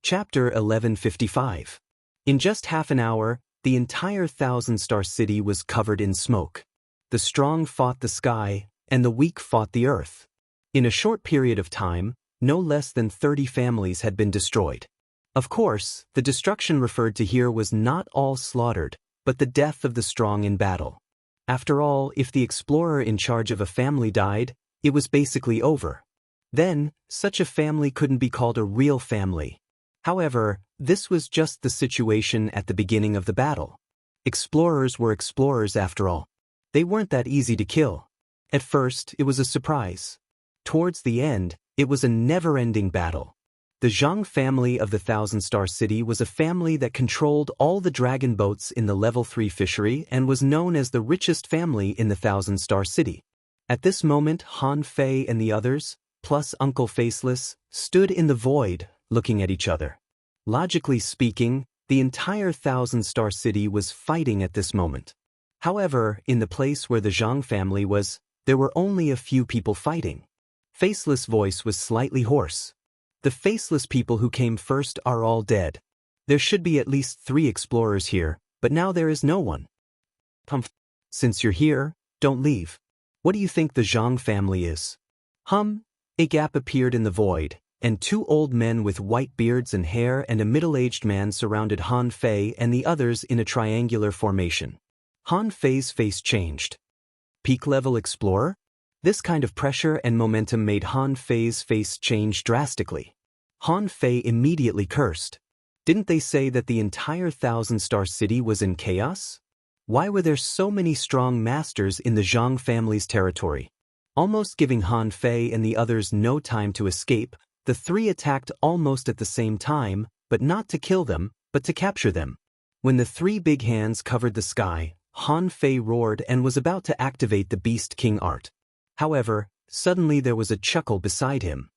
Chapter 1155. In just half an hour, the entire thousand-star city was covered in smoke. The strong fought the sky, and the weak fought the earth. In a short period of time, no less than 30 families had been destroyed. Of course, the destruction referred to here was not all slaughtered, but the death of the strong in battle. After all, if the explorer in charge of a family died, it was basically over. Then, such a family couldn't be called a real family. However, this was just the situation at the beginning of the battle. Explorers were explorers after all. They weren't that easy to kill. At first, it was a surprise. Towards the end, it was a never-ending battle. The Zhang family of the Thousand-Star City was a family that controlled all the dragon boats in the Level 3 fishery and was known as the richest family in the Thousand-Star City. At this moment, Han Fei and the others, plus Uncle Faceless, stood in the void, looking at each other. Logically speaking, the entire Thousand-Star City was fighting at this moment. However, in the place where the Zhang family was, there were only a few people fighting. Faceless' voice was slightly hoarse. The faceless people who came first are all dead. There should be at least 3 explorers here, but now there is no one. Since you're here, don't leave. What do you think the Zhang family is? A gap appeared in the void, and 2 old men with white beards and hair and a middle-aged man surrounded Han Fei and the others in a triangular formation. Han Fei's face changed. Peak-level explorer? This kind of pressure and momentum made Han Fei's face change drastically. Han Fei immediately cursed. Didn't they say that the entire Thousand-Star City was in chaos? Why were there so many strong masters in the Zhang family's territory? Almost giving Han Fei and the others no time to escape, the 3 attacked almost at the same time, but not to kill them, but to capture them. When the 3 big hands covered the sky, Han Fei roared and was about to activate the Beast King art. However, suddenly there was a chuckle beside him.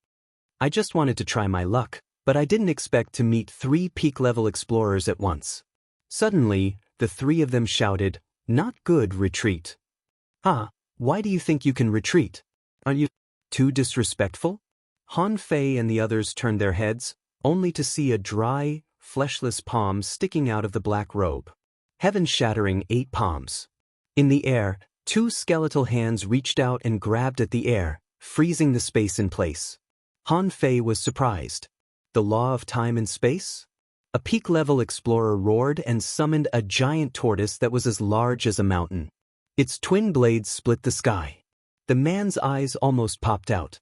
I just wanted to try my luck, but I didn't expect to meet 3 peak-level explorers at once. Suddenly, the 3 of them shouted, "Not good, retreat." Why do you think you can retreat? Are you too disrespectful? Han Fei and the others turned their heads, only to see a dry, fleshless palm sticking out of the black robe. Heaven-shattering 8 palms. In the air, 2 skeletal hands reached out and grabbed at the air, freezing the space in place. Han Fei was surprised. The law of time and space? A peak-level explorer roared and summoned a giant tortoise that was as large as a mountain. Its twin blades split the sky. The man's eyes almost popped out.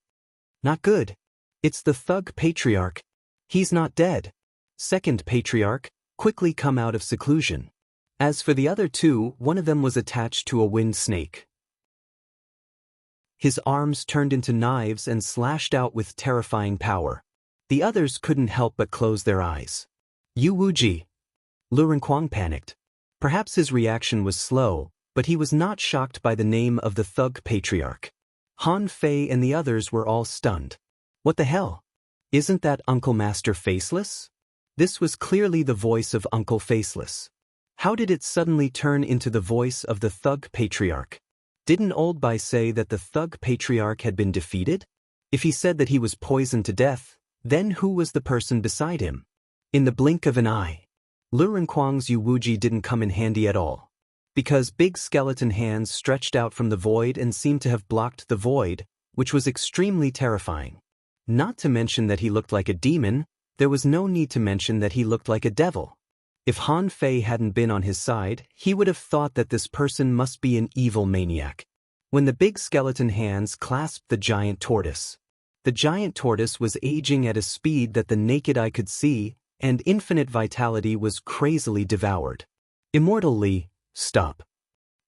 Not good. It's the thug patriarch. He's not dead. Second patriarch, quickly come out of seclusion. As for the other 2, one of them was attached to a wind snake. His arms turned into knives and slashed out with terrifying power. The others couldn't help but close their eyes. Yu Wuji. Lu Renquang panicked. Perhaps his reaction was slow, but he was not shocked by the name of the thug patriarch. Han Fei and the others were all stunned. What the hell? Isn't that Uncle Master Faceless? This was clearly the voice of Uncle Faceless. How did it suddenly turn into the voice of the thug patriarch? Didn't Old Bai say that the thug patriarch had been defeated? If he said that he was poisoned to death, then who was the person beside him? In the blink of an eye, Lu Renquang's Yu Wuji didn't come in handy at all. Because big skeleton hands stretched out from the void and seemed to have blocked the void, which was extremely terrifying. Not to mention that he looked like a demon, there was no need to mention that he looked like a devil. If Han Fei hadn't been on his side, he would have thought that this person must be an evil maniac. When the big skeleton hands clasped the giant tortoise was aging at a speed that the naked eye could see, and infinite vitality was crazily devoured. Immortal Li, stop.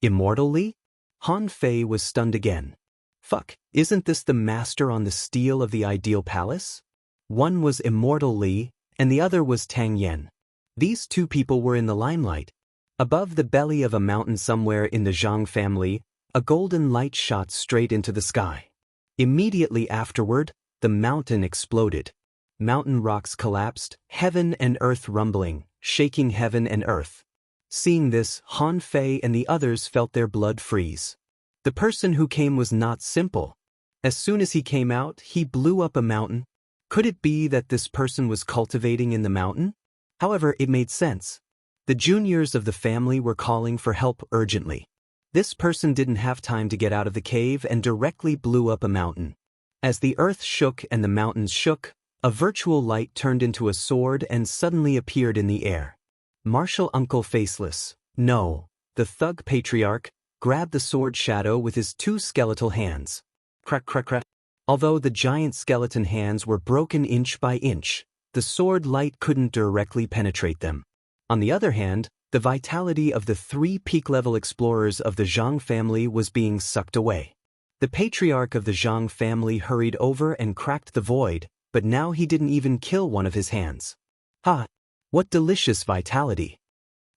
Immortal Li? Han Fei was stunned again. Fuck, isn't this the master on the steel of the ideal palace? One was Immortal Li, and the other was Tang Yen. These 2 people were in the limelight. Above the belly of a mountain somewhere in the Zhang family, a golden light shot straight into the sky. Immediately afterward, the mountain exploded. Mountain rocks collapsed, heaven and earth rumbling, shaking heaven and earth. Seeing this, Han Fei and the others felt their blood freeze. The person who came was not simple. As soon as he came out, he blew up a mountain. Could it be that this person was cultivating in the mountain? However, it made sense. The juniors of the family were calling for help urgently. This person didn't have time to get out of the cave and directly blew up a mountain. As the earth shook and the mountains shook, a virtual light turned into a sword and suddenly appeared in the air. Martial Uncle Faceless, no, the thug patriarch, grabbed the sword shadow with his two skeletal hands. Crack, crack, crack. Although the giant skeleton hands were broken inch by inch, the sword light couldn't directly penetrate them. On the other hand, the vitality of the 3 peak-level explorers of the Zhang family was being sucked away. The patriarch of the Zhang family hurried over and cracked the void, but now he didn't even kill one of his hands. Ha! What delicious vitality!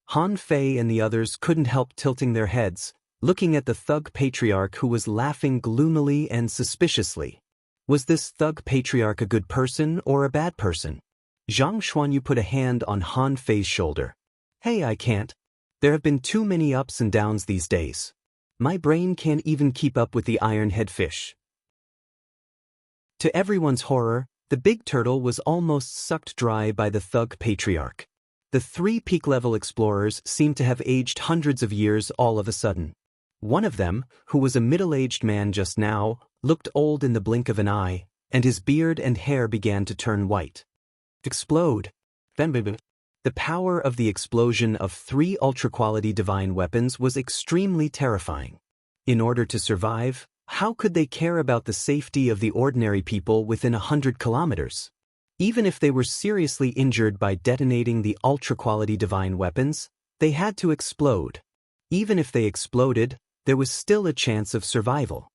Han Fei and the others couldn't help tilting their heads, looking at the thug patriarch who was laughing gloomily and suspiciously. Was this thug patriarch a good person or a bad person? Zhang Xuanyu put a hand on Han Fei's shoulder. Hey, I can't. There have been too many ups and downs these days. My brain can't even keep up with the iron-head fish. To everyone's horror, the big turtle was almost sucked dry by the thug patriarch. The 3 peak-level explorers seemed to have aged hundreds of years all of a sudden. One of them, who was a middle-aged man just now, looked old in the blink of an eye, and his beard and hair began to turn white. Explode. The power of the explosion of 3 ultra-quality divine weapons was extremely terrifying. In order to survive, how could they care about the safety of the ordinary people within 100 kilometers? Even if they were seriously injured by detonating the ultra-quality divine weapons, they had to explode. Even if they exploded, there was still a chance of survival.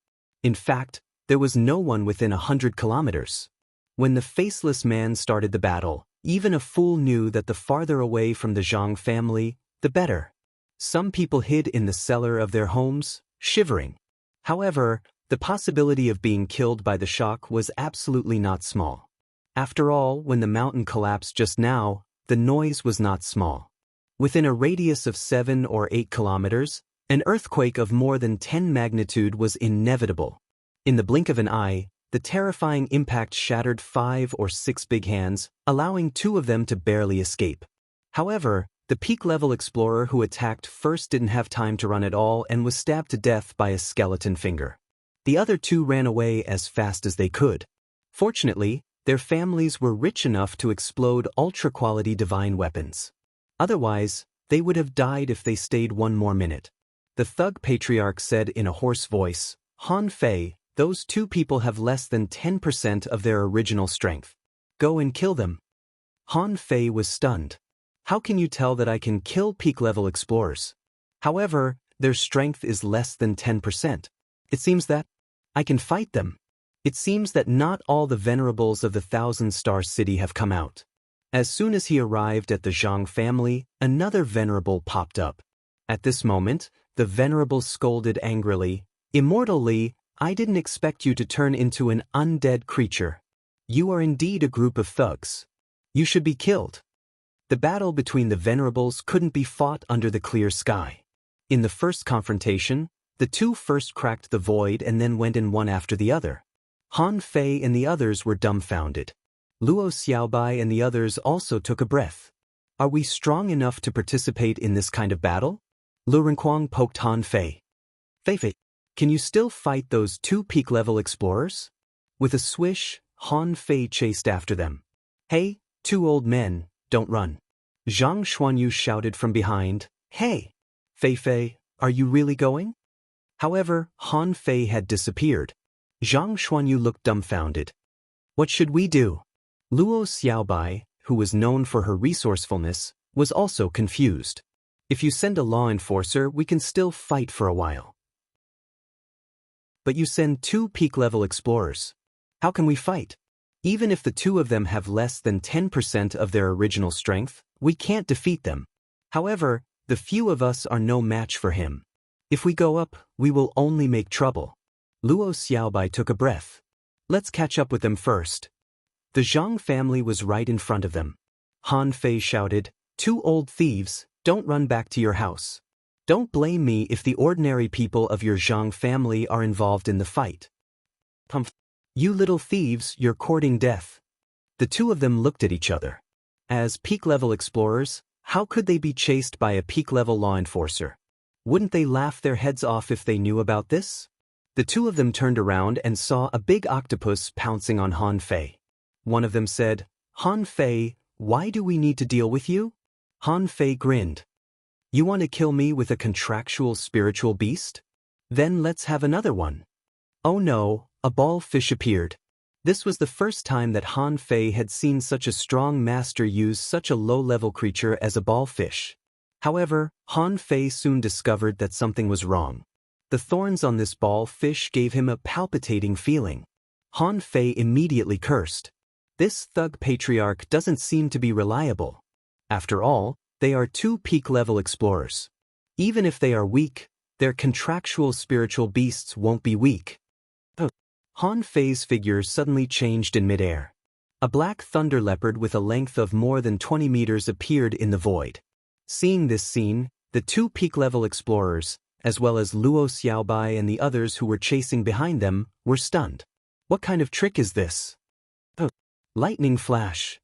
In fact, there was no one within 100 kilometers. When the faceless man started the battle, even a fool knew that the farther away from the Zhang family, the better. Some people hid in the cellar of their homes, shivering. However, the possibility of being killed by the shock was absolutely not small. After all, when the mountain collapsed just now, the noise was not small. Within a radius of 7 or 8 kilometers, an earthquake of more than 10 magnitude was inevitable. In the blink of an eye, the terrifying impact shattered 5 or 6 big hands, allowing 2 of them to barely escape. However, the peak-level explorer who attacked first didn't have time to run at all and was stabbed to death by a skeleton finger. The other 2 ran away as fast as they could. Fortunately, their families were rich enough to explode ultra-quality divine weapons. Otherwise, they would have died if they stayed 1 more minute. The thug patriarch said in a hoarse voice, Han Fei, those 2 people have less than 10% of their original strength. Go and kill them. Han Fei was stunned. How can you tell that I can kill peak-level explorers? However, their strength is less than 10%. It seems that I can fight them. It seems that not all the venerables of the 1,000-star city have come out. As soon as he arrived at the Zhang family, another venerable popped up. At this moment, the venerable scolded angrily, "Immortal Li, I didn't expect you to turn into an undead creature. You are indeed a group of thugs. You should be killed." The battle between the venerables couldn't be fought under the clear sky. In the first confrontation, the 2 first cracked the void and then went in one after the other. Han Fei and the others were dumbfounded. Luo Xiaobai and the others also took a breath. Are we strong enough to participate in this kind of battle? Lu Renquang poked Han Fei. Fei, can you still fight those 2 peak-level explorers? With a swish, Han Fei chased after them. Hey, 2 old men, don't run. Zhang Xuanyu shouted from behind, Hey! Fei, are you really going? However, Han Fei had disappeared. Zhang Xuanyu looked dumbfounded. What should we do? Luo Xiaobai, who was known for her resourcefulness, was also confused. If you send a law enforcer, we can still fight for a while. But you send 2 peak-level explorers. How can we fight? Even if the 2 of them have less than 10% of their original strength, we can't defeat them. However, the few of us are no match for him. If we go up, we will only make trouble. Luo Xiaobai took a breath. Let's catch up with them first. The Zhang family was right in front of them. Han Fei shouted, 2 old thieves, don't run back to your house. Don't blame me if the ordinary people of your Zhang family are involved in the fight. You little thieves, you're courting death. The two of them looked at each other. As peak-level explorers, how could they be chased by a peak-level law enforcer? Wouldn't they laugh their heads off if they knew about this? The two of them turned around and saw a big octopus pouncing on Han Fei. One of them said, "Han Fei, why do we need to deal with you?" Han Fei grinned. "You want to kill me with a contractual spiritual beast? Then let's have another one." Oh no, a ball fish appeared. This was the first time that Han Fei had seen such a strong master use such a low-level creature as a ball fish. However, Han Fei soon discovered that something was wrong. The thorns on this ball fish gave him a palpitating feeling. Han Fei immediately cursed. This thug patriarch doesn't seem to be reliable. After all, they are two peak-level explorers. Even if they are weak, their contractual spiritual beasts won't be weak. Han Fei's figure suddenly changed in midair. A black thunder leopard with a length of more than 20 meters appeared in the void. Seeing this scene, the two peak-level explorers, as well as Luo Xiaobai and the others who were chasing behind them, were stunned. What kind of trick is this? Lightning flash.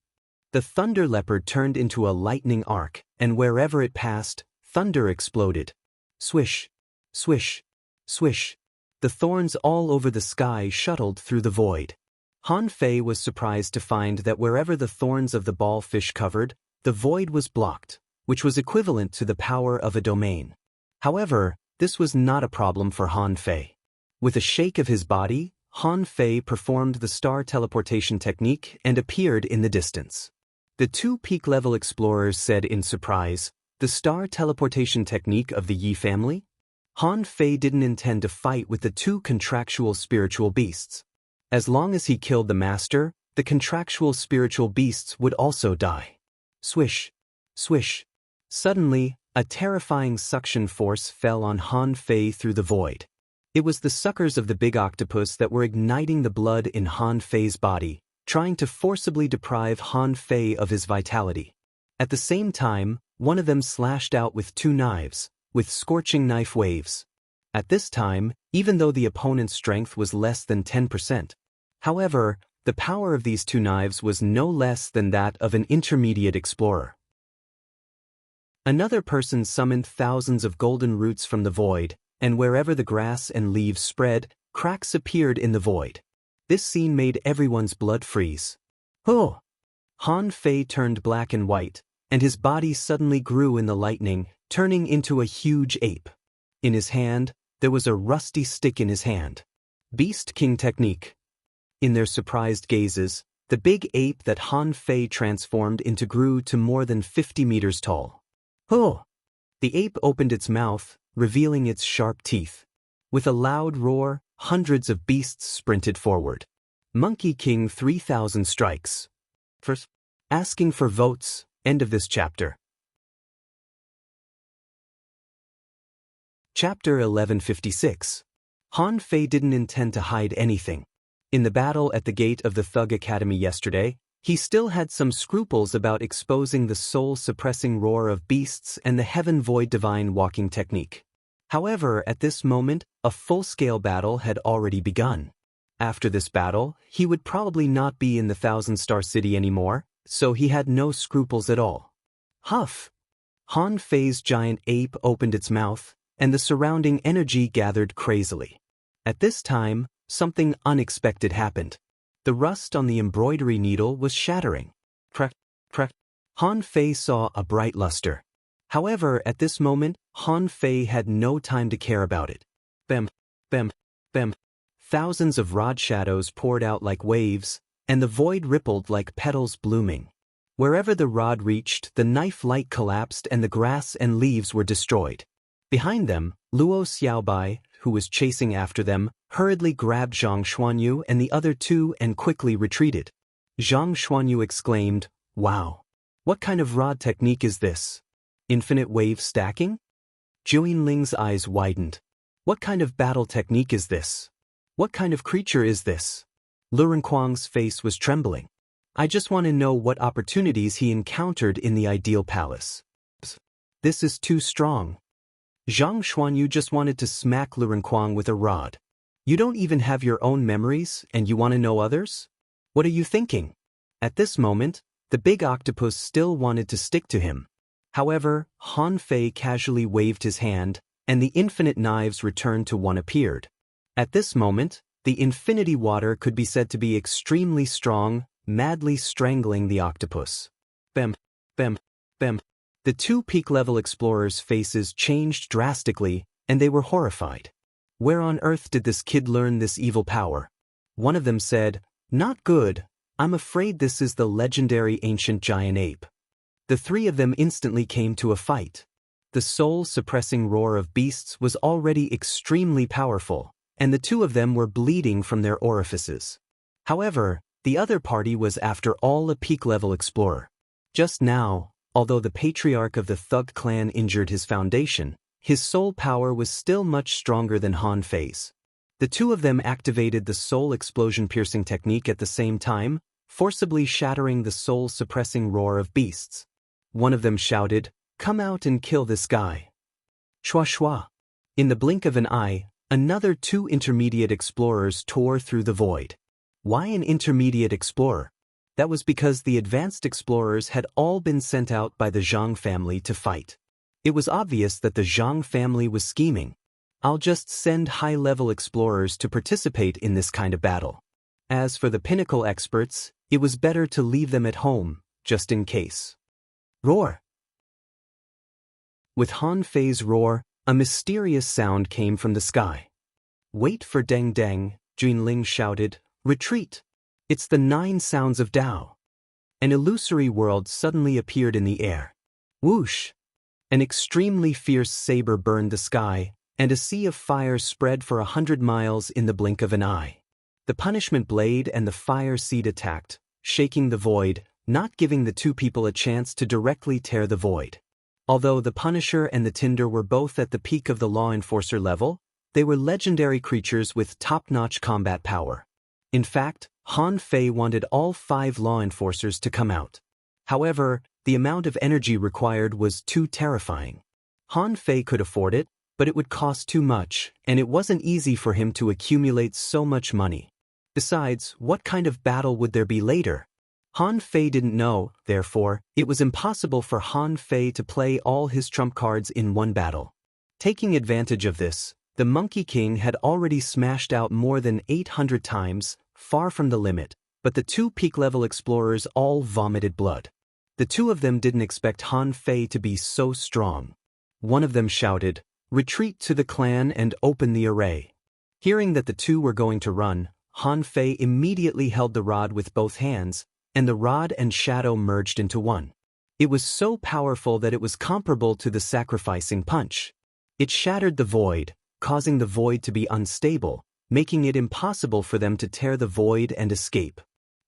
The thunder leopard turned into a lightning arc, and wherever it passed, thunder exploded. Swish, swish, swish. The thorns all over the sky shuttled through the void. Han Fei was surprised to find that wherever the thorns of the ball fish covered, the void was blocked, which was equivalent to the power of a domain. However, this was not a problem for Han Fei. With a shake of his body, Han Fei performed the star teleportation technique and appeared in the distance. The two peak-level explorers said in surprise, "The star teleportation technique of the Yi family?" Han Fei didn't intend to fight with the two contractual spiritual beasts. As long as he killed the master, the contractual spiritual beasts would also die. Swish, swish. Suddenly, a terrifying suction force fell on Han Fei through the void. It was the suckers of the big octopus that were igniting the blood in Han Fei's body, trying to forcibly deprive Han Fei of his vitality. At the same time, one of them slashed out with two knives, with scorching knife waves. At this time, even though the opponent's strength was less than 10%. However, the power of these two knives was no less than that of an intermediate explorer. Another person summoned thousands of golden roots from the void, and wherever the grass and leaves spread, cracks appeared in the void. This scene made everyone's blood freeze. Oh! Han Fei turned black and white, and his body suddenly grew in the lightning, turning into a huge ape. In his hand, there was a rusty stick in his hand. Beast King technique. In their surprised gazes, the big ape that Han Fei transformed into grew to more than 50 meters tall. Oh! The ape opened its mouth, revealing its sharp teeth. With a loud roar, hundreds of beasts sprinted forward. Monkey King 3000 strikes. First, asking for votes, end of this chapter. Chapter 1156. Han Fei didn't intend to hide anything. In the battle at the gate of the Thug Academy yesterday, he still had some scruples about exposing the soul-suppressing roar of beasts and the Heaven Void Divine walking technique. However, at this moment, a full-scale battle had already begun. After this battle, he would probably not be in the Thousand-Star City anymore, so he had no scruples at all. Huff! Han Fei's giant ape opened its mouth, and the surrounding energy gathered crazily. At this time, something unexpected happened. The rust on the embroidery needle was shattering. Crack, crack. Han Fei saw a bright luster. However, at this moment, Han Fei had no time to care about it. Bam, bam, bam. Thousands of rod shadows poured out like waves, and the void rippled like petals blooming. Wherever the rod reached, the knife light collapsed and the grass and leaves were destroyed. Behind them, Luo Xiaobai, who was chasing after them, hurriedly grabbed Zhang Xuanyu and the other two and quickly retreated. Zhang Xuanyu exclaimed, "Wow! What kind of rod technique is this? Infinite wave stacking?" Zhou Ling's eyes widened. "What kind of battle technique is this? What kind of creature is this?" Lu Renkuang's face was trembling. "I just want to know what opportunities he encountered in the ideal palace. This is too strong." Zhang Xuanyu just wanted to smack Lu Renkuang with a rod. "You don't even have your own memories, and you want to know others? What are you thinking?" At this moment, the big octopus still wanted to stick to him. However, Han Fei casually waved his hand, and the infinite knives returned to one appeared. At this moment, the infinity water could be said to be extremely strong, madly strangling the octopus. Bam, bam, bam. The two peak-level explorers' faces changed drastically, and they were horrified. Where on earth did this kid learn this evil power? One of them said, "Not good, I'm afraid this is the legendary ancient giant ape." The three of them instantly came to a fight. The soul-suppressing roar of beasts was already extremely powerful, and the two of them were bleeding from their orifices. However, the other party was after all a peak-level explorer. Just now, although the patriarch of the Thug clan injured his foundation, his soul power was still much stronger than Han Fei's. The two of them activated the soul explosion piercing technique at the same time, forcibly shattering the soul-suppressing roar of beasts. One of them shouted, "Come out and kill this guy." Shwa shwa. In the blink of an eye, another two intermediate explorers tore through the void. Why an intermediate explorer? That was because the advanced explorers had all been sent out by the Zhang family to fight. It was obvious that the Zhang family was scheming. I'll just send high-level explorers to participate in this kind of battle. As for the pinnacle experts, it was better to leave them at home, just in case. Roar! With Han Fei's roar, a mysterious sound came from the sky. "Wait for Deng Deng," Junling shouted. "Retreat! It's the 9 sounds of Tao." An illusory world suddenly appeared in the air. Whoosh! An extremely fierce saber burned the sky, and a sea of fire spread for 100 miles in the blink of an eye. The punishment blade and the fire seed attacked, shaking the void, not giving the two people a chance to directly tear the void. Although the Punisher and the Tinder were both at the peak of the Law Enforcer level, they were legendary creatures with top-notch combat power. In fact, Han Fei wanted all 5 Law Enforcers to come out. However, the amount of energy required was too terrifying. Han Fei could afford it, but it would cost too much, and it wasn't easy for him to accumulate so much money. Besides, what kind of battle would there be later? Han Fei didn't know, therefore, it was impossible for Han Fei to play all his trump cards in one battle. Taking advantage of this, the Monkey King had already smashed out more than 800 times, far from the limit, but the two peak-level explorers all vomited blood. The two of them didn't expect Han Fei to be so strong. One of them shouted, "Retreat to the clan and open the array." Hearing that the two were going to run, Han Fei immediately held the rod with both hands, and the rod and shadow merged into one. It was so powerful that it was comparable to the sacrificing punch. It shattered the void, causing the void to be unstable, making it impossible for them to tear the void and escape.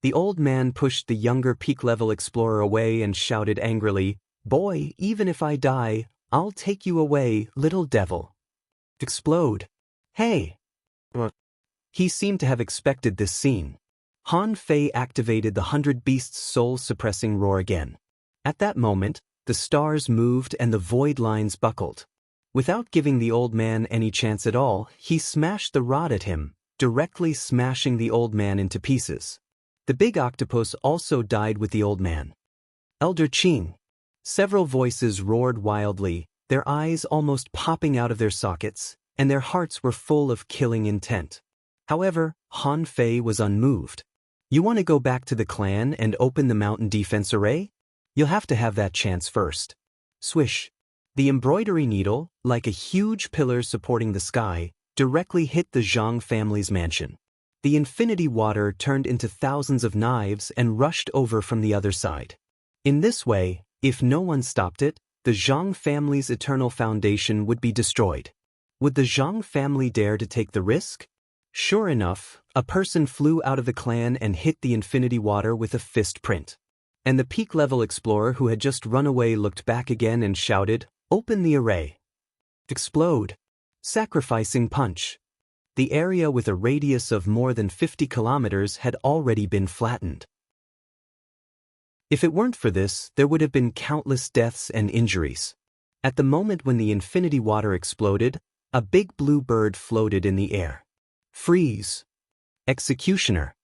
The old man pushed the younger peak-level explorer away and shouted angrily, "Boy, even if I die, I'll take you away, little devil." Explode. Hey! He seemed to have expected this scene. Han Fei activated the 100 Beasts' soul-suppressing roar again. At that moment, the stars moved and the void lines buckled. Without giving the old man any chance at all, he smashed the rod at him, directly smashing the old man into pieces. The big octopus also died with the old man. Elder Qing. Several voices roared wildly, their eyes almost popping out of their sockets, and their hearts were full of killing intent. However, Han Fei was unmoved. "You want to go back to the clan and open the mountain defense array? You'll have to have that chance first." Swish. The embroidery needle, like a huge pillar supporting the sky, directly hit the Zhang family's mansion. The infinity water turned into thousands of knives and rushed over from the other side. In this way, if no one stopped it, the Zhang family's eternal foundation would be destroyed. Would the Zhang family dare to take the risk? Sure enough, a person flew out of the clan and hit the infinity water with a fist print. And the peak-level explorer who had just run away looked back again and shouted, "Open the array." Explode. Sacrificing punch. The area with a radius of more than 50 kilometers had already been flattened. If it weren't for this, there would have been countless deaths and injuries. At the moment when the infinity water exploded, a big blue bird floated in the air. Freeze. Executioner.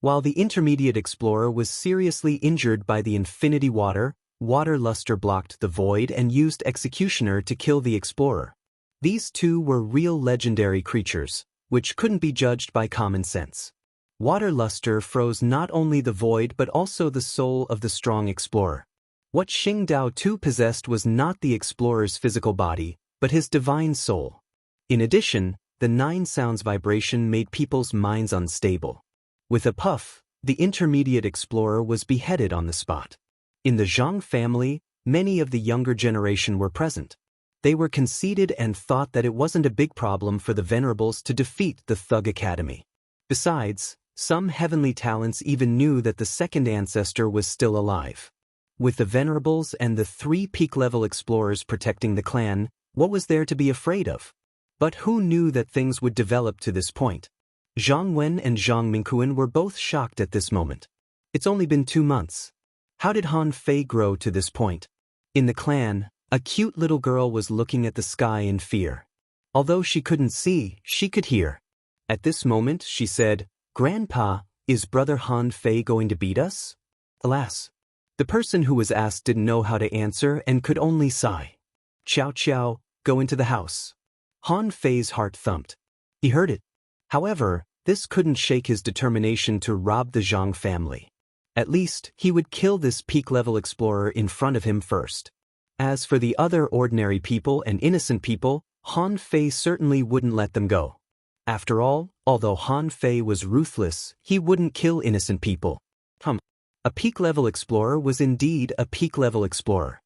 While the intermediate explorer was seriously injured by the infinity water luster blocked the void and used executioner to kill the explorer. These two were real legendary creatures, which couldn't be judged by common sense. Water luster froze not only the void but also the soul of the strong explorer. What Xing Dao Tu possessed was not the explorer's physical body, but his divine soul. In addition, the 9 sounds vibration made people's minds unstable. With a puff, the intermediate explorer was beheaded on the spot. In the Zhang family, many of the younger generation were present. They were conceited and thought that it wasn't a big problem for the venerables to defeat the Thug Academy. Besides, some heavenly talents even knew that the second ancestor was still alive. With the venerables and the 3 peak-level explorers protecting the clan, what was there to be afraid of? But who knew that things would develop to this point? Zhang Wen and Zhang Mingquan were both shocked at this moment. It's only been 2 months. How did Han Fei grow to this point? In the clan, a cute little girl was looking at the sky in fear. Although she couldn't see, she could hear. At this moment, she said, "Grandpa, is brother Han Fei going to beat us?" Alas, the person who was asked didn't know how to answer and could only sigh. "Chow Chow, go into the house." Han Fei's heart thumped. He heard it. However, this couldn't shake his determination to rob the Zhang family. At least, he would kill this peak-level explorer in front of him first. As for the other ordinary people and innocent people, Han Fei certainly wouldn't let them go. After all, although Han Fei was ruthless, he wouldn't kill innocent people. A peak-level explorer was indeed a peak-level explorer.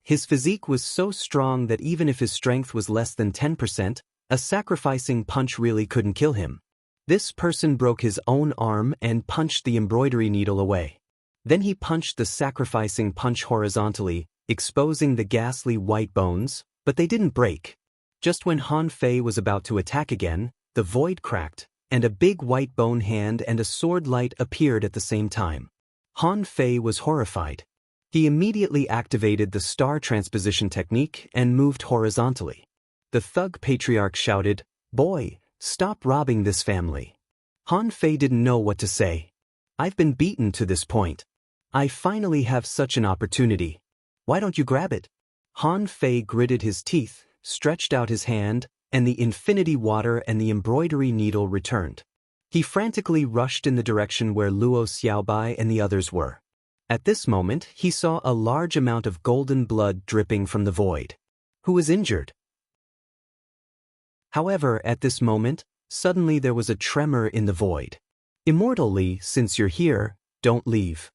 His physique was so strong that even if his strength was less than 10%, a sacrificing punch really couldn't kill him. This person broke his own arm and punched the embroidery needle away. Then he punched the sacrificing punch horizontally, exposing the ghastly white bones, but they didn't break. Just when Han Fei was about to attack again, the void cracked, and a big white bone hand and a sword light appeared at the same time. Han Fei was horrified. He immediately activated the star transposition technique and moved horizontally. The thug patriarch shouted, "Boy, stop robbing this family." Han Fei didn't know what to say. "I've been beaten to this point. I finally have such an opportunity. Why don't you grab it?" Han Fei gritted his teeth, stretched out his hand, and the infinity water and the embroidery needle returned. He frantically rushed in the direction where Luo Xiaobai and the others were. At this moment, he saw a large amount of golden blood dripping from the void. Who was injured? However, at this moment, suddenly there was a tremor in the void. "Immortal Li, since you're here, don't leave."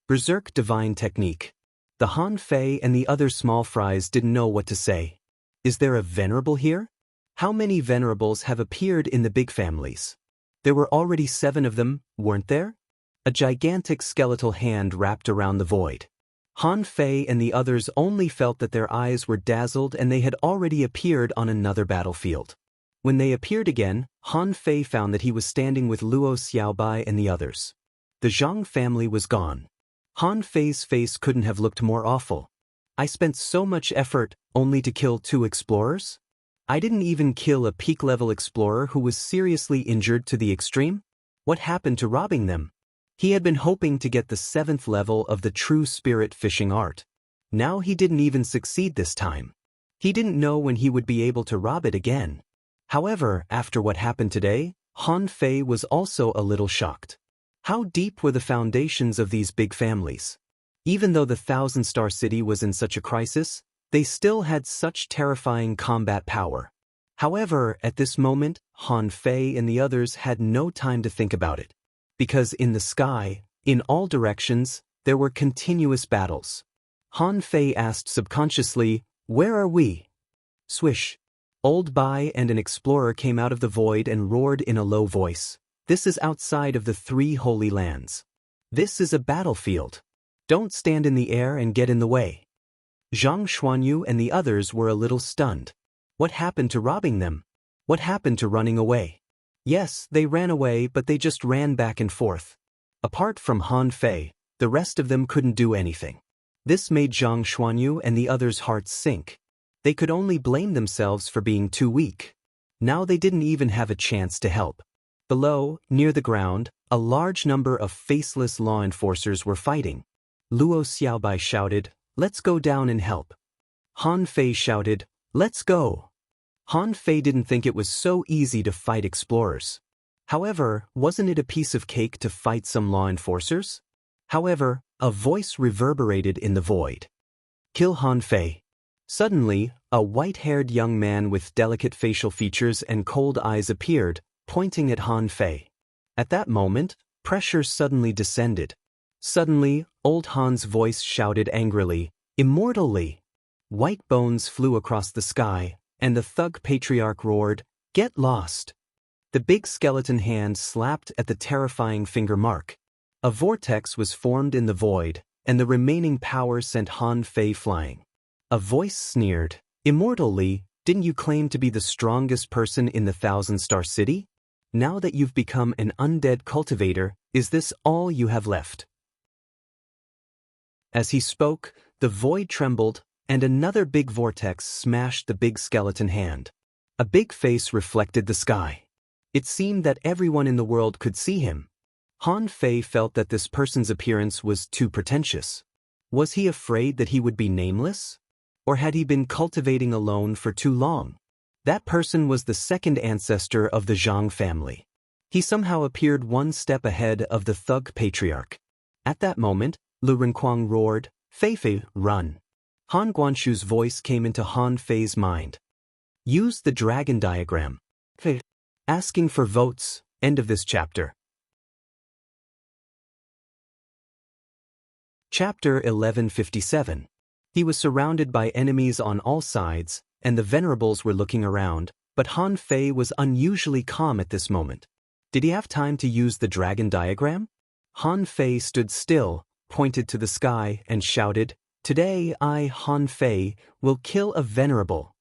Berserk Divine Technique. The Han Fei and the other small fries didn't know what to say. Is there a venerable here? How many venerables have appeared in the big families? There were already 7 of them, weren't there? A gigantic skeletal hand wrapped around the void. Han Fei and the others only felt that their eyes were dazzled and they had already appeared on another battlefield. When they appeared again, Han Fei found that he was standing with Luo Xiaobai and the others. The Zhang family was gone. Han Fei's face couldn't have looked more awful. "I spent so much effort, only to kill 2 explorers? I didn't even kill a peak-level explorer who was seriously injured to the extreme? What happened to robbing them?" He had been hoping to get the 7th level of the true spirit fishing art. Now he didn't even succeed this time. He didn't know when he would be able to rob it again. However, after what happened today, Han Fei was also a little shocked. How deep were the foundations of these big families? Even though the 1,000-star city was in such a crisis, they still had such terrifying combat power. However, at this moment, Han Fei and the others had no time to think about it. Because in the sky, in all directions, there were continuous battles. Han Fei asked subconsciously, "Where are we?" Swish. Old Bai and an explorer came out of the void and roared in a low voice, "This is outside of the 3 holy lands. This is a battlefield. Don't stand in the air and get in the way." Zhang Xuanyu and the others were a little stunned. What happened to robbing them? What happened to running away? Yes, they ran away, but they just ran back and forth. Apart from Han Fei, the rest of them couldn't do anything. This made Zhang Xuanyu and the others' hearts sink. They could only blame themselves for being too weak. Now they didn't even have a chance to help. Below, near the ground, a large number of faceless law enforcers were fighting. Luo Xiaobai shouted, "Let's go down and help." Han Fei shouted, "Let's go." Han Fei didn't think it was so easy to fight explorers. However, wasn't it a piece of cake to fight some law enforcers? However, a voice reverberated in the void. "Kill Han Fei." Suddenly, a white-haired young man with delicate facial features and cold eyes appeared, pointing at Han Fei. At that moment, pressure suddenly descended. Suddenly, old Han's voice shouted angrily, "Immortal Li!" White bones flew across the sky, and the thug patriarch roared, "Get lost!" The big skeleton hand slapped at the terrifying finger mark. A vortex was formed in the void, and the remaining power sent Han Fei flying. A voice sneered, "Immortal Li, didn't you claim to be the strongest person in the Thousand-Star City? Now that you've become an undead cultivator, is this all you have left?" As he spoke, the void trembled, and another big vortex smashed the big skeleton hand. A big face reflected the sky. It seemed that everyone in the world could see him. Han Fei felt that this person's appearance was too pretentious. Was he afraid that he would be nameless? Or had he been cultivating alone for too long? That person was the second ancestor of the Zhang family. He somehow appeared one step ahead of the thug patriarch. At that moment, Lu Renkuang roared, "Fei Fei, run." Han Guanshu's voice came into Han Fei's mind. Use the dragon diagram. Fei. Asking for votes. End of this chapter. Chapter 1157. He was surrounded by enemies on all sides, and the venerables were looking around, but Han Fei was unusually calm at this moment. Did he have time to use the dragon diagram? Han Fei stood still, pointed to the sky, and shouted, "Today I, Han Fei, will kill a venerable."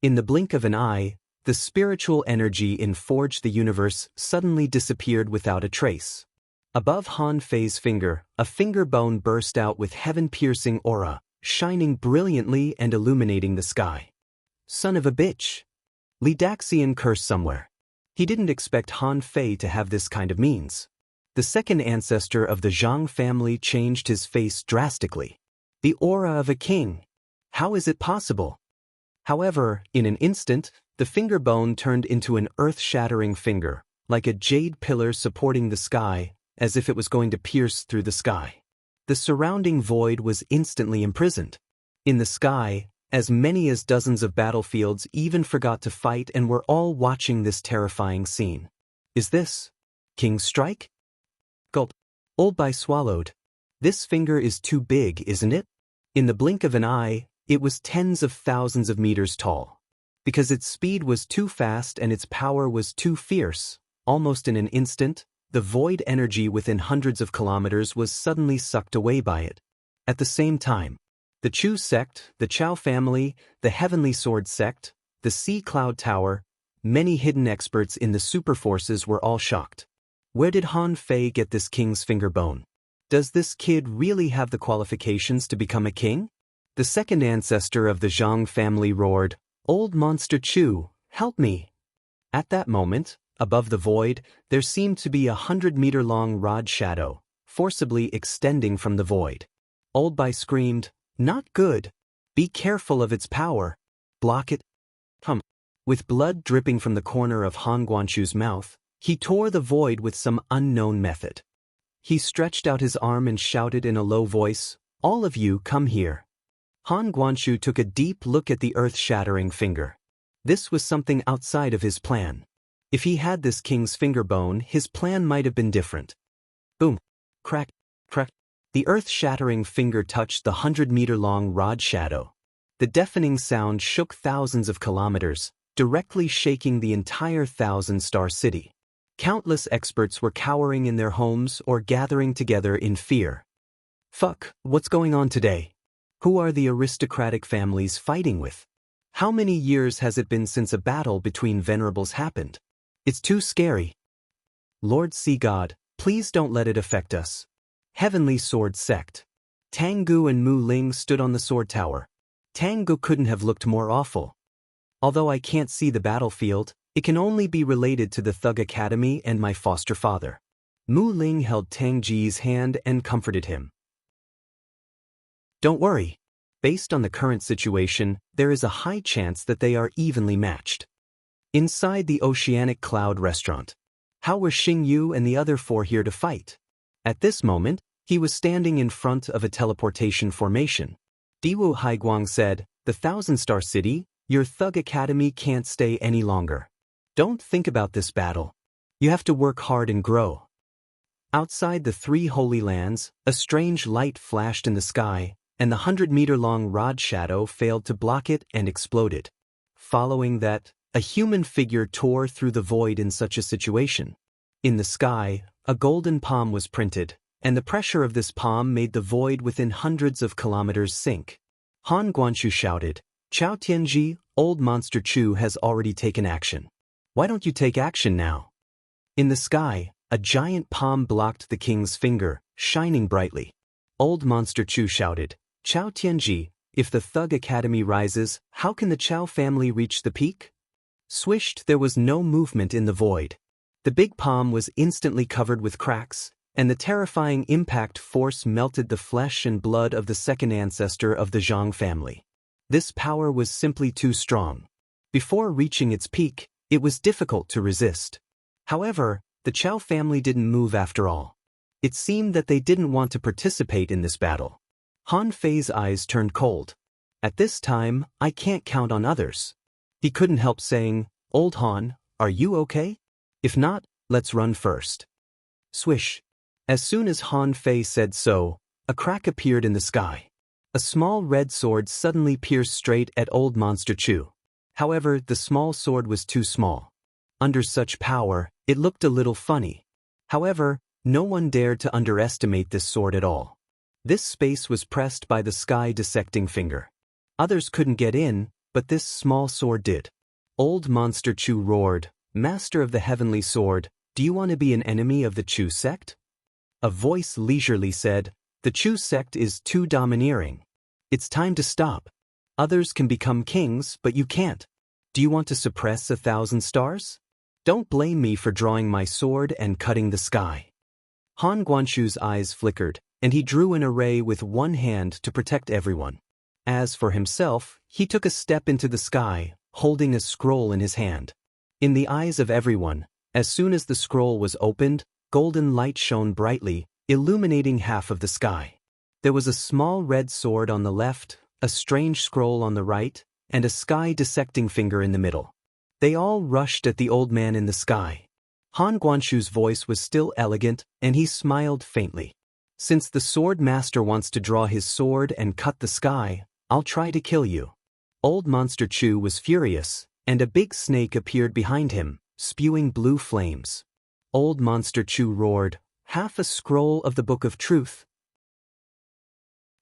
In the blink of an eye, the spiritual energy in Forge the Universe suddenly disappeared without a trace. Above Han Fei's finger, a finger bone burst out with heaven-piercing aura, shining brilliantly and illuminating the sky. Son of a bitch! Li Daxian cursed somewhere. He didn't expect Han Fei to have this kind of means. The second ancestor of the Zhang family changed his face drastically. The aura of a king. How is it possible? However, in an instant, the finger bone turned into an earth-shattering finger, like a jade pillar supporting the sky, as if it was going to pierce through the sky. The surrounding void was instantly imprisoned. In the sky, as many as dozens of battlefields even forgot to fight and were all watching this terrifying scene. Is this King's strike? Gulp. Old Bai swallowed. This finger is too big, isn't it? In the blink of an eye, it was tens of thousands of meters tall. Because its speed was too fast and its power was too fierce, almost in an instant, the void energy within hundreds of kilometers was suddenly sucked away by it. At the same time, the Chu sect, the Chao family, the Heavenly Sword sect, the Sea Cloud Tower, many hidden experts in the superforces were all shocked. Where did Han Fei get this king's finger bone? Does this kid really have the qualifications to become a king? The second ancestor of the Zhang family roared, "Old Monster Chu, help me!" At that moment, above the void, there seemed to be a 100-meter-long rod shadow, forcibly extending from the void. Old Bai screamed, "Not good! Be careful of its power! Block it!" With blood dripping from the corner of Han Guanshu's mouth, he tore the void with some unknown method. He stretched out his arm and shouted in a low voice, "All of you come here." Han Guanshu took a deep look at the earth-shattering finger. This was something outside of his plan. If he had this king's finger bone, his plan might have been different. Boom. Crack. Crack. The earth-shattering finger touched the 100-meter-long rod shadow. The deafening sound shook thousands of kilometers, directly shaking the entire Thousand-Star City. Countless experts were cowering in their homes or gathering together in fear. Fuck, what's going on today? Who are the aristocratic families fighting with? How many years has it been since a battle between venerables happened? It's too scary. Lord Sea God, please don't let it affect us. Heavenly Sword Sect. Tanggu and Mu Ling stood on the sword tower. Tanggu couldn't have looked more awful. Although I can't see the battlefield, it can only be related to the Thug Academy and my foster father. Mu Ling held Tang Ji's hand and comforted him. Don't worry. Based on the current situation, there is a high chance that they are evenly matched. Inside the Oceanic Cloud restaurant. How were Xing Yu and the other four here to fight? At this moment, he was standing in front of a teleportation formation. Diwu Haiguang said, "The Thousand-Star City, your Thug Academy can't stay any longer. Don't think about this battle. You have to work hard and grow." Outside the three Holy Lands, a strange light flashed in the sky, and the 100-meter-long rod shadow failed to block it and exploded. Following that, a human figure tore through the void in such a situation. In the sky, a golden palm was printed, and the pressure of this palm made the void within hundreds of kilometers sink. Han Guanshu shouted, "Chao Tianji, old monster Chu has already taken action. Why don't you take action now?" In the sky, a giant palm blocked the king's finger, shining brightly. Old monster Chu shouted, "Chao Tianji, if the Thug Academy rises, how can the Chao family reach the peak?" Swished, there was no movement in the void. The big palm was instantly covered with cracks, and the terrifying impact force melted the flesh and blood of the second ancestor of the Zhang family. This power was simply too strong. Before reaching its peak, it was difficult to resist. However, the Chao family didn't move after all. It seemed that they didn't want to participate in this battle. Han Fei's eyes turned cold. At this time, I can't count on others. He couldn't help saying, "Old Han, are you okay? If not, let's run first." Swish. As soon as Han Fei said so, a crack appeared in the sky. A small red sword suddenly pierced straight at old monster Chu. However, the small sword was too small. Under such power, it looked a little funny. However, no one dared to underestimate this sword at all. This space was pressed by the sky dissecting finger. Others couldn't get in, but this small sword did. Old monster Chu roared, "Master of the heavenly sword, do you want to be an enemy of the Chu sect?" A voice leisurely said, "The Chu sect is too domineering. It's time to stop. Others can become kings, but you can't. Do you want to suppress 1,000 stars? Don't blame me for drawing my sword and cutting the sky." Han Guanshu's eyes flickered, and he drew an array with one hand to protect everyone. As for himself, he took a step into the sky, holding a scroll in his hand. In the eyes of everyone, as soon as the scroll was opened, golden light shone brightly, illuminating half of the sky. There was a small red sword on the left, a strange scroll on the right, and a sky-dissecting finger in the middle. They all rushed at the old man in the sky. Han Guanshu's voice was still elegant, and he smiled faintly. "Since the sword master wants to draw his sword and cut the sky, I'll try to kill you." Old monster Chu was furious, and a big snake appeared behind him, spewing blue flames. Old monster Chu roared, "Half a scroll of the Book of Truth.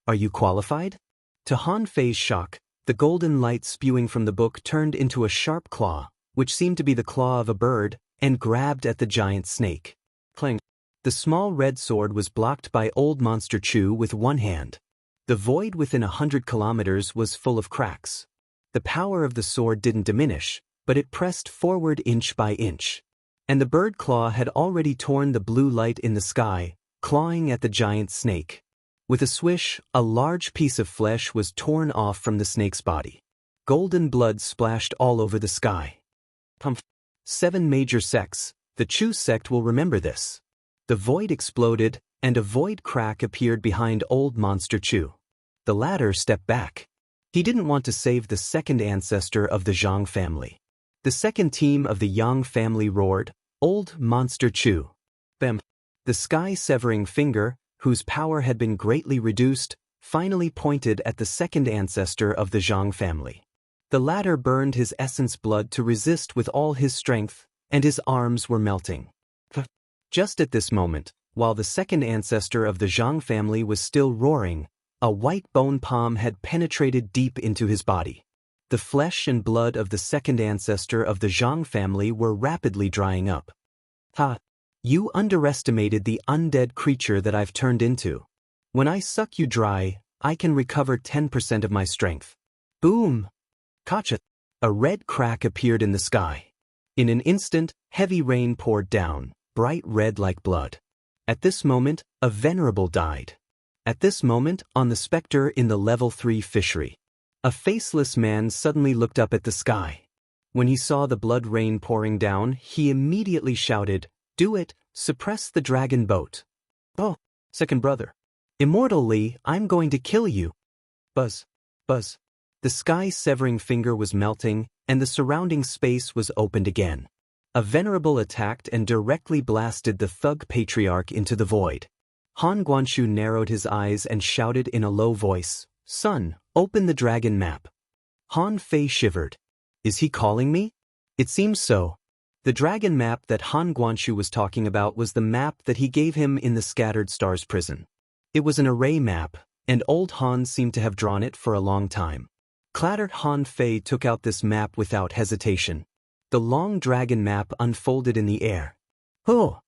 Are you qualified?" To Han Fei's shock, the golden light spewing from the book turned into a sharp claw, which seemed to be the claw of a bird, and grabbed at the giant snake. Clang. The small red sword was blocked by old monster Chu with one hand. The void within 100 kilometers was full of cracks. The power of the sword didn't diminish, but it pressed forward inch by inch. And the bird claw had already torn the blue light in the sky, clawing at the giant snake. With a swish, a large piece of flesh was torn off from the snake's body. Golden blood splashed all over the sky. 7 major sects, the Chu sect will remember this. The void exploded, and a void crack appeared behind old monster Chu. The latter stepped back. He didn't want to save the second ancestor of the Zhang family. The second team of the Yang family roared, "Old monster Chu." Bam! The sky-severing finger, whose power had been greatly reduced, finally pointed at the second ancestor of the Zhang family. The latter burned his essence blood to resist with all his strength, and his arms were melting. Just at this moment, while the second ancestor of the Zhang family was still roaring, a white bone palm had penetrated deep into his body. The flesh and blood of the second ancestor of the Zhang family were rapidly drying up. "Ha! You underestimated the undead creature that I've turned into. When I suck you dry, I can recover 10% of my strength." Boom! Gotcha! A red crack appeared in the sky. In an instant, heavy rain poured down, bright red like blood. At this moment, a venerable died. At this moment, on the spectre in the level 3 fishery, a faceless man suddenly looked up at the sky. When he saw the blood rain pouring down, he immediately shouted, "Do it, suppress the dragon boat." "Oh, second brother. Immortal Lee, I'm going to kill you." Buzz, buzz. The sky-severing finger was melting, and the surrounding space was opened again. A venerable attacked and directly blasted the thug patriarch into the void. Han Guanshu narrowed his eyes and shouted in a low voice, "Son, open the dragon map." Han Fei shivered. Is he calling me? It seems so. The dragon map that Han Guanshu was talking about was the map that he gave him in the Scattered Stars prison. It was an array map, and old Han seemed to have drawn it for a long time. Clattered Han Fei took out this map without hesitation. The long dragon map unfolded in the air. Oh!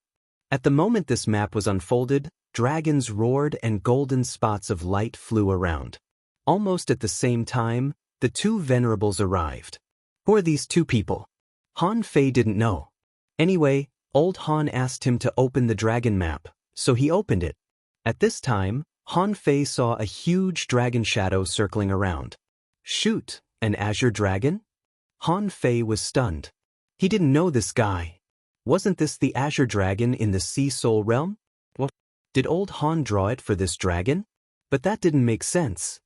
At the moment this map was unfolded, dragons roared and golden spots of light flew around. Almost at the same time, the two venerables arrived. Who are these two people? Han Fei didn't know. Anyway, old Han asked him to open the dragon map, so he opened it. At this time, Han Fei saw a huge dragon shadow circling around. Shoot, an azure dragon? Han Fei was stunned. He didn't know this guy. Wasn't this the azure dragon in the Sea Soul realm? What? Did old Han draw it for this dragon? But that didn't make sense.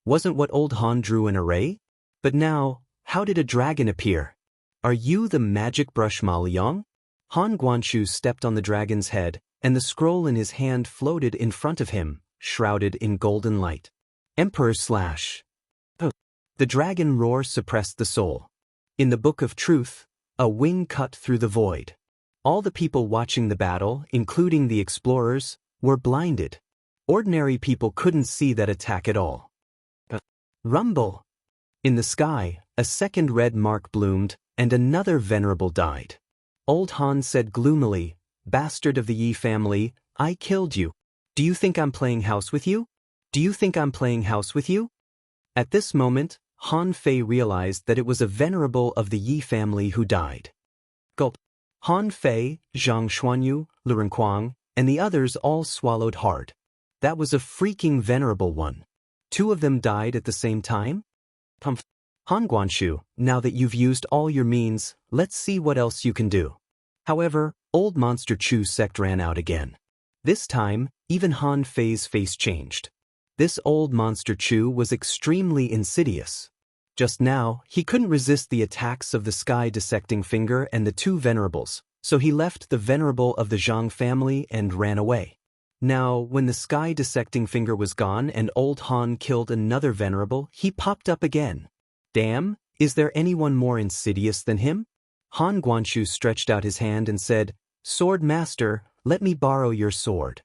Wasn't what old Han drew an array? But now, how did a dragon appear? Are you the magic brush Ma Liang? Han Guanshu stepped on the dragon's head, and the scroll in his hand floated in front of him, shrouded in golden light. Emperor slash. Oh. The dragon roar suppressed the soul. In the Book of Truth, a wing cut through the void. All the people watching the battle, including the explorers, were blinded. Ordinary people couldn't see that attack at all. Rumble! In the sky, a second red mark bloomed, and another venerable died. Old Han said gloomily, "Bastard of the Yi family, I killed you. Do you think I'm playing house with you? Do you think I'm playing house with you?" At this moment, Han Fei realized that it was a venerable of the Yi family who died. Gulp. Han Fei, Zhang Xuanyu, Lu Renquang, and the others all swallowed hard. That was a freaking venerable one. Two of them died at the same time? Humph. Han Guanshu, now that you've used all your means, let's see what else you can do. However, old Monster Chu sect ran out again. This time, even Han Fei's face changed. This old Monster Chu was extremely insidious. Just now, he couldn't resist the attacks of the sky dissecting finger and the two venerables, so he left the venerable of the Zhang family and ran away. Now, when the sky dissecting finger was gone and old Han killed another venerable, he popped up again. Damn, is there anyone more insidious than him? Han Guanshu stretched out his hand and said, "Sword Master, let me borrow your sword."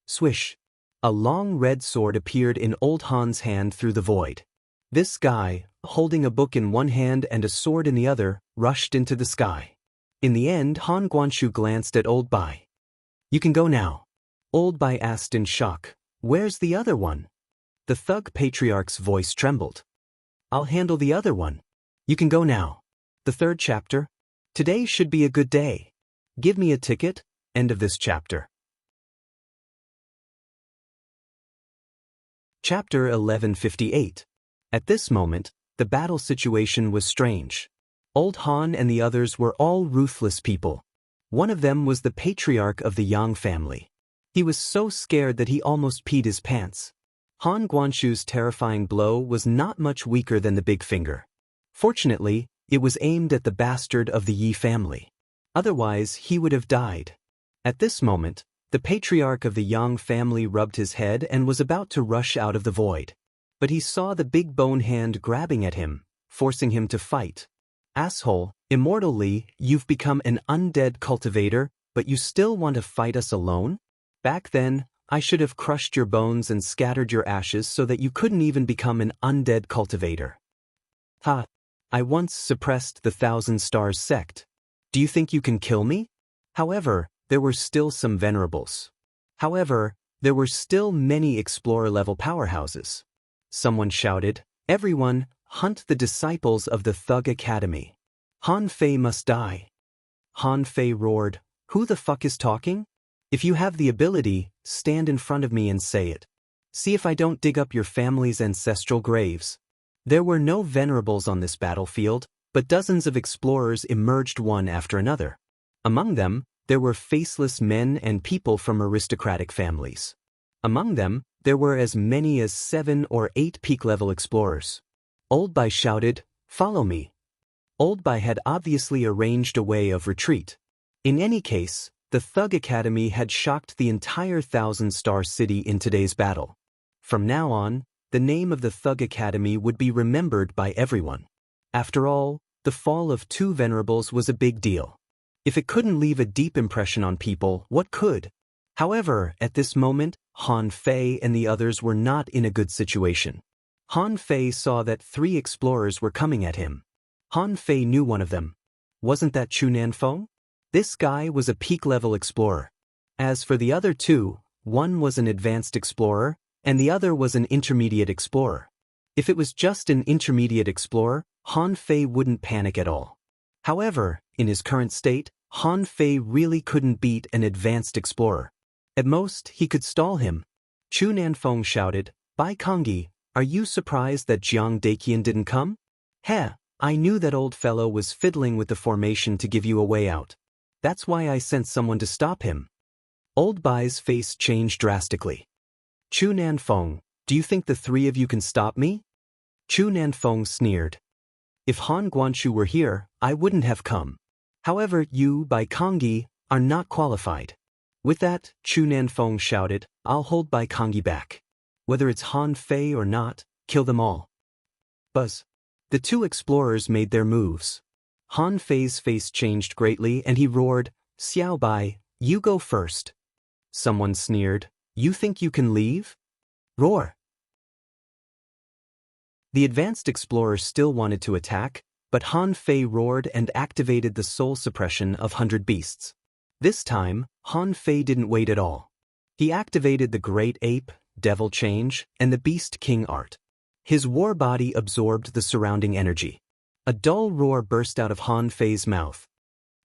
Swish. A long red sword appeared in old Han's hand through the void. This guy, holding a book in one hand and a sword in the other, rushed into the sky. In the end, Han Guanshu glanced at Old Bai. "You can go now." Old Bai asked in shock, "Where's the other one?" The thug patriarch's voice trembled. "I'll handle the other one. You can go now." The third chapter. Today should be a good day. Give me a ticket. End of this chapter. Chapter 1158. At this moment, the battle situation was strange. Old Han and the others were all ruthless people. One of them was the patriarch of the Yang family. He was so scared that he almost peed his pants. Han Guanshu's terrifying blow was not much weaker than the big finger. Fortunately, it was aimed at the bastard of the Yi family. Otherwise, he would have died. At this moment, the patriarch of the Yang family rubbed his head and was about to rush out of the void. But he saw the big bone hand grabbing at him, forcing him to fight. "Asshole, Immortal Lee, you've become an undead cultivator, but you still want to fight us alone? Back then, I should have crushed your bones and scattered your ashes so that you couldn't even become an undead cultivator. Ha! I once suppressed the 1,000 Stars sect. Do you think you can kill me?" However, there were still some venerables. However, there were still many explorer-level powerhouses. Someone shouted, "Everyone, hunt the disciples of the Thug Academy. Han Fei must die. Han Fei roared, "Who the fuck is talking? If you have the ability, stand in front of me and say it. See if I don't dig up your family's ancestral graves." There were no venerables on this battlefield, but dozens of explorers emerged one after another. Among them, there were faceless men and people from aristocratic families. Among them, there were as many as 7 or 8 peak-level explorers. Old Bai shouted, "Follow me." Old Bai had obviously arranged a way of retreat. In any case, the Thug Academy had shocked the entire Thousand-Star City in today's battle. From now on, the name of the Thug Academy would be remembered by everyone. After all, the fall of 2 venerables was a big deal. If it couldn't leave a deep impression on people, what could? However, at this moment, Han Fei and the others were not in a good situation. Han Fei saw that 3 explorers were coming at him. Han Fei knew one of them. Wasn't that Chu Nanfeng? This guy was a peak-level explorer. As for the other 2, one was an advanced explorer, and the other was an intermediate explorer. If it was just an intermediate explorer, Han Fei wouldn't panic at all. However, in his current state, Han Fei really couldn't beat an advanced explorer. At most, he could stall him. Chu Nanfeng shouted, "Bai Kongyi, are you surprised that Jiang Daqian didn't come? Heh, I knew that old fellow was fiddling with the formation to give you a way out. That's why I sent someone to stop him." Old Bai's face changed drastically. "Chu Nanfeng, do you think the 3 of you can stop me?" Chu Nanfeng sneered. "If Han Guanshu were here, I wouldn't have come. However, you, Bai Kongyi, are not qualified." With that, Chu Nanfeng shouted, "I'll hold Bai Kongyi back. Whether it's Han Fei or not, kill them all." Buzz. The 2 explorers made their moves. Han Fei's face changed greatly and he roared, "Xiao Bai, you go first." Someone sneered, "You think you can leave?" Roar. The advanced explorer still wanted to attack, but Han Fei roared and activated the soul suppression of 100 beasts. This time, Han Fei didn't wait at all. He activated the Great Ape, Devil Change, and the Beast King art. His war body absorbed the surrounding energy. A dull roar burst out of Han Fei's mouth.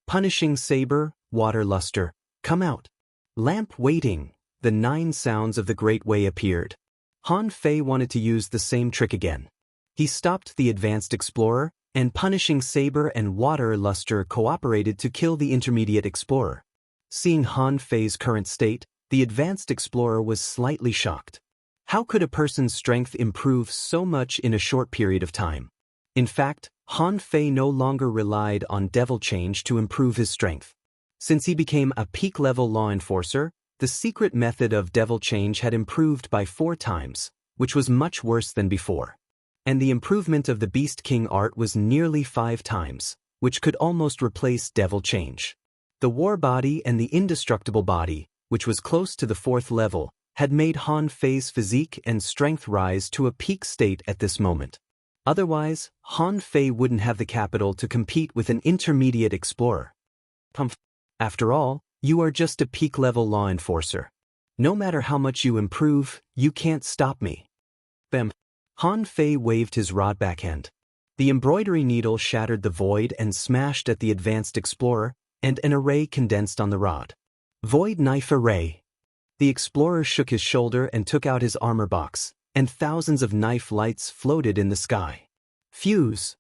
Punishing Saber, Water Luster, come out. Lamp Waiting, the 9 sounds of the Great Way appeared. Han Fei wanted to use the same trick again. He stopped the advanced explorer, and Punishing Saber and Water Luster cooperated to kill the intermediate explorer. Seeing Han Fei's current state, the advanced explorer was slightly shocked. How could a person's strength improve so much in a short period of time? In fact, Han Fei no longer relied on Devil Change to improve his strength. Since he became a peak-level law enforcer, the secret method of Devil Change had improved by 4 times, which was much worse than before. And the improvement of the Beast King art was nearly 5 times, which could almost replace Devil Change. The War Body and the Indestructible Body, which was close to the 4th level, had made Han Fei's physique and strength rise to a peak state at this moment. Otherwise, Han Fei wouldn't have the capital to compete with an intermediate explorer. After all, you are just a peak-level law enforcer. No matter how much you improve, you can't stop me. Bam. Han Fei waved his rod backhand. The embroidery needle shattered the void and smashed at the advanced explorer, and an array condensed on the rod. Void Knife Array. The explorer shook his shoulder and took out his armor box, and thousands of knife lights floated in the sky. Fuse.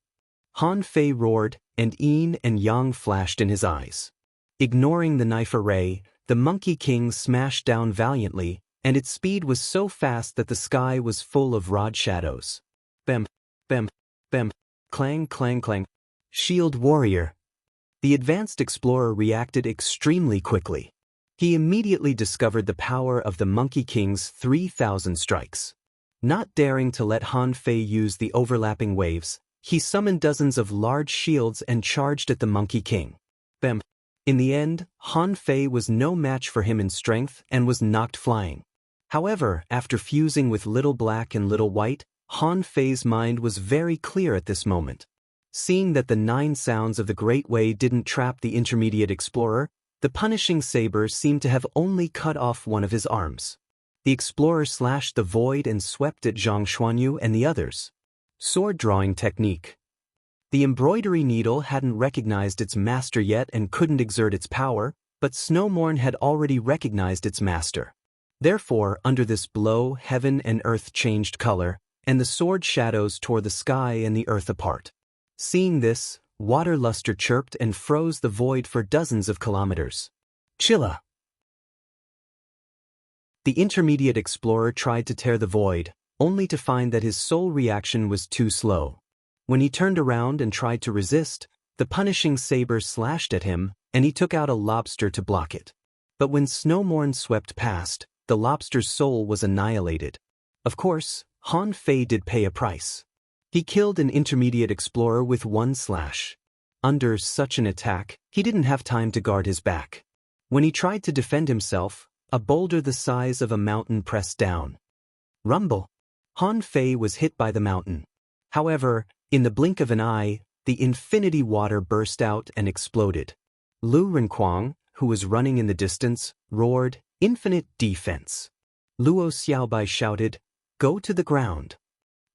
Han Fei roared, and yin and yang flashed in his eyes. Ignoring the knife array, the Monkey King smashed down valiantly, and its speed was so fast that the sky was full of rod shadows. Bam, bam, bam, clang, clang, clang. Shield Warrior. The advanced explorer reacted extremely quickly. He immediately discovered the power of the Monkey King's 3,000 strikes. Not daring to let Han Fei use the overlapping waves, he summoned dozens of large shields and charged at the Monkey King. Bam. In the end, Han Fei was no match for him in strength and was knocked flying. However, after fusing with Little Black and Little White, Han Fei's mind was very clear at this moment. Seeing that the 9 sounds of the Great Way didn't trap the intermediate explorer, the Punishing Saber seemed to have only cut off one of his arms. The explorer slashed the void and swept at Zhang Xuanyu and the others. Sword drawing technique. The embroidery needle hadn't recognized its master yet and couldn't exert its power, but Snowmorn had already recognized its master. Therefore, under this blow, heaven and earth changed color, and the sword shadows tore the sky and the earth apart. Seeing this, Water Luster chirped and froze the void for dozens of kilometers. Chilla! The intermediate explorer tried to tear the void, only to find that his soul reaction was too slow. When he turned around and tried to resist, the punishing saber slashed at him, and he took out a lobster to block it. But when Snowmorn swept past, the lobster's soul was annihilated. Of course, Han Fei did pay a price. He killed an intermediate explorer with one slash. Under such an attack, he didn't have time to guard his back. When he tried to defend himself, a boulder the size of a mountain pressed down. Rumble! Han Fei was hit by the mountain. However, in the blink of an eye, the infinity water burst out and exploded. Lu Renquang, who was running in the distance, roared, "Infinite defense!" Luo Xiaobai shouted, "Go to the ground!"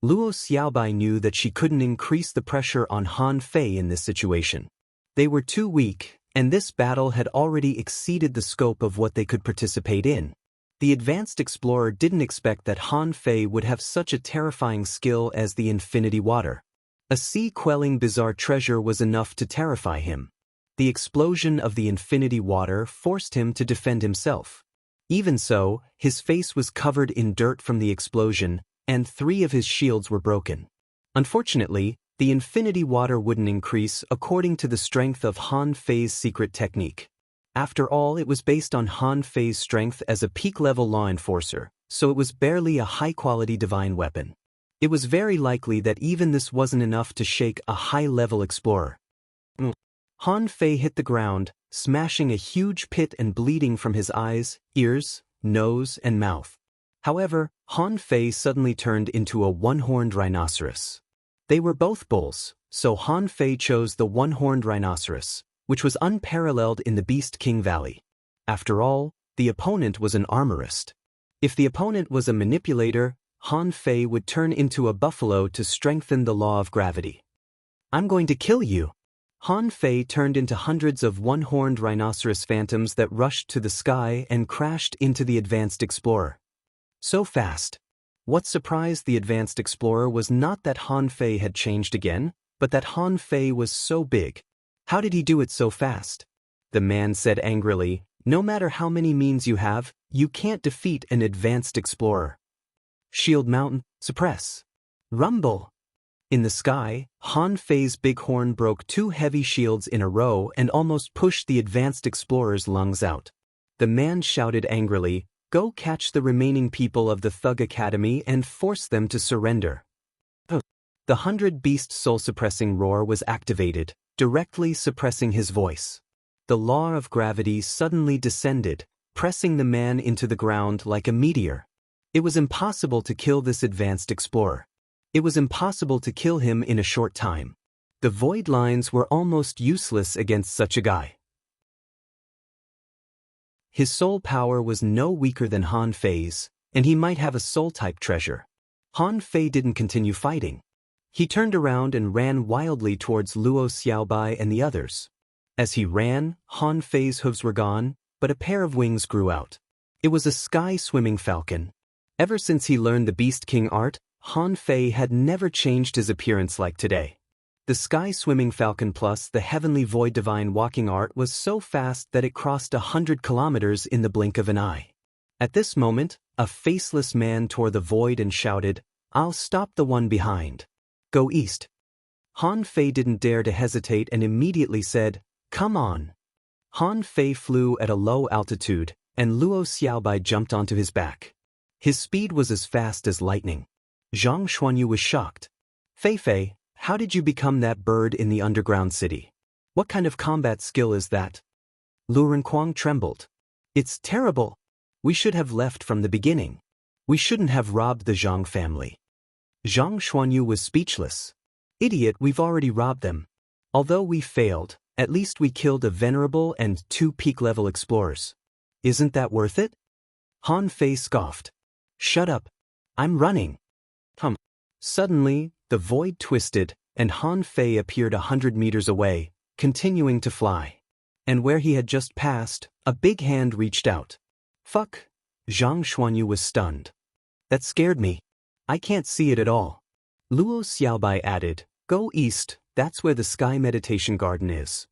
Luo Xiaobai knew that she couldn't increase the pressure on Han Fei in this situation. They were too weak, and this battle had already exceeded the scope of what they could participate in. The advanced explorer didn't expect that Han Fei would have such a terrifying skill as the infinity water. A sea-quelling bizarre treasure was enough to terrify him. The explosion of the infinity water forced him to defend himself. Even so, his face was covered in dirt from the explosion, and 3 of his shields were broken. Unfortunately, the infinity water wouldn't increase according to the strength of Han Fei's secret technique. After all, it was based on Han Fei's strength as a peak-level law enforcer, so it was barely a high-quality divine weapon. It was very likely that even this wasn't enough to shake a high-level explorer. Han Fei hit the ground, smashing a huge pit and bleeding from his eyes, ears, nose, and mouth. However, Han Fei suddenly turned into a one-horned rhinoceros. They were both bulls, so Han Fei chose the one-horned rhinoceros, which was unparalleled in the Beast King Valley. After all, the opponent was an armorist. If the opponent was a manipulator, Han Fei would turn into a buffalo to strengthen the law of gravity. "I'm going to kill you!" Han Fei turned into hundreds of one-horned rhinoceros phantoms that rushed to the sky and crashed into the advanced explorer. So fast. What surprised the advanced explorer was not that Han Fei had changed again, but that Han Fei was so big. How did he do it so fast? The man said angrily, "No matter how many means you have, you can't defeat an advanced explorer." Shield Mountain, suppress. Rumble! In the sky, Han Fei's bighorn broke 2 heavy shields in a row and almost pushed the advanced explorer's lungs out. The man shouted angrily, "Go catch the remaining people of the Thug Academy and force them to surrender." The 100-beast soul-suppressing roar was activated, directly suppressing his voice. The law of gravity suddenly descended, pressing the man into the ground like a meteor. It was impossible to kill this advanced explorer. It was impossible to kill him in a short time. The void lines were almost useless against such a guy. His soul power was no weaker than Han Fei's, and he might have a soul-type treasure. Han Fei didn't continue fighting. He turned around and ran wildly towards Luo Xiaobai and the others. As he ran, Han Fei's hooves were gone, but a pair of wings grew out. It was a sky-swimming falcon. Ever since he learned the Beast King art, Han Fei had never changed his appearance like today. The sky-swimming falcon plus the heavenly void divine walking art was so fast that it crossed 100 kilometers in the blink of an eye. At this moment, a faceless man tore the void and shouted, "I'll stop the one behind. Go east." Han Fei didn't dare to hesitate and immediately said, "Come on." Han Fei flew at a low altitude, and Luo Xiaobai jumped onto his back. His speed was as fast as lightning. Zhang Xuanyu was shocked. "Fei, how did you become that bird in the underground city? What kind of combat skill is that?" Lu Renquang trembled. "It's terrible. We should have left from the beginning. We shouldn't have robbed the Zhang family." Zhang Xuanyu was speechless. "Idiot, we've already robbed them. Although we failed, at least we killed a venerable and 2 peak-level explorers. Isn't that worth it?" Han Fei scoffed. "Shut up. I'm running." Suddenly, the void twisted, and Han Fei appeared 100 meters away, continuing to fly. And where he had just passed, a big hand reached out. Fuck! Zhang Xuanyu was stunned. That scared me. I can't see it at all. Luo Xiaobai added, Go east, that's where the Sky Meditation Garden is.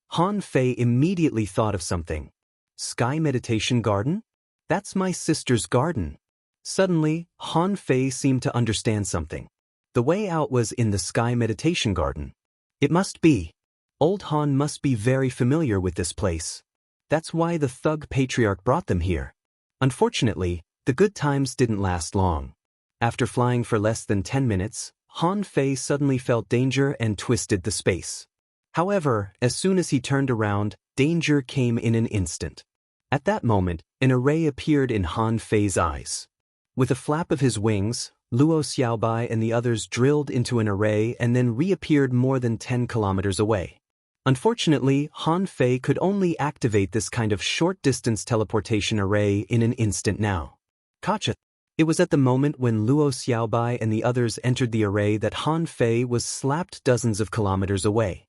Han Fei immediately thought of something. Sky Meditation Garden? That's my sister's garden. Suddenly, Han Fei seemed to understand something. The way out was in the Sky Meditation Garden. It must be. Old Han must be very familiar with this place. That's why the thug patriarch brought them here. Unfortunately, the good times didn't last long. After flying for less than 10 minutes, Han Fei suddenly felt danger and twisted the space. However, as soon as he turned around, danger came in an instant. At that moment, an array appeared in Han Fei's eyes. With a flap of his wings, Luo Xiaobai and the others drilled into an array and then reappeared more than 10 kilometers away. Unfortunately, Han Fei could only activate this kind of short-distance teleportation array in an instant now. Gotcha. It was at the moment when Luo Xiaobai and the others entered the array that Han Fei was slapped dozens of kilometers away.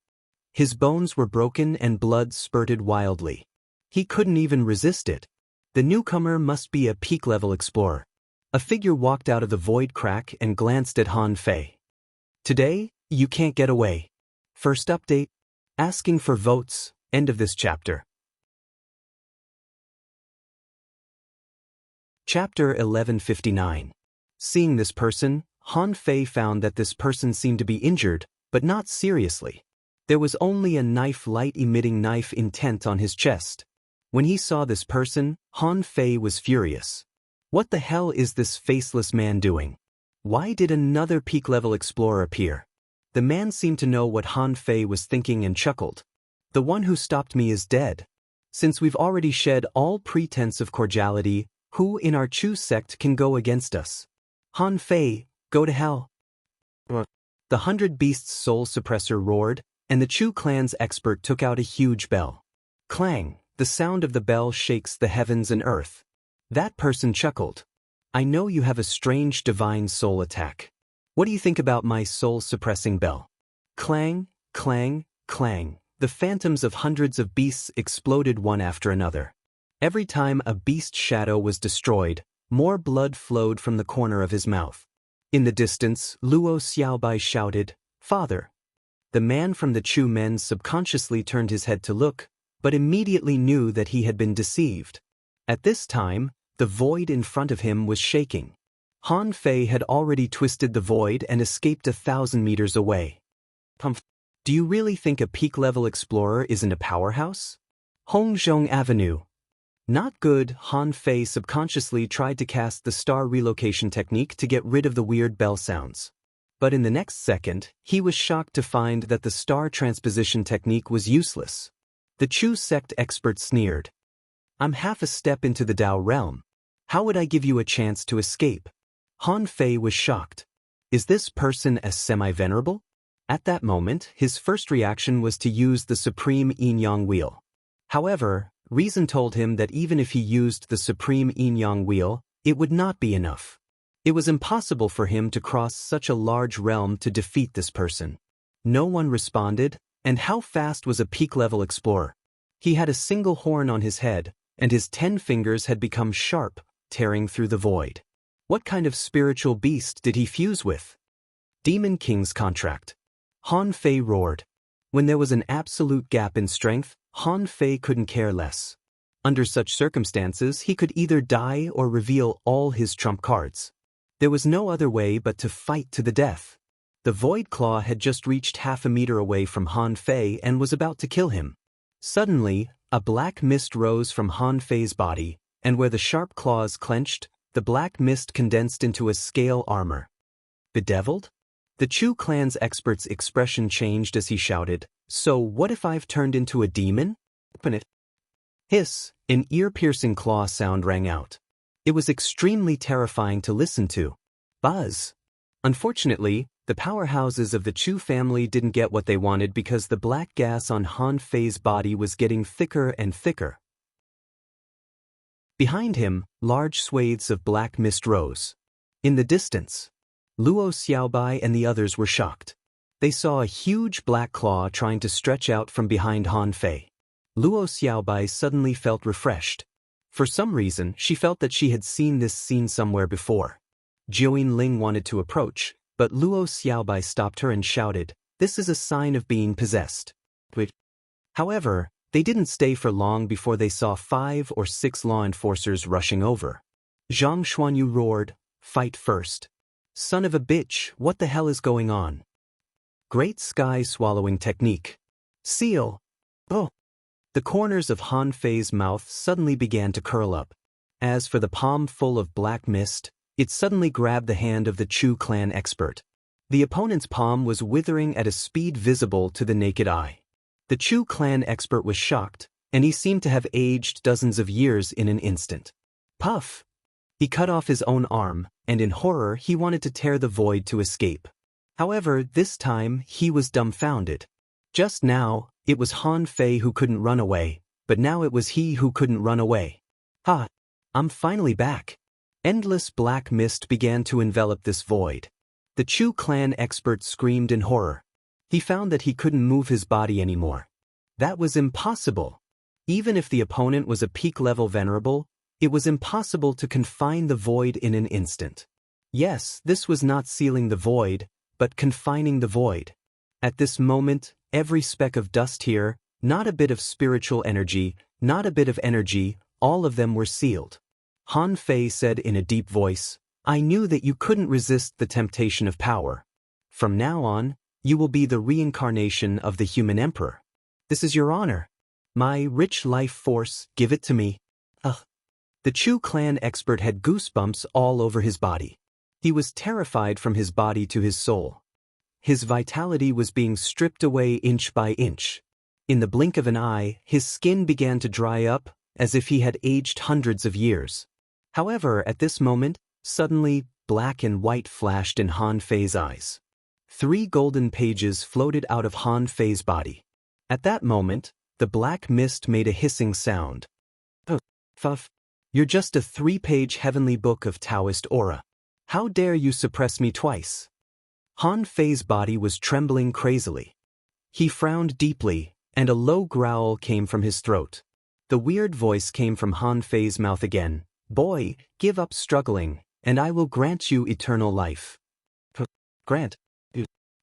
His bones were broken and blood spurted wildly. He couldn't even resist it. The newcomer must be a peak-level explorer. A figure walked out of the void crack and glanced at Han Fei. Today, you can't get away. First update. Asking for votes. End of this chapter. Chapter 1159. Seeing this person, Han Fei found that this person seemed to be injured, but not seriously. There was only a light-emitting knife intent on his chest. When he saw this person, Han Fei was furious. What the hell is this faceless man doing? Why did another peak-level explorer appear? The man seemed to know what Han Fei was thinking and chuckled. The one who stopped me is dead. Since we've already shed all pretense of cordiality, who in our Chu sect can go against us? Han Fei, go to hell. The 100 Beasts Soul Suppressor roared, and the Chu clan's expert took out a huge bell. Clang, the sound of the bell shakes the heavens and earth. That person chuckled. I know you have a strange divine soul attack. What do you think about my soul-suppressing bell? Clang, clang, clang. The phantoms of hundreds of beasts exploded one after another. Every time a beast shadow was destroyed, more blood flowed from the corner of his mouth. In the distance, Luo Xiaobai shouted, Father. The man from the Chu men subconsciously turned his head to look, but immediately knew that he had been deceived. At this time, the void in front of him was shaking. Han Fei had already twisted the void and escaped 1,000 meters away. Do you really think a peak-level explorer isn't a powerhouse? Hongzhong Avenue. Not good. Han Fei subconsciously tried to cast the star relocation technique to get rid of the weird bell sounds. But in the next second, he was shocked to find that the star transposition technique was useless. The Chu sect expert sneered. I'm half a step into the Dao realm. How would I give you a chance to escape? Han Fei was shocked. Is this person as semi-venerable? At that moment, his first reaction was to use the Supreme Yin-Yang Wheel. However, reason told him that even if he used the Supreme Yin-Yang Wheel, it would not be enough. It was impossible for him to cross such a large realm to defeat this person. No one responded, and how fast was a peak-level explorer? He had a single horn on his head, and his 10 fingers had become sharp, tearing through the void. What kind of spiritual beast did he fuse with? Demon King's contract. Han Fei roared. When there was an absolute gap in strength, Han Fei couldn't care less. Under such circumstances, he could either die or reveal all his trump cards. There was no other way but to fight to the death. The Void Claw had just reached half a meter away from Han Fei and was about to kill him. Suddenly, a black mist rose from Han Fei's body, and where the sharp claws clenched, the black mist condensed into a scale armor. Bedeviled? The Chu clan's expert's expression changed as he shouted, So what if I've turned into a demon? Open it. Hiss, an ear-piercing claw sound rang out. It was extremely terrifying to listen to. Buzz. Unfortunately, the powerhouses of the Chu family didn't get what they wanted because the black gas on Han Fei's body was getting thicker and thicker. Behind him, large swathes of black mist rose. In the distance, Luo Xiaobai and the others were shocked. They saw a huge black claw trying to stretch out from behind Han Fei. Luo Xiaobai suddenly felt refreshed. For some reason, she felt that she had seen this scene somewhere before. Jiuyin Ling wanted to approach, but Luo Xiaobai stopped her and shouted, "This is a sign of being possessed." However, they didn't stay for long before they saw 5 or 6 law enforcers rushing over. Zhang Xuanyu roared, "Fight first. Son of a bitch, what the hell is going on?" Great sky swallowing technique. Seal. Oh. The corners of Han Fei's mouth suddenly began to curl up. As for the palm full of black mist, it suddenly grabbed the hand of the Chu clan expert. The opponent's palm was withering at a speed visible to the naked eye. The Chu clan expert was shocked, and he seemed to have aged dozens of years in an instant. Puff! He cut off his own arm, and in horror he wanted to tear the void to escape. However, this time he was dumbfounded. Just now, it was Han Fei who couldn't run away, but now it was he who couldn't run away. Ha! I'm finally back. Endless black mist began to envelop this void. The Chu clan expert screamed in horror. He found that he couldn't move his body anymore. That was impossible. Even if the opponent was a peak-level venerable, it was impossible to confine the void in an instant. Yes, this was not sealing the void, but confining the void. At this moment, every speck of dust here, not a bit of spiritual energy, not a bit of energy, all of them were sealed. Han Fei said in a deep voice, "I knew that you couldn't resist the temptation of power. From now on, you will be the reincarnation of the human emperor. This is your honor. My rich life force, give it to me." Ugh. The Chu clan expert had goosebumps all over his body. He was terrified from his body to his soul. His vitality was being stripped away inch by inch. In the blink of an eye, his skin began to dry up, as if he had aged hundreds of years. However, at this moment, suddenly, black and white flashed in Han Fei's eyes. 3 golden pages floated out of Han Fei's body. At that moment, the black mist made a hissing sound. "Oh, Fuff, you're just a 3-page heavenly book of Taoist aura. How dare you suppress me twice?" Han Fei's body was trembling crazily. He frowned deeply, and a low growl came from his throat. The weird voice came from Han Fei's mouth again. "Boy, give up struggling, and I will grant you eternal life." Grant.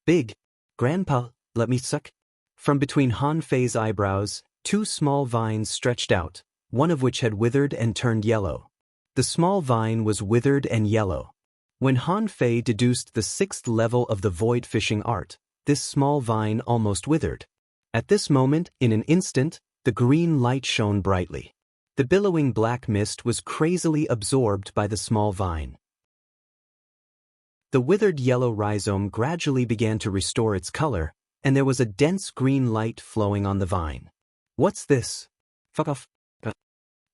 Big. Grandpa, let me suck. From between Han Fei's eyebrows, 2 small vines stretched out, one of which had withered and turned yellow. The small vine was withered and yellow. When Han Fei deduced the 6th level of the void fishing art, this small vine almost withered. At this moment, in an instant, the green light shone brightly. The billowing black mist was crazily absorbed by the small vine. The withered yellow rhizome gradually began to restore its color, and there was a dense green light flowing on the vine. "What's this?" Fuck off.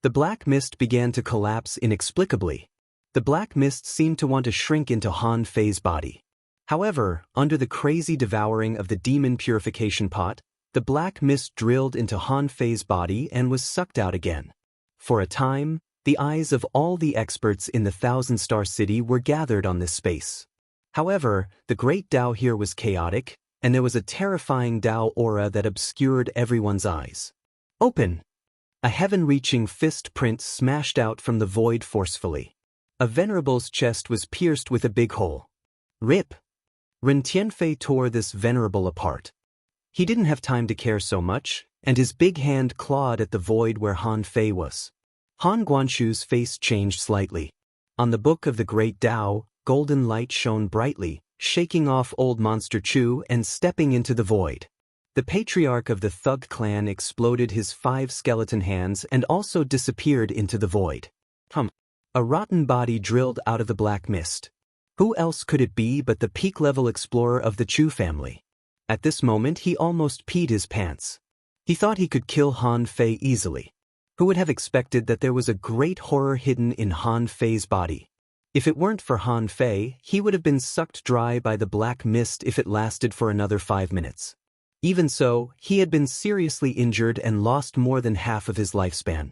The black mist began to collapse inexplicably. The black mist seemed to want to shrink into Han Fei's body. However, under the crazy devouring of the demon purification pot, the black mist drilled into Han Fei's body and was sucked out again. For a time, the eyes of all the experts in the Thousand-Star City were gathered on this space. However, the great Tao here was chaotic, and there was a terrifying Tao aura that obscured everyone's eyes. "Open!" A heaven-reaching fist print smashed out from the void forcefully. A venerable's chest was pierced with a big hole. Rip! Ren Tianfei tore this venerable apart. He didn't have time to care so much, and his big hand clawed at the void where Han Fei was. Han Guanshu's face changed slightly. On the book of the Great Tao, golden light shone brightly, shaking off old Monster Chu and stepping into the void. The patriarch of the Thug clan exploded his 5 skeleton hands and also disappeared into the void. A rotten body drilled out of the black mist. Who else could it be but the peak-level explorer of the Chu family? At this moment he almost peed his pants. He thought he could kill Han Fei easily. Who would have expected that there was a great horror hidden in Han Fei's body? If it weren't for Han Fei, he would have been sucked dry by the black mist if it lasted for another 5 minutes. Even so, he had been seriously injured and lost more than half of his lifespan.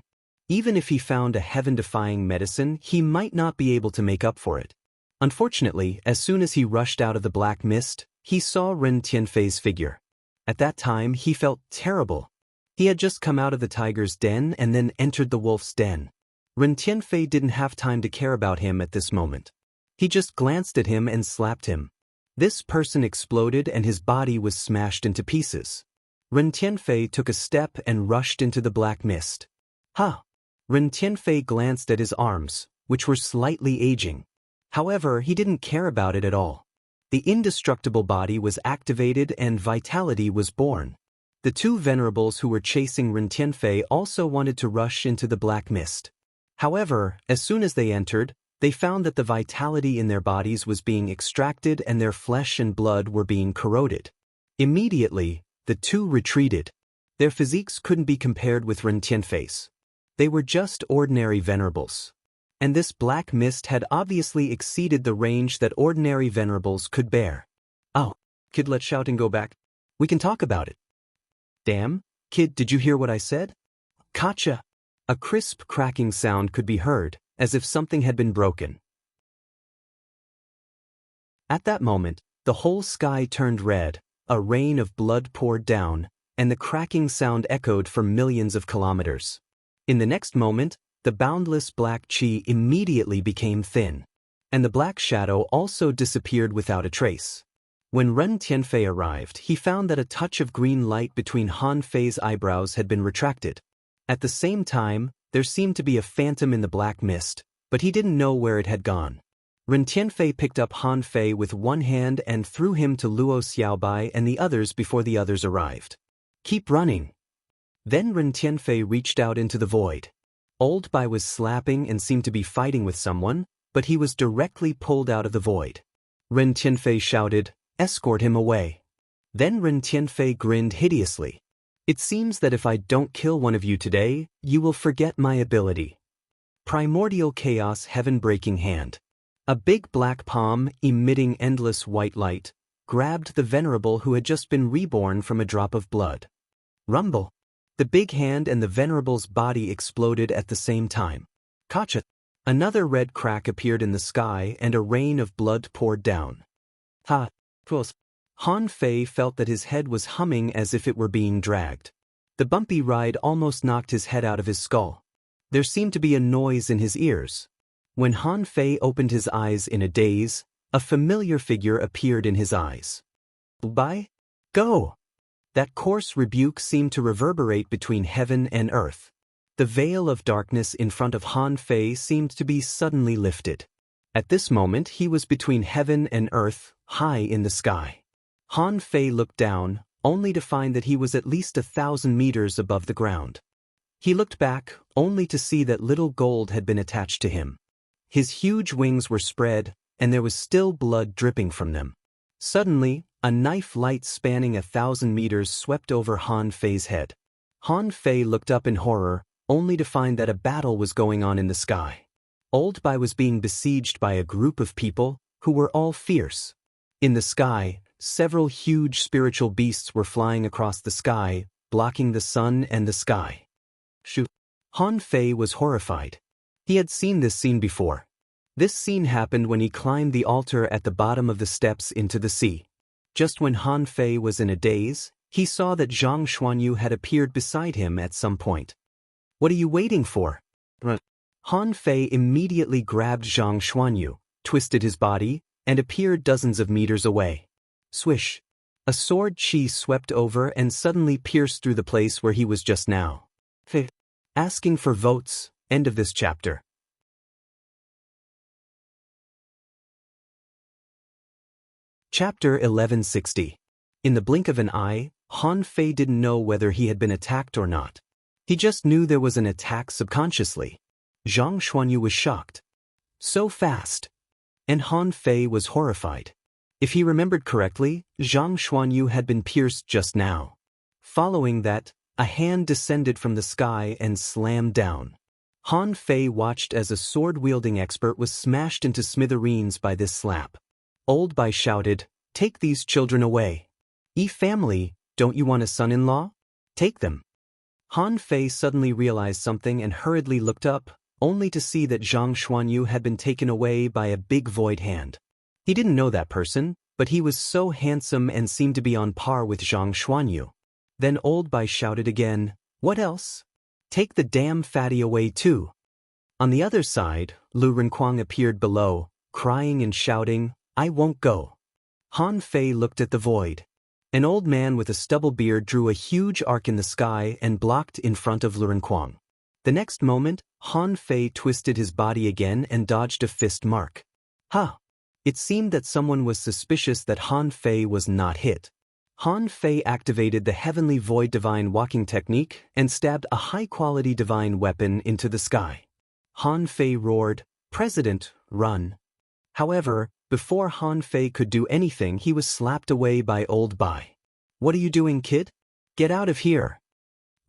Even if he found a heaven-defying medicine, he might not be able to make up for it. Unfortunately, as soon as he rushed out of the black mist, he saw Ren Tianfei's figure. At that time, he felt terrible. He had just come out of the tiger's den and then entered the wolf's den. Ren Tianfei didn't have time to care about him at this moment. He just glanced at him and slapped him. This person exploded and his body was smashed into pieces. Ren Tianfei took a step and rushed into the black mist. Ha! Ren Tianfei glanced at his arms, which were slightly aging. However, he didn't care about it at all. The indestructible body was activated and vitality was born. The two venerables who were chasing Ren Tianfei also wanted to rush into the black mist. However, as soon as they entered, they found that the vitality in their bodies was being extracted and their flesh and blood were being corroded. Immediately, the two retreated. Their physiques couldn't be compared with Ren Tianfei's. They were just ordinary venerables. And this black mist had obviously exceeded the range that ordinary venerables could bear. Oh, kid, let's shout and go back. We can talk about it. Damn, kid, did you hear what I said? Gotcha. A crisp cracking sound could be heard, as if something had been broken. At that moment, the whole sky turned red, a rain of blood poured down, and the cracking sound echoed for millions of kilometers. In the next moment, the boundless black qi immediately became thin, and the black shadow also disappeared without a trace. When Ren Tianfei arrived, he found that a touch of green light between Han Fei's eyebrows had been retracted. At the same time, there seemed to be a phantom in the black mist, but he didn't know where it had gone. Ren Tianfei picked up Han Fei with one hand and threw him to Luo Xiaobai and the others before the others arrived. Keep running. Then Ren Tianfei reached out into the void. Old Bai was slapping and seemed to be fighting with someone, but he was directly pulled out of the void. Ren Tianfei shouted, "Escort him away." Then Ren Tianfei grinned hideously. "It seems that if I don't kill one of you today, you will forget my ability." Primordial Chaos Heaven-breaking hand. A big black palm, emitting endless white light, grabbed the venerable who had just been reborn from a drop of blood. Rumble. The big hand and the venerable's body exploded at the same time. Gotcha. Another red crack appeared in the sky and a rain of blood poured down. Ha! Han Fei felt that his head was humming as if it were being dragged. The bumpy ride almost knocked his head out of his skull. There seemed to be a noise in his ears. When Han Fei opened his eyes in a daze, a familiar figure appeared in his eyes. Bai? Go! That coarse rebuke seemed to reverberate between heaven and earth. The veil of darkness in front of Han Fei seemed to be suddenly lifted. At this moment he was between heaven and earth, high in the sky. Han Fei looked down, only to find that he was at least 1,000 meters above the ground. He looked back, only to see that little gold had been attached to him. His huge wings were spread, and there was still blood dripping from them. Suddenly, a knife light spanning 1,000 meters swept over Han Fei's head. Han Fei looked up in horror, only to find that a battle was going on in the sky. Old Bai was being besieged by a group of people, who were all fierce. In the sky, several huge spiritual beasts were flying across the sky, blocking the sun and the sky. Shoo! Han Fei was horrified. He had seen this scene before. This scene happened when he climbed the altar at the bottom of the steps into the sea. Just when Han Fei was in a daze, he saw that Zhang Xuanyu had appeared beside him at some point. "What are you waiting for?" Han Fei immediately grabbed Zhang Xuanyu, twisted his body, and appeared dozens of meters away. Swish! A sword chi swept over and suddenly pierced through the place where he was just now. Asking for votes. End of this chapter. Chapter 1160. In the blink of an eye, Han Fei didn't know whether he had been attacked or not. He just knew there was an attack subconsciously. Zhang Xuanyu was shocked. So fast. And Han Fei was horrified. If he remembered correctly, Zhang Xuanyu had been pierced just now. Following that, a hand descended from the sky and slammed down. Han Fei watched as a sword-wielding expert was smashed into smithereens by this slap. Old Bai shouted, "Take these children away. Family, don't you want a son-in-law? Take them." Han Fei suddenly realized something and hurriedly looked up, only to see that Zhang Xuanyu had been taken away by a big void hand. He didn't know that person, but he was so handsome and seemed to be on par with Zhang Xuanyu. Then Old Bai shouted again, "What else? Take the damn fatty away too." On the other side, Lu Renkuang appeared below, crying and shouting, "I won't go." Han Fei looked at the void. An old man with a stubble beard drew a huge arc in the sky and blocked in front of Lu Renkuang. The next moment, Han Fei twisted his body again and dodged a fist mark. Ha! It seemed that someone was suspicious that Han Fei was not hit. Han Fei activated the Heavenly Void Divine Walking Technique and stabbed a high-quality divine weapon into the sky. Han Fei roared, "President, run." However, before Han Fei could do anything, he was slapped away by Old Bai. "What are you doing, kid? Get out of here."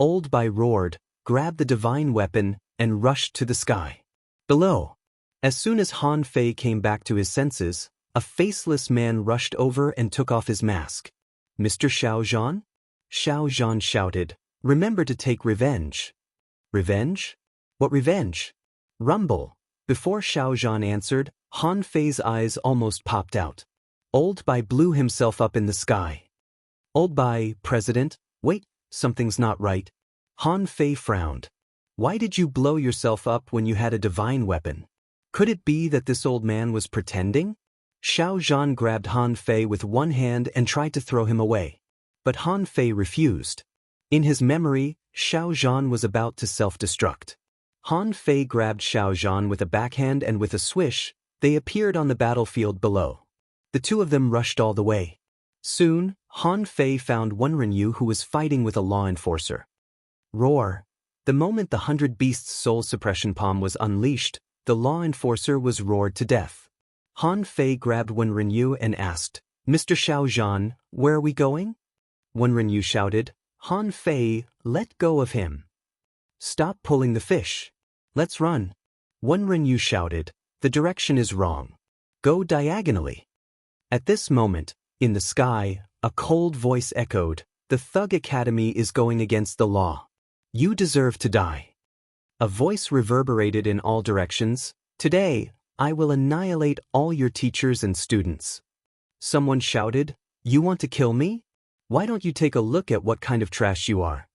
Old Bai roared, grabbed the divine weapon, and rushed to the sky. Below. As soon as Han Fei came back to his senses, a faceless man rushed over and took off his mask. "Mr. Xiao Zhan?" Xiao Zhan shouted, "Remember to take revenge." "Revenge? What revenge?" "Rumble." Before Xiao Zhan answered, Han Fei's eyes almost popped out. Old Bai blew himself up in the sky. "Old Bai, President, wait, something's not right." Han Fei frowned. "Why did you blow yourself up when you had a divine weapon? Could it be that this old man was pretending?" Xiao Zhan grabbed Han Fei with one hand and tried to throw him away. But Han Fei refused. In his memory, Xiao Zhan was about to self-destruct. Han Fei grabbed Xiao Zhan with a backhand and with a swish, they appeared on the battlefield below. The two of them rushed all the way. Soon, Han Fei found Wenrenyu who was fighting with a law enforcer. Roar! The moment the 100 Beasts soul suppression palm was unleashed, the law enforcer was roared to death. Han Fei grabbed Wenrenyu and asked, "Mr. Xiao Zhan, where are we going?" Wenrenyu shouted, "Han Fei, let go of him. Stop pulling the fish. Let's run." Wenrenyu shouted, "The direction is wrong. Go diagonally." At this moment, in the sky, a cold voice echoed, "The Thug Academy is going against the law. You deserve to die." A voice reverberated in all directions, "Today, I will annihilate all your teachers and students." Someone shouted, "You want to kill me? Why don't you take a look at what kind of trash you are?"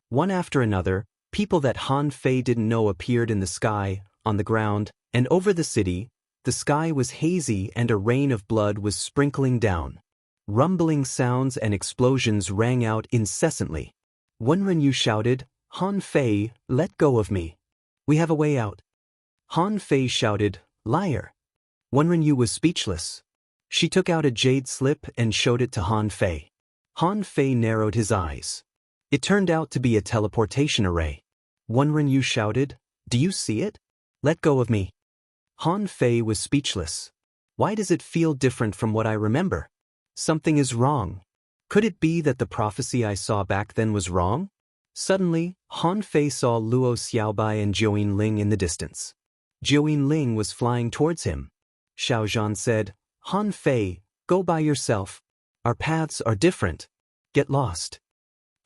One after another, people that Han Fei didn't know appeared in the sky, on the ground, and over the city. The sky was hazy and a rain of blood was sprinkling down. Rumbling sounds and explosions rang out incessantly. Wenrenyu shouted, "Han Fei, let go of me. We have a way out." Han Fei shouted, "Liar." Wenrenyu was speechless. She took out a jade slip and showed it to Han Fei. Han Fei narrowed his eyes. It turned out to be a teleportation array. Wenrenyu shouted, "Do you see it? Let go of me." Han Fei was speechless. Why does it feel different from what I remember? Something is wrong. Could it be that the prophecy I saw back then was wrong? Suddenly, Han Fei saw Luo Xiaobai and Jiuyin Ling in the distance. Jiuyin Ling was flying towards him. Xiao Zhan said, "Han Fei, go by yourself. Our paths are different. Get lost."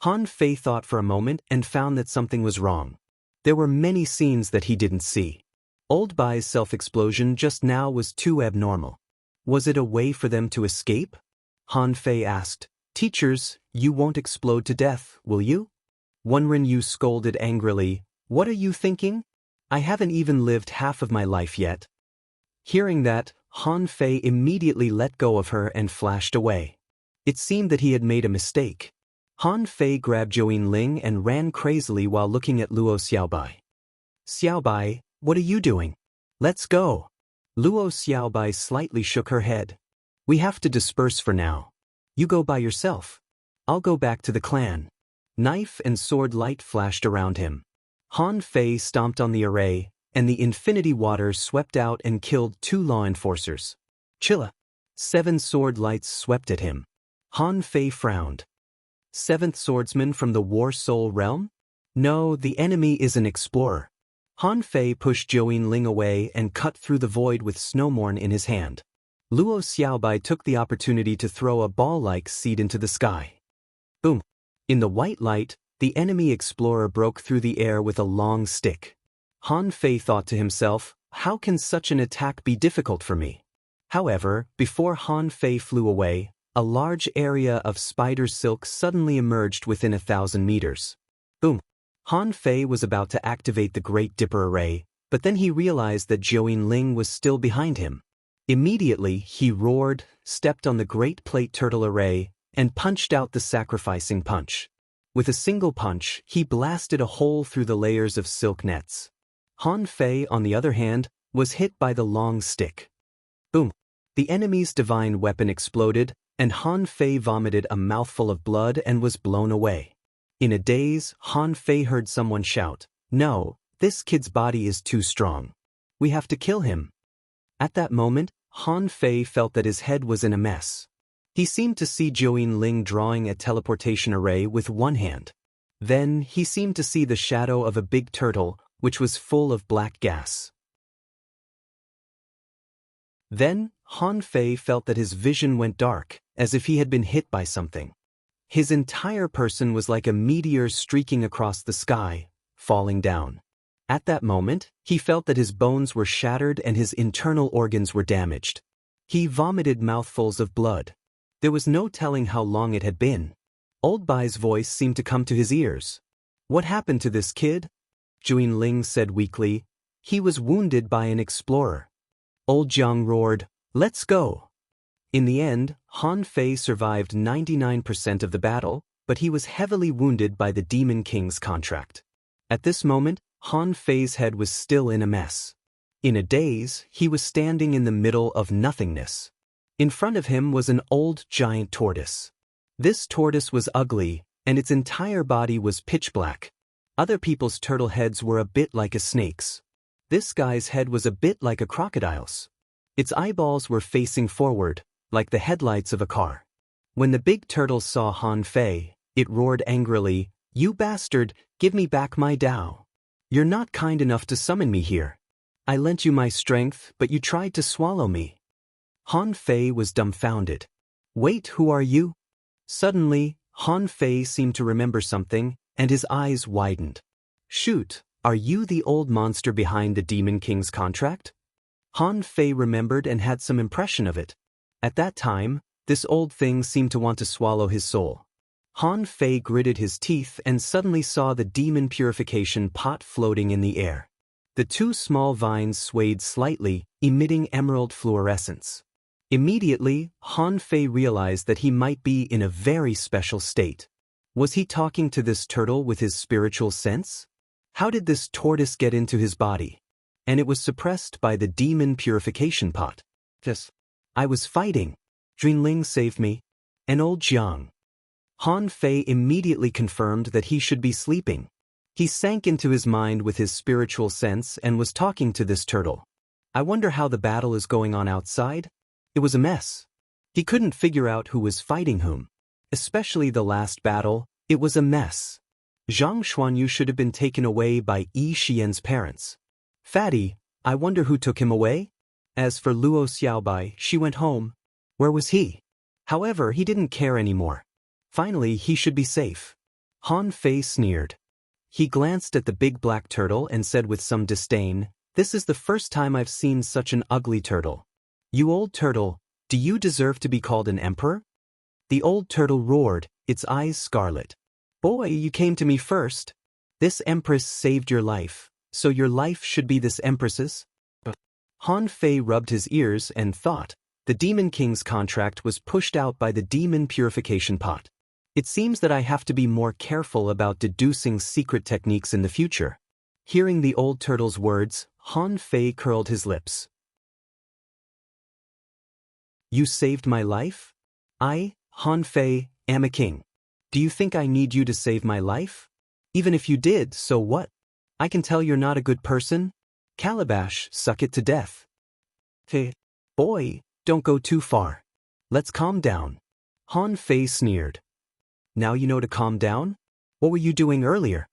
Han Fei thought for a moment and found that something was wrong. There were many scenes that he didn't see. Old Bai's self-explosion just now was too abnormal. Was it a way for them to escape? Han Fei asked, "Teachers, you won't explode to death, will you?" Wenrenyu scolded angrily, "What are you thinking? I haven't even lived half of my life yet." Hearing that, Han Fei immediately let go of her and flashed away. It seemed that he had made a mistake. Han Fei grabbed Jiuyin Ling and ran crazily while looking at Luo Xiaobai. "Xiaobai, what are you doing? Let's go." Luo Xiaobai slightly shook her head. "We have to disperse for now. You go by yourself. I'll go back to the clan." Knife and sword light flashed around him. Han Fei stomped on the array, and the infinity waters swept out and killed 2 law enforcers. Chilla. 7 sword lights swept at him. Han Fei frowned. 7th swordsman from the War Soul realm? No, the enemy is an explorer. Han Fei pushed Jiuyin Ling away and cut through the void with Snowmorn in his hand. Luo Xiaobai took the opportunity to throw a ball-like seed into the sky. Boom! In the white light, the enemy explorer broke through the air with a long stick. Han Fei thought to himself, how can such an attack be difficult for me? However, before Han Fei flew away, a large area of spider silk suddenly emerged within 1,000 meters. Boom! Han Fei was about to activate the Great Dipper Array, but then he realized that Zhou Ling was still behind him. Immediately, he roared, stepped on the Great Plate Turtle Array, and punched out the sacrificing punch. With a single punch, he blasted a hole through the layers of silk nets. Han Fei, on the other hand, was hit by the long stick. Boom! The enemy's divine weapon exploded, and Han Fei vomited a mouthful of blood and was blown away. In a daze, Han Fei heard someone shout, "No, this kid's body is too strong. We have to kill him." At that moment, Han Fei felt that his head was in a mess. He seemed to see Zhou Ling drawing a teleportation array with one hand. Then, he seemed to see the shadow of a big turtle, which was full of black gas. Then, Han Fei felt that his vision went dark, as if he had been hit by something. His entire person was like a meteor streaking across the sky, falling down. At that moment, he felt that his bones were shattered and his internal organs were damaged. He vomited mouthfuls of blood. There was no telling how long it had been. Old Bai's voice seemed to come to his ears. "What happened to this kid?" Zhou Ling said weakly. "He was wounded by an explorer." Old Jiang roared, "Let's go." In the end, Han Fei survived 99% of the battle, but he was heavily wounded by the Demon King's contract. At this moment, Han Fei's head was still in a mess. In a daze, he was standing in the middle of nothingness. In front of him was an old giant tortoise. This tortoise was ugly, and its entire body was pitch black. Other people's turtle heads were a bit like a snake's. This guy's head was a bit like a crocodile's. Its eyeballs were facing forward, like the headlights of a car. When the big turtle saw Han Fei, it roared angrily, "You bastard, give me back my Dao. You're not kind enough to summon me here. I lent you my strength, but you tried to swallow me." Han Fei was dumbfounded. "Wait, who are you?" Suddenly, Han Fei seemed to remember something, and his eyes widened. "Shoot, are you the old monster behind the Demon King's contract?" Han Fei remembered and had some impression of it. At that time, this old thing seemed to want to swallow his soul. Han Fei gritted his teeth and suddenly saw the demon purification pot floating in the air. The two small vines swayed slightly, emitting emerald fluorescence. Immediately, Han Fei realized that he might be in a very special state. Was he talking to this turtle with his spiritual sense? How did this tortoise get into his body? And it was suppressed by the demon purification pot. I was fighting. Junling saved me. And old Jiang. Han Fei immediately confirmed that he should be sleeping. He sank into his mind with his spiritual sense and was talking to this turtle. I wonder how the battle is going on outside? It was a mess. He couldn't figure out who was fighting whom. Especially the last battle, it was a mess. Zhang Xuanyu should have been taken away by Yi Xian's parents. Fatty, I wonder who took him away? As for Luo Xiaobai, she went home. Where was he? However, he didn't care anymore. Finally, he should be safe. Han Fei sneered. He glanced at the big black turtle and said with some disdain, "This is the first time I've seen such an ugly turtle. You old turtle, do you deserve to be called an emperor?" The old turtle roared, its eyes scarlet. "Boy, you came to me first. This empress saved your life, so your life should be this empress's?" Han Fei rubbed his ears and thought, the Demon King's contract was pushed out by the demon purification pot. It seems that I have to be more careful about deducing secret techniques in the future. Hearing the old turtle's words, Han Fei curled his lips. You saved my life? I, Han Fei, am a king. Do you think I need you to save my life? Even if you did, so what? I can tell you're not a good person. Calabash, suck it to death. Hey, boy, don't go too far. Let's calm down. Han Fei sneered. Now you know to calm down? What were you doing earlier?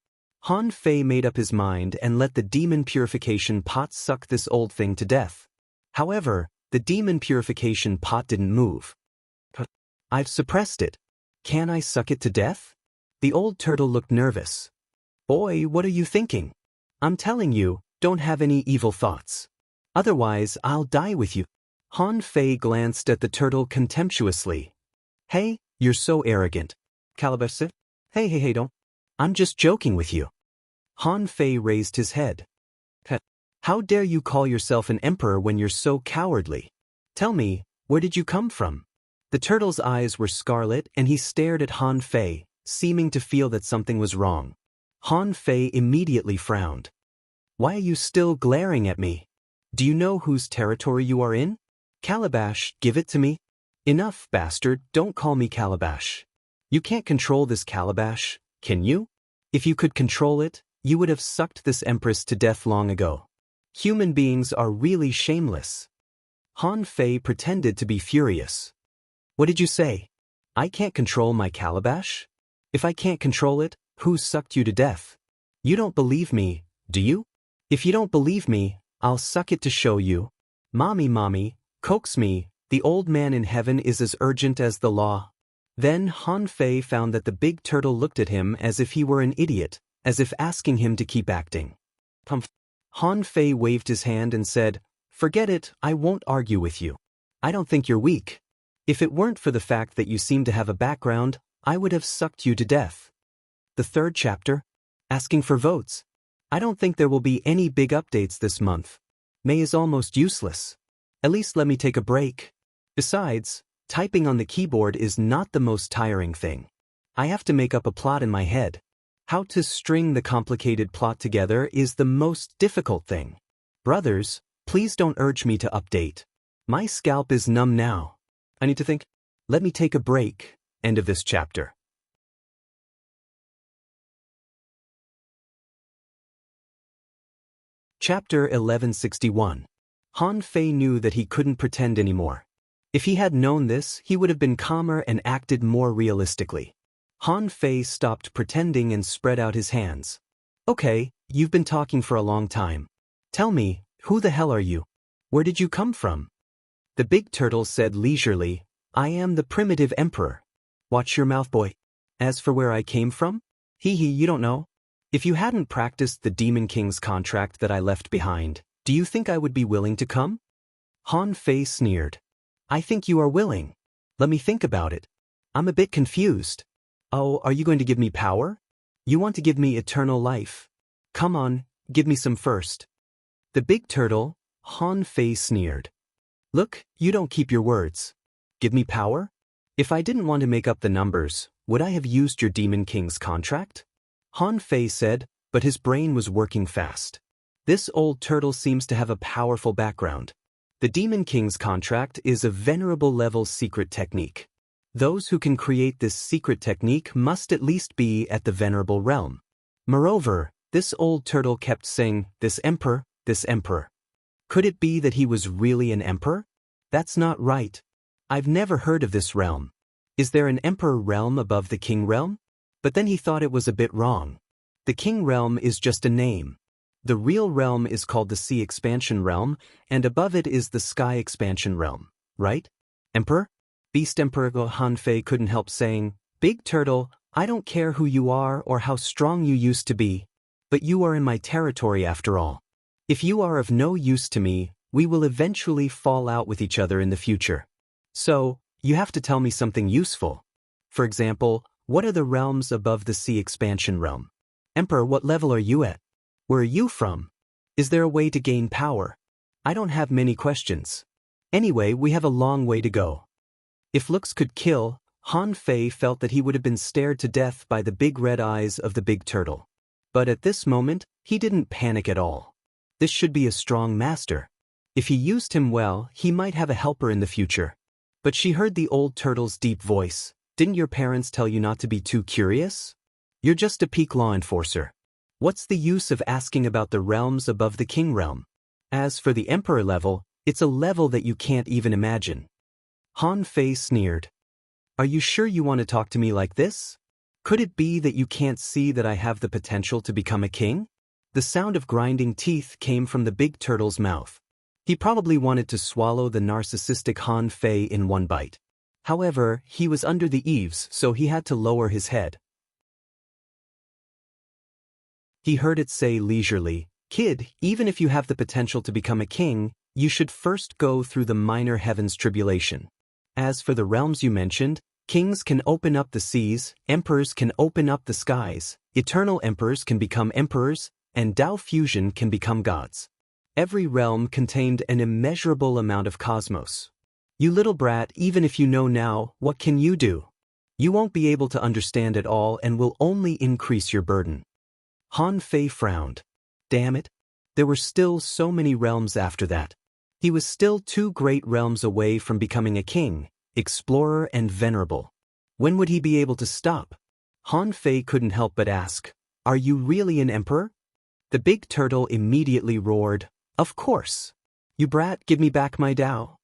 Han Fei made up his mind and let the demon purification pot suck this old thing to death. However, the demon purification pot didn't move. I've suppressed it. Can I suck it to death? The old turtle looked nervous. Boy, what are you thinking? I'm telling you, don't have any evil thoughts. Otherwise, I'll die with you. Han Fei glanced at the turtle contemptuously. Hey, you're so arrogant. Calabash said, Hey, don't. I'm just joking with you. Han Fei raised his head. How dare you call yourself an emperor when you're so cowardly? Tell me, where did you come from? The turtle's eyes were scarlet and he stared at Han Fei, seeming to feel that something was wrong. Han Fei immediately frowned. Why are you still glaring at me? Do you know whose territory you are in? Calabash, give it to me. Enough, bastard, don't call me Calabash. You can't control this Calabash, can you? If you could control it, you would have sucked this empress to death long ago. Human beings are really shameless. Han Fei pretended to be furious. What did you say? I can't control my Calabash? If I can't control it, who sucked you to death? You don't believe me, do you? If you don't believe me, I'll suck it to show you. Mommy, coax me, the old man in heaven is as urgent as the law. Then Han Fei found that the big turtle looked at him as if he were an idiot, as if asking him to keep acting. Han Fei waved his hand and said, Forget it, I won't argue with you. I don't think you're weak. If it weren't for the fact that you seem to have a background, I would have sucked you to death. The third chapter? Asking for votes. I don't think there will be any big updates this month. May is almost useless. At least let me take a break. Besides, typing on the keyboard is not the most tiring thing. I have to make up a plot in my head. How to string the complicated plot together is the most difficult thing. Brothers, please don't urge me to update. My scalp is numb now. I need to think. Let me take a break. End of this chapter. Chapter 1161. Han Fei knew that he couldn't pretend anymore. If he had known this, he would have been calmer and acted more realistically. Han Fei stopped pretending and spread out his hands. Okay, you've been talking for a long time. Tell me, who the hell are you? Where did you come from? The big turtle said leisurely, I am the primitive emperor. Watch your mouth, boy. As for where I came from? You don't know. If you hadn't practiced the Demon King's contract that I left behind, do you think I would be willing to come? Han Fei sneered. I think you are willing. Let me think about it. I'm a bit confused. Oh, are you going to give me power? You want to give me eternal life. Come on, give me some first. The big turtle, Han Fei sneered. Look, you don't keep your words. Give me power? If I didn't want to make up the numbers, would I have used your Demon King's contract? Han Fei said, but his brain was working fast. This old turtle seems to have a powerful background. The Demon King's contract is a venerable level secret technique. Those who can create this secret technique must at least be at the venerable realm. Moreover, this old turtle kept saying, this emperor. Could it be that he was really an emperor? That's not right. I've never heard of this realm. Is there an emperor realm above the king realm? But then he thought it was a bit wrong. The king realm is just a name. The real realm is called the sea expansion realm, and above it is the sky expansion realm, right? Emperor? Beast Emperor Han Fei couldn't help saying, Big Turtle, I don't care who you are or how strong you used to be, but you are in my territory after all. If you are of no use to me, we will eventually fall out with each other in the future. So, you have to tell me something useful. For example, what are the realms above the sea expansion realm? Emperor, what level are you at? Where are you from? Is there a way to gain power? I don't have many questions. Anyway, we have a long way to go. If looks could kill, Han Fei felt that he would have been stared to death by the big red eyes of the big turtle. But at this moment, he didn't panic at all. This should be a strong master. If he used him well, he might have a helper in the future. But she heard the old turtle's deep voice. Didn't your parents tell you not to be too curious? You're just a peak law enforcer. What's the use of asking about the realms above the king realm? As for the emperor level, it's a level that you can't even imagine. Han Fei sneered. Are you sure you want to talk to me like this? Could it be that you can't see that I have the potential to become a king? The sound of grinding teeth came from the big turtle's mouth. He probably wanted to swallow the narcissistic Han Fei in one bite. However, he was under the eaves, so he had to lower his head. He heard it say leisurely, "Kid, even if you have the potential to become a king, you should first go through the minor heavens tribulation. As for the realms you mentioned, kings can open up the seas, emperors can open up the skies, eternal emperors can become emperors, and Tao fusion can become gods. Every realm contained an immeasurable amount of cosmos. You little brat, even if you know now, what can you do? You won't be able to understand it all and will only increase your burden." Han Fei frowned. Damn it. There were still so many realms after that. He was still 2 great realms away from becoming a king, explorer and venerable. When would he be able to stop? Han Fei couldn't help but ask, "Are you really an emperor?" The big turtle immediately roared, "Of course. You brat, give me back my Tao."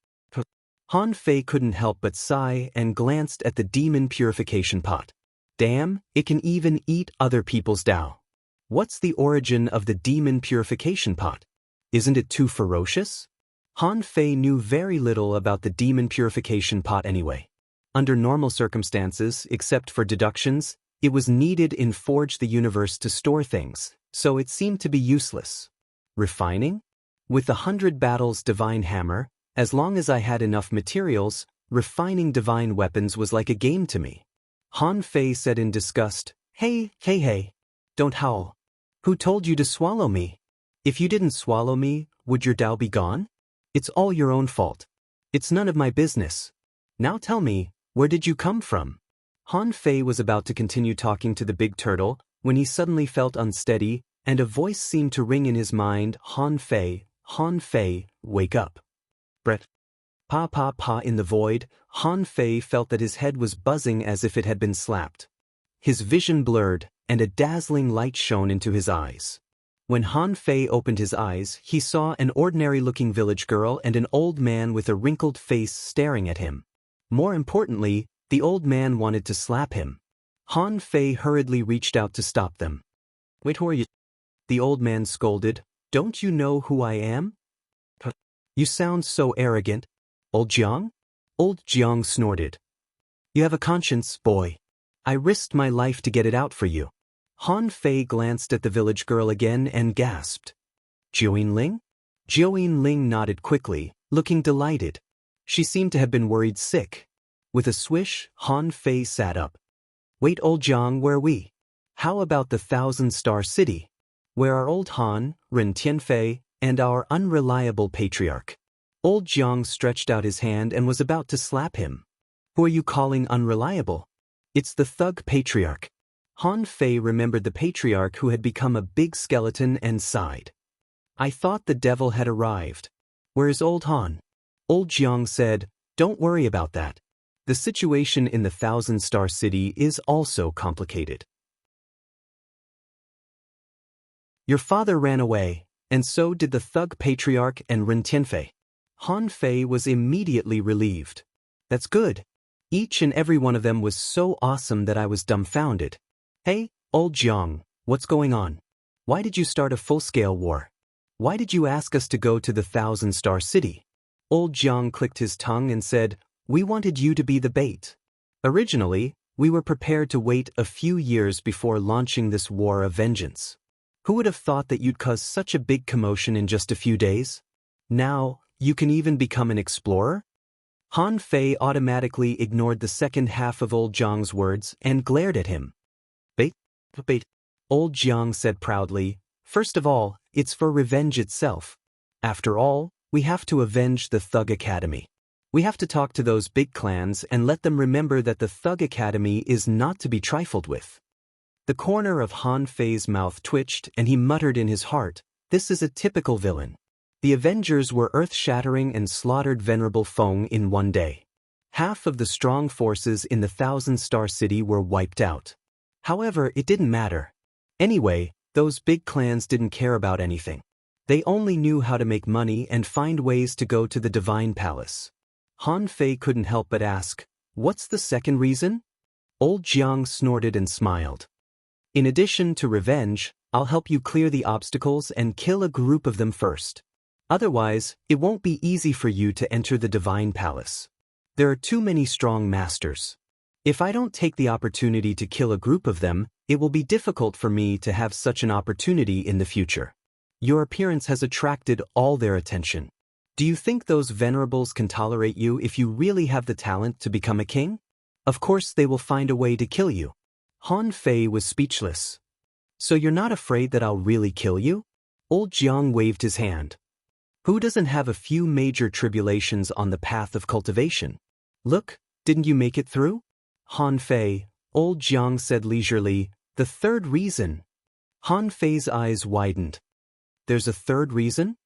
Han Fei couldn't help but sigh and glanced at the demon purification pot. Damn, it can even eat other people's Tao. What's the origin of the demon purification pot? Isn't it too ferocious? Han Fei knew very little about the demon purification pot anyway. Under normal circumstances, except for deductions, it was needed in Forge the Universe to store things, so it seemed to be useless. Refining? With the 100 battles divine hammer, as long as I had enough materials, refining divine weapons was like a game to me. Han Fei said in disgust, Hey, don't howl. Who told you to swallow me? If you didn't swallow me, would your Tao be gone? It's all your own fault. It's none of my business. Now tell me, where did you come from?" Han Fei was about to continue talking to the big turtle when he suddenly felt unsteady, and a voice seemed to ring in his mind, Han Fei, wake up. Brett. Pa in the void, Han Fei felt that his head was buzzing as if it had been slapped. His vision blurred, and a dazzling light shone into his eyes. When Han Fei opened his eyes, he saw an ordinary-looking village girl and an old man with a wrinkled face staring at him. More importantly, the old man wanted to slap him. Han Fei hurriedly reached out to stop them. "Wait, who are you?" The old man scolded. "Don't you know who I am?" "You sound so arrogant." "Old Jiang?" Old Jiang snorted. "You have a conscience, boy. I risked my life to get it out for you." Han Fei glanced at the village girl again and gasped. "Jiuyin Ling?" Jiuyin Ling nodded quickly, looking delighted. She seemed to have been worried sick. With a swish, Han Fei sat up. "Wait, old Jiang, where are we? How about the 1,000-star city? Where are old Han, Ren Tianfei, and our unreliable patriarch?" Old Jiang stretched out his hand and was about to slap him. "Who are you calling unreliable?" "It's the thug patriarch." Han Fei remembered the patriarch who had become a big skeleton and sighed. "I thought the devil had arrived. Where is old Han?" Old Jiang said, "Don't worry about that. The situation in the 1,000-star city is also complicated. Your father ran away, and so did the thug patriarch and Ren Tianfei." Han Fei was immediately relieved. "That's good. Each and every one of them was so awesome that I was dumbfounded. Hey, old Jiang, what's going on? Why did you start a full-scale war? Why did you ask us to go to the 1,000-star city?" Old Jiang clicked his tongue and said, "We wanted you to be the bait. Originally, we were prepared to wait a few years before launching this war of vengeance. Who would have thought that you'd cause such a big commotion in just a few days? Now, you can even become an explorer?" Han Fei automatically ignored the second half of old Jiang's words and glared at him. Bait. Old Jiang said proudly, "First of all, it's for revenge itself. After all, we have to avenge the Thug Academy. We have to talk to those big clans and let them remember that the Thug Academy is not to be trifled with." The corner of Han Fei's mouth twitched and he muttered in his heart, "This is a typical villain." The Avengers were earth-shattering and slaughtered Venerable Feng in one day. Half of the strong forces in the 1,000-star city were wiped out. However, it didn't matter. Anyway, those big clans didn't care about anything. They only knew how to make money and find ways to go to the Divine Palace. Han Fei couldn't help but ask, "What's the second reason?" Old Jiang snorted and smiled. "In addition to revenge, I'll help you clear the obstacles and kill a group of them first. Otherwise, it won't be easy for you to enter the Divine Palace. There are too many strong masters. If I don't take the opportunity to kill a group of them, It will be difficult for me to have such an opportunity in the future. Your appearance has attracted all their attention. Do you think those venerables can tolerate you if you really have the talent to become a king? Of course they will find a way to kill you. Han Fei was speechless. So you're not afraid that I'll really kill you? Old Jiang waved his hand. Who doesn't have a few major tribulations on the path of cultivation? Look, didn't you make it through? Han Fei, Old Jiang said leisurely, the third reason. Han Fei's eyes widened. There's a third reason?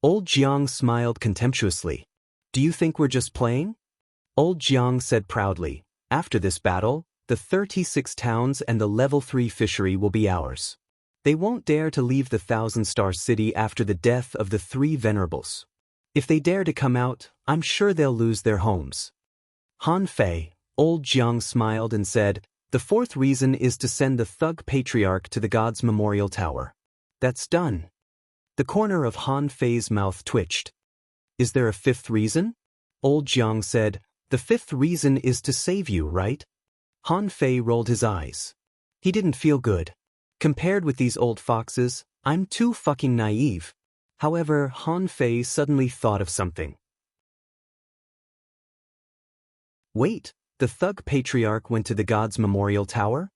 Old Jiang smiled contemptuously. Do you think we're just playing? Old Jiang said proudly, after this battle, the 36 towns and the level 3 fishery will be ours. They won't dare to leave the 1,000-star city after the death of the 3 venerables. If they dare to come out, I'm sure they'll lose their homes. Han Fei, Old Jiang smiled and said, the fourth reason is to send the Thug Patriarch to the God's Memorial Tower. That's done. The corner of Han Fei's mouth twitched. Is there a fifth reason? Old Jiang said, the fifth reason is to save you, right? Han Fei rolled his eyes. He didn't feel good. Compared with these old foxes, I'm too fucking naive. However, Han Fei suddenly thought of something. Wait, the Thug Patriarch went to the God's Memorial Tower?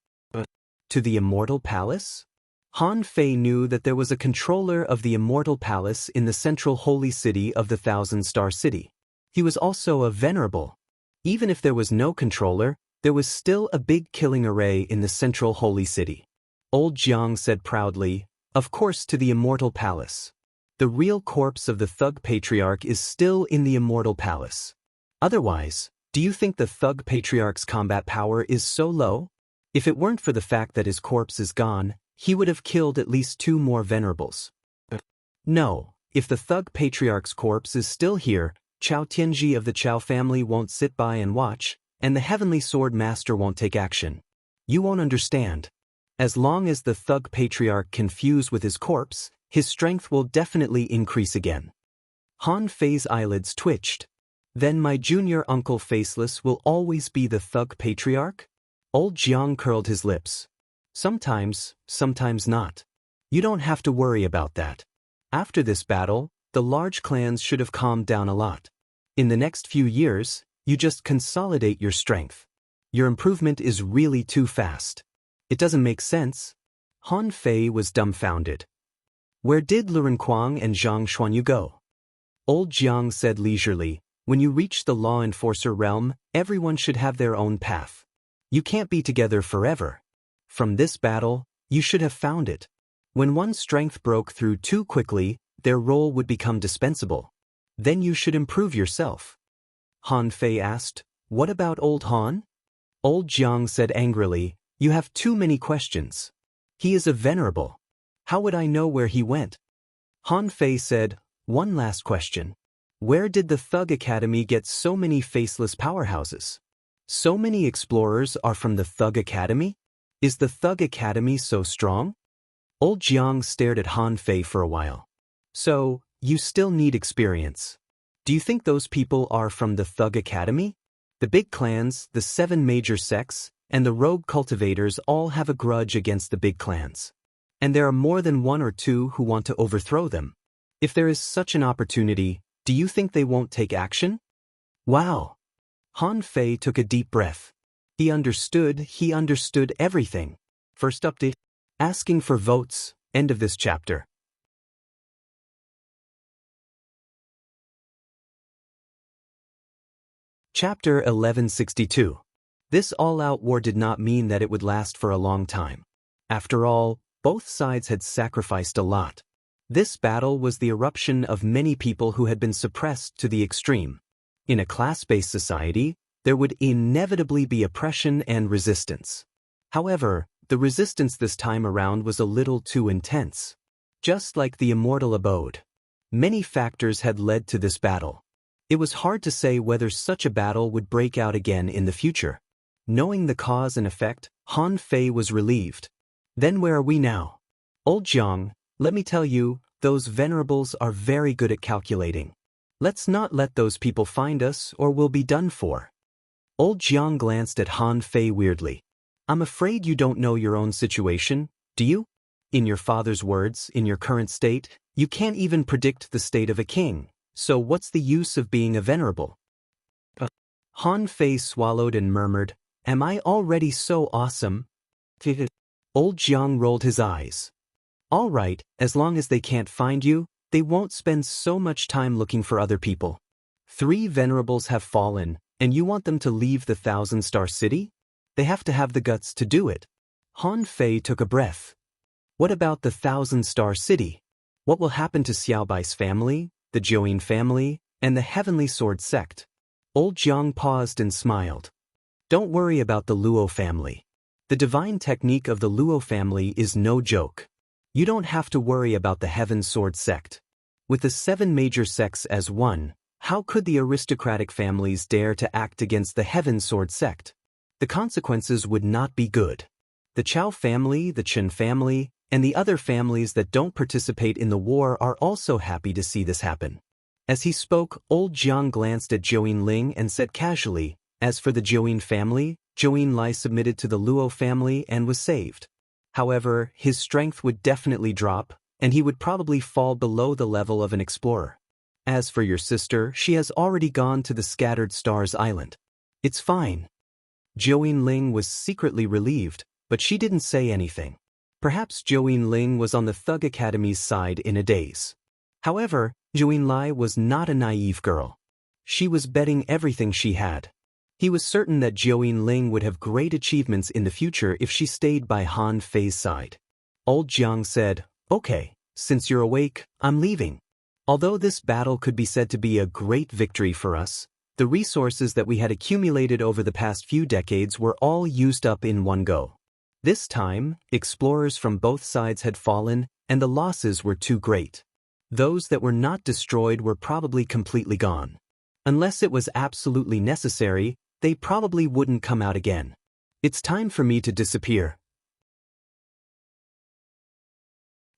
To the Immortal Palace? Han Fei knew that there was a controller of the Immortal Palace in the central holy city of the 1,000-star city. He was also a venerable. Even if there was no controller, there was still a big killing array in the central holy city. Old Jiang said proudly, of course to the Immortal Palace. The real corpse of the Thug Patriarch is still in the Immortal Palace. Otherwise, do you think the Thug Patriarch's combat power is so low? If it weren't for the fact that his corpse is gone, he would have killed at least 2 more venerables. No, if the Thug Patriarch's corpse is still here, Chao Tianji of the Chao family won't sit by and watch, and the Heavenly Sword Master won't take action. You won't understand. As long as the Thug Patriarch can fuse with his corpse, his strength will definitely increase again. Han Fei's eyelids twitched. Then my junior uncle Faceless will always be the Thug Patriarch? Old Jiang curled his lips. Sometimes, sometimes not. You don't have to worry about that. After this battle, the large clans should have calmed down a lot. In the next few years, you just consolidate your strength. Your improvement is really too fast. It doesn't make sense. Han Fei was dumbfounded. Where did Lurenquang and Zhang Xuanyu go? Old Jiang said leisurely, when you reach the law enforcer realm, everyone should have their own path. You can't be together forever. From this battle, you should have found it. When one's strength broke through too quickly, their role would become dispensable. Then you should improve yourself. Han Fei asked, what about old Han? Old Jiang said angrily, you have too many questions. He is a venerable. How would I know where he went? Han Fei said, one last question. Where did the Thug Academy get so many faceless powerhouses? So many explorers are from the Thug Academy? Is the Thug Academy so strong? Old Jiang stared at Han Fei for a while. So, you still need experience. Do you think those people are from the Thug Academy? The big clans, the 7 major sects, and the rogue cultivators all have a grudge against the big clans. And there are more than 1 or 2 who want to overthrow them. If there is such an opportunity, do you think they won't take action? Wow! Han Fei took a deep breath. He understood everything. First update. Asking for votes. End of this chapter. Chapter 1162. This all-out war did not mean that it would last for a long time. After all, both sides had sacrificed a lot. This battle was the eruption of many people who had been suppressed to the extreme. In a class-based society, there would inevitably be oppression and resistance. However, the resistance this time around was a little too intense. Just like the immortal abode. Many factors had led to this battle. It was hard to say whether such a battle would break out again in the future. Knowing the cause and effect, Han Fei was relieved. Then where are we now? Old Jiang, let me tell you, those venerables are very good at calculating. Let's not let those people find us or we'll be done for. Old Jiang glanced at Han Fei weirdly. I'm afraid you don't know your own situation, do you? In your father's words, in your current state, you can't even predict the state of a king, so what's the use of being a venerable? Han Fei swallowed and murmured, Am I already so awesome? Old Jiang rolled his eyes. All right, as long as they can't find you, they won't spend so much time looking for other people. 3 venerables have fallen, and you want them to leave the 1,000-star city? They have to have the guts to do it. Han Fei took a breath. What about the 1,000-star city? What will happen to Xiaobai's family, the Zhouyin family, and the Heavenly Sword sect? Old Jiang paused and smiled. Don't worry about the Luo family. The divine technique of the Luo family is no joke. You don't have to worry about the Heaven Sword sect. With the 7 major sects as one, how could the aristocratic families dare to act against the Heaven Sword sect? The consequences would not be good. The Chao family, the Chen family, and the other families that don't participate in the war are also happy to see this happen. As he spoke, old Jiang glanced at Zhouyin Ling and said casually, As for the Zhouyin family, Zhouyin Lai submitted to the Luo family and was saved. However, his strength would definitely drop, and he would probably fall below the level of an explorer. As for your sister, she has already gone to the Scattered Stars Island. It's fine. Zhouyin Ling was secretly relieved, but she didn't say anything. Perhaps Zhouyin Ling was on the Thug Academy's side in a daze. However, Zhouyin Lai was not a naive girl. She was betting everything she had. He was certain that Zhouyin Ling would have great achievements in the future if she stayed by Han Fei's side. Old Jiang said, Okay, since you're awake, I'm leaving. Although this battle could be said to be a great victory for us, the resources that we had accumulated over the past few decades were all used up in one go. This time, explorers from both sides had fallen, and the losses were too great. Those that were not destroyed were probably completely gone. Unless it was absolutely necessary, they probably wouldn't come out again. It's time for me to disappear.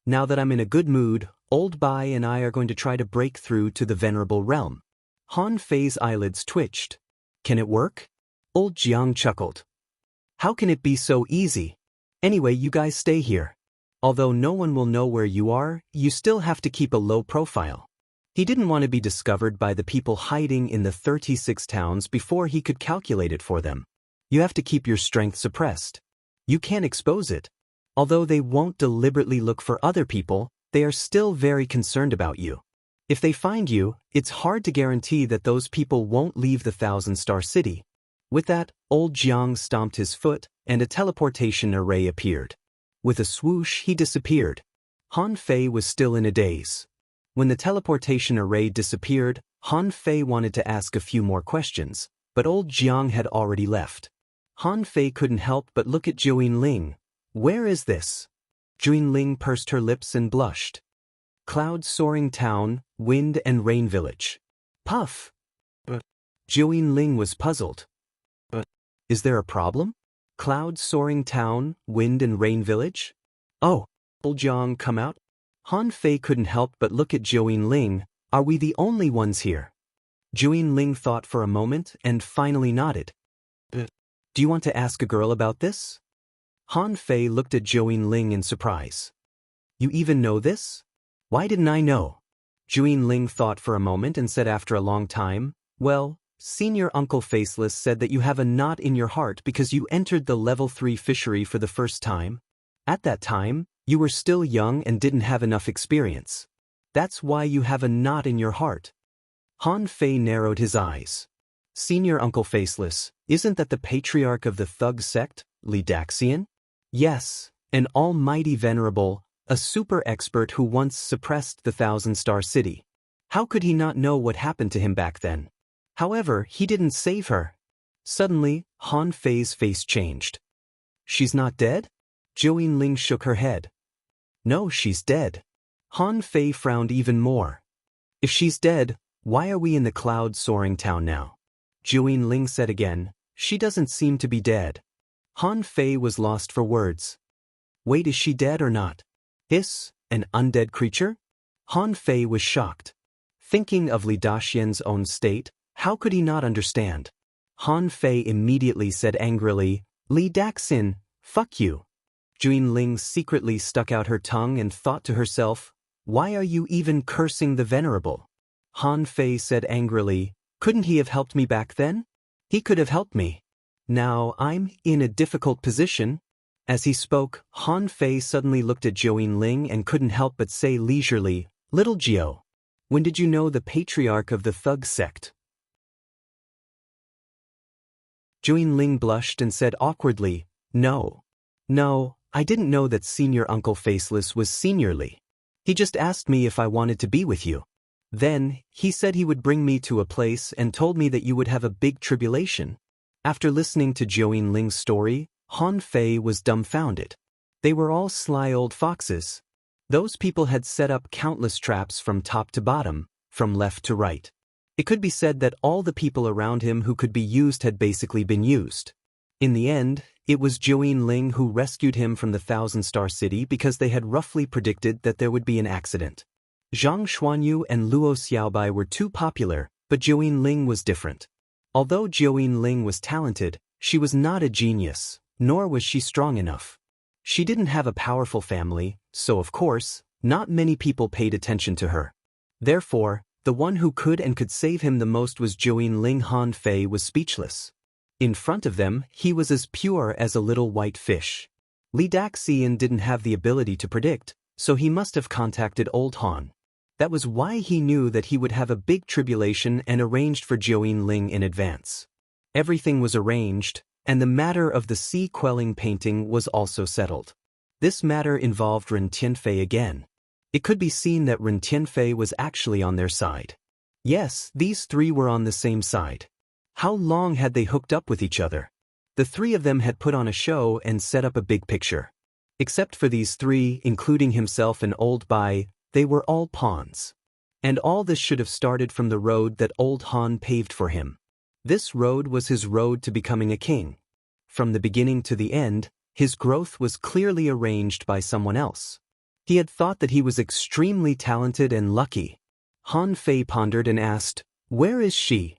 Now that I'm in a good mood, Old Bai and I are going to try to break through to the Venerable Realm. Han Fei's eyelids twitched. Can it work? Old Jiang chuckled. How can it be so easy? Anyway, you guys stay here. Although no one will know where you are, you still have to keep a low profile. He didn't want to be discovered by the people hiding in the 36 towns before he could calculate it for them. You have to keep your strength suppressed. You can't expose it. Although they won't deliberately look for other people, they are still very concerned about you. If they find you, it's hard to guarantee that those people won't leave the 1,000-star city. With that, old Jiang stomped his foot, and a teleportation array appeared. With a swoosh, he disappeared. Han Fei was still in a daze. When the teleportation array disappeared, Han Fei wanted to ask a few more questions, but old Jiang had already left. Han Fei couldn't help but look at Zhouyin Ling. Where is this? Zhouyin Ling pursed her lips and blushed. Cloud Soaring Town, Wind and Rain Village. Puff. But Zhouyin Ling was puzzled. But is there a problem? Cloud Soaring Town, Wind and Rain Village? Oh, old Jiang come out? Han Fei couldn't help but look at Zhouyin Ling. Are we the only ones here? Zhouyin Ling thought for a moment and finally nodded. Do you want to ask a girl about this? Han Fei looked at Zhouyin Ling in surprise. You even know this? Why didn't I know? Zhouyin Ling thought for a moment and said after a long time, Well, Senior Uncle Faceless said that you have a knot in your heart because you entered the level 3 fishery for the first time. At that time, you were still young and didn't have enough experience. That's why you have a knot in your heart. Han Fei narrowed his eyes. Senior Uncle Faceless, isn't that the patriarch of the Thug sect, Li Daxian? Yes, an almighty venerable, a super expert who once suppressed the 1,000-star city. How could he not know what happened to him back then? However, he didn't save her. Suddenly, Han Fei's face changed. She's not dead? Zhouyin Ling shook her head. No, she's dead. Han Fei frowned even more. If she's dead, why are we in the Cloud Soaring Town now? Zhouyin Ling said again, She doesn't seem to be dead. Han Fei was lost for words. Wait, is she dead or not? Hiss, an undead creature? Han Fei was shocked. Thinking of Li Daxian's own state, how could he not understand? Han Fei immediately said angrily, Li Daxin, fuck you. Juin Ling secretly stuck out her tongue and thought to herself, why are you even cursing the venerable? Han Fei said angrily, couldn't he have helped me back then? He could have helped me. Now I'm in a difficult position. As he spoke, Han Fei suddenly looked at Juin Ling and couldn't help but say leisurely, Little Jiao, when did you know the patriarch of the thug sect? Juin Ling blushed and said awkwardly, No, I didn't know that Senior Uncle Faceless was seniorly. He just asked me if I wanted to be with you. Then, he said he would bring me to a place and told me that you would have a big tribulation. After listening to Juin Ling's story, Han Fei was dumbfounded. They were all sly old foxes. Those people had set up countless traps from top to bottom, from left to right. It could be said that all the people around him who could be used had basically been used. In the end, it was Juin Ling who rescued him from the Thousand-Star City because they had roughly predicted that there would be an accident. Zhang Xuanyu and Luo Xiaobai were too popular, but Juin Ling was different. Although Juin Ling was talented, she was not a genius, nor was she strong enough. She didn't have a powerful family, so of course, not many people paid attention to her. Therefore, the one who could save him the most was Juin Ling. Han Fei was speechless. In front of them, he was as pure as a little white fish. Li Daxian didn't have the ability to predict, so he must have contacted old Han. That was why he knew that he would have a big tribulation and arranged for Juin Ling in advance. Everything was arranged, and the matter of the sea-quelling painting was also settled. This matter involved Ren Tianfei again. It could be seen that Ren Tianfei was actually on their side. Yes, these three were on the same side. How long had they hooked up with each other? The three of them had put on a show and set up a big picture. Except for these three, including himself and Old Bai, they were all pawns. And all this should have started from the road that old Han paved for him. This road was his road to becoming a king. From the beginning to the end, his growth was clearly arranged by someone else. He had thought that he was extremely talented and lucky. Han Fei pondered and asked, where is she?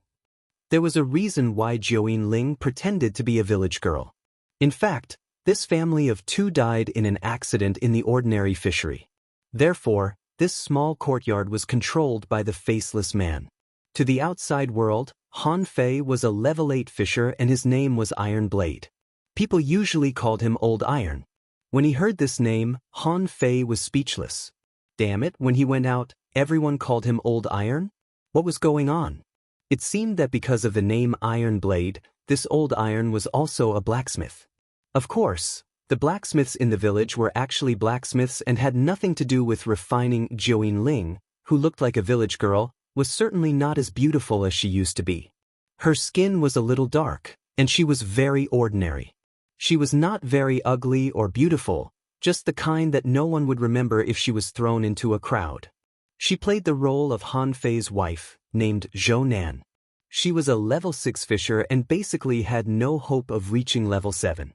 There was a reason why Juin Ling pretended to be a village girl. In fact, this family of two died in an accident in the ordinary fishery. Therefore, this small courtyard was controlled by the faceless man. To the outside world, Han Fei was a level 8 fisher and his name was Iron Blade. People usually called him Old Iron. When he heard this name, Han Fei was speechless. Damn it, when he went out, everyone called him Old Iron? What was going on? It seemed that because of the name Iron Blade, this Old Iron was also a blacksmith. Of course, the blacksmiths in the village were actually blacksmiths and had nothing to do with refining. Juin Ling, who looked like a village girl, was certainly not as beautiful as she used to be. Her skin was a little dark, and she was very ordinary. She was not very ugly or beautiful, just the kind that no one would remember if she was thrown into a crowd. She played the role of Han Fei's wife, named Zhou Nan. She was a level 6 fisher and basically had no hope of reaching level 7.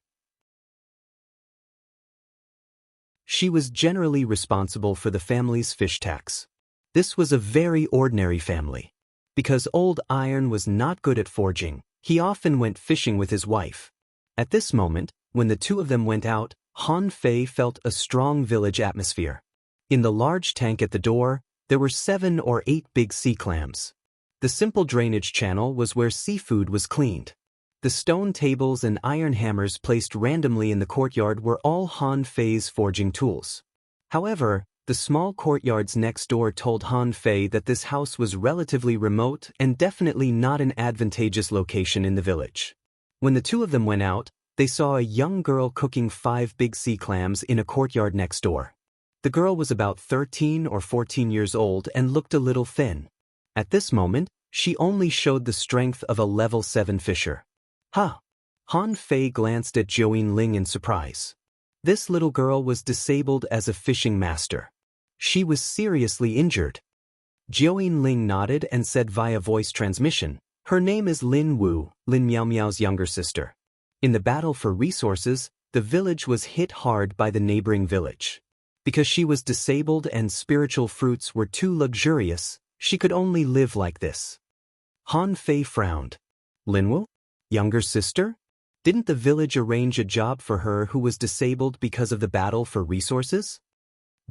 She was generally responsible for the family's fish tax. This was a very ordinary family. Because Old Iron was not good at forging, he often went fishing with his wife. At this moment, when the two of them went out, Han Fei felt a strong village atmosphere. In the large tank at the door, there were 7 or 8 big sea clams. The simple drainage channel was where seafood was cleaned. The stone tables and iron hammers placed randomly in the courtyard were all Han Fei's forging tools. However, the small courtyards next door told Han Fei that this house was relatively remote and definitely not an advantageous location in the village. When the two of them went out, they saw a young girl cooking 5 big sea clams in a courtyard next door. The girl was about 13 or 14 years old and looked a little thin. At this moment, she only showed the strength of a level 7 fisher. Huh! Han Fei glanced at Juin Ling in surprise. This little girl was disabled as a fishing master. She was seriously injured. Juin Ling nodded and said via voice transmission, her name is Lin Wu, Lin Miao Miao's younger sister. In the battle for resources, the village was hit hard by the neighboring village. Because she was disabled and spiritual fruits were too luxurious, she could only live like this. Han Fei frowned. Linwu? Younger sister? Didn't the village arrange a job for her who was disabled because of the battle for resources?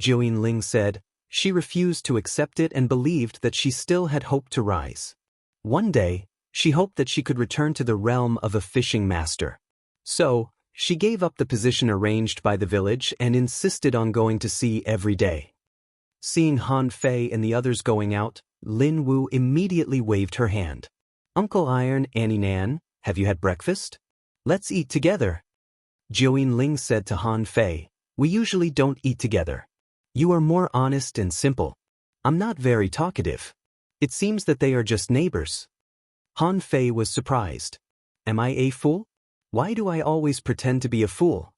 Jiuyin Ling said. She refused to accept it and believed that she still had hope to rise. One day, she hoped that she could return to the realm of a fishing master. So, she gave up the position arranged by the village and insisted on going to sea every day. Seeing Han Fei and the others going out, Lin Wu immediately waved her hand. Uncle Iron, Annie Nan, have you had breakfast? Let's eat together. Jiuyin Ling said to Han Fei, we usually don't eat together. You are more honest and simple. I'm not very talkative. It seems that they are just neighbors. Han Fei was surprised. Am I a fool? Why do I always pretend to be a fool?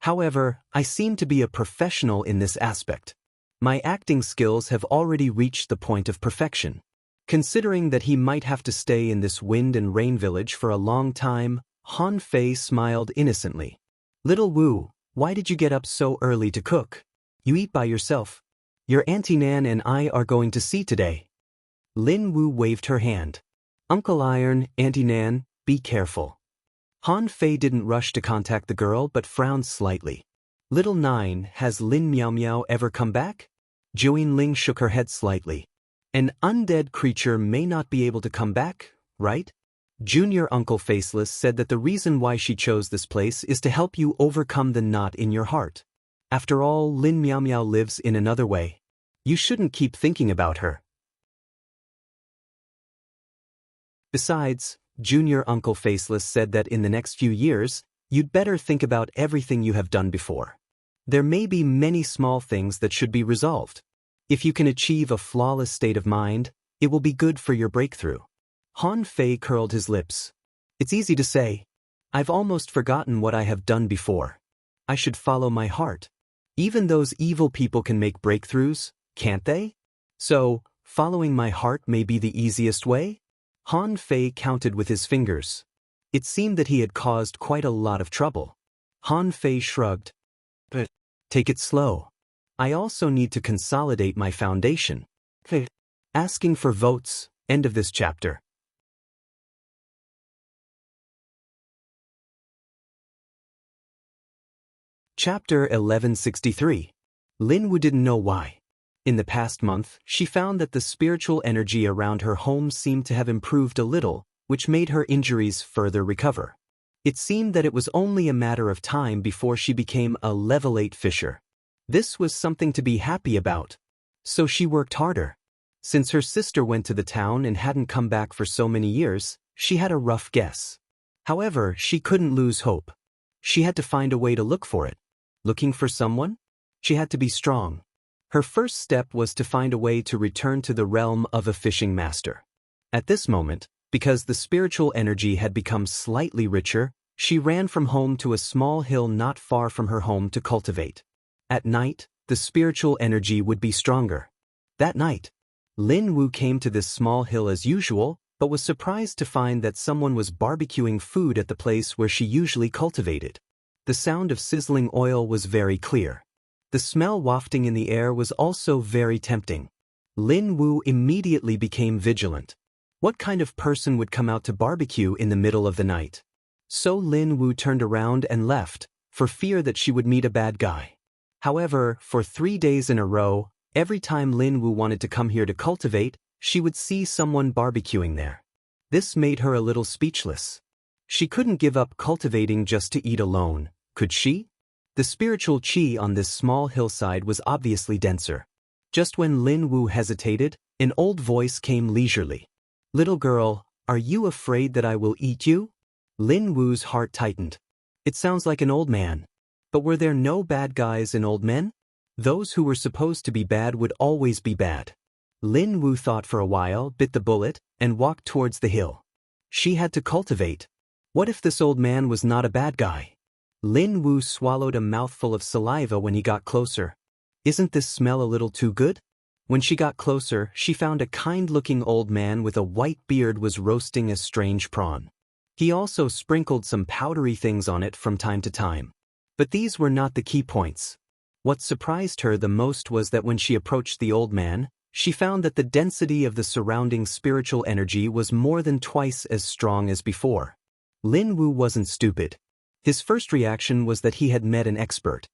However, I seem to be a professional in this aspect. My acting skills have already reached the point of perfection. Considering that he might have to stay in this wind and rain village for a long time, Han Fei smiled innocently. Little Wu, why did you get up so early to cook? You eat by yourself. Your Auntie Nan and I are going to sea today. Lin Wu waved her hand. Uncle Iron, Auntie Nan, be careful. Han Fei didn't rush to contact the girl but frowned slightly. Little Nine, has Lin Miao Miao ever come back? Jiuyin Ling shook her head slightly. An undead creature may not be able to come back, right? Junior Uncle Faceless said that the reason why she chose this place is to help you overcome the knot in your heart. After all, Lin Miao Miao lives in another way. You shouldn't keep thinking about her. Besides, Junior Uncle Faceless said that in the next few years, you'd better think about everything you have done before. There may be many small things that should be resolved. If you can achieve a flawless state of mind, it will be good for your breakthrough. Han Fei curled his lips. It's easy to say. I've almost forgotten what I have done before. I should follow my heart. Even those evil people can make breakthroughs, can't they? So, following my heart may be the easiest way? Han Fei counted with his fingers. It seemed that he had caused quite a lot of trouble. Han Fei shrugged. But, take it slow. I also need to consolidate my foundation. Asking for votes, end of this chapter. Chapter 1163. Lin Wu didn't know why. In the past month, she found that the spiritual energy around her home seemed to have improved a little, which made her injuries further recover. It seemed that it was only a matter of time before she became a level 8 fisher. This was something to be happy about. So she worked harder. Since her sister went to the town and hadn't come back for so many years, she had a rough guess. However, she couldn't lose hope. She had to find a way to look for it. Looking for someone? She had to be strong. Her first step was to find a way to return to the realm of a fishing master. At this moment, because the spiritual energy had become slightly richer, she ran from home to a small hill not far from her home to cultivate. At night, the spiritual energy would be stronger. That night, Lin Wu came to this small hill as usual, but was surprised to find that someone was barbecuing food at the place where she usually cultivated. The sound of sizzling oil was very clear. The smell wafting in the air was also very tempting. Lin Wu immediately became vigilant. What kind of person would come out to barbecue in the middle of the night? So Lin Wu turned around and left, for fear that she would meet a bad guy. However, for 3 days in a row, every time Lin Wu wanted to come here to cultivate, she would see someone barbecuing there. This made her a little speechless. She couldn't give up cultivating just to eat alone, could she? The spiritual qi on this small hillside was obviously denser. Just when Lin Wu hesitated, an old voice came leisurely. Little girl, are you afraid that I will eat you? Lin Wu's heart tightened. It sounds like an old man. But were there no bad guys in old men? Those who were supposed to be bad would always be bad. Lin Wu thought for a while, bit the bullet, and walked towards the hill. She had to cultivate. What if this old man was not a bad guy? Lin Wu swallowed a mouthful of saliva when he got closer. Isn't this smell a little too good? When she got closer, she found a kind-looking old man with a white beard was roasting a strange prawn. He also sprinkled some powdery things on it from time to time. But these were not the key points. What surprised her the most was that when she approached the old man, she found that the density of the surrounding spiritual energy was more than twice as strong as before. Lin Wu wasn't stupid. His first reaction was that he had met an expert.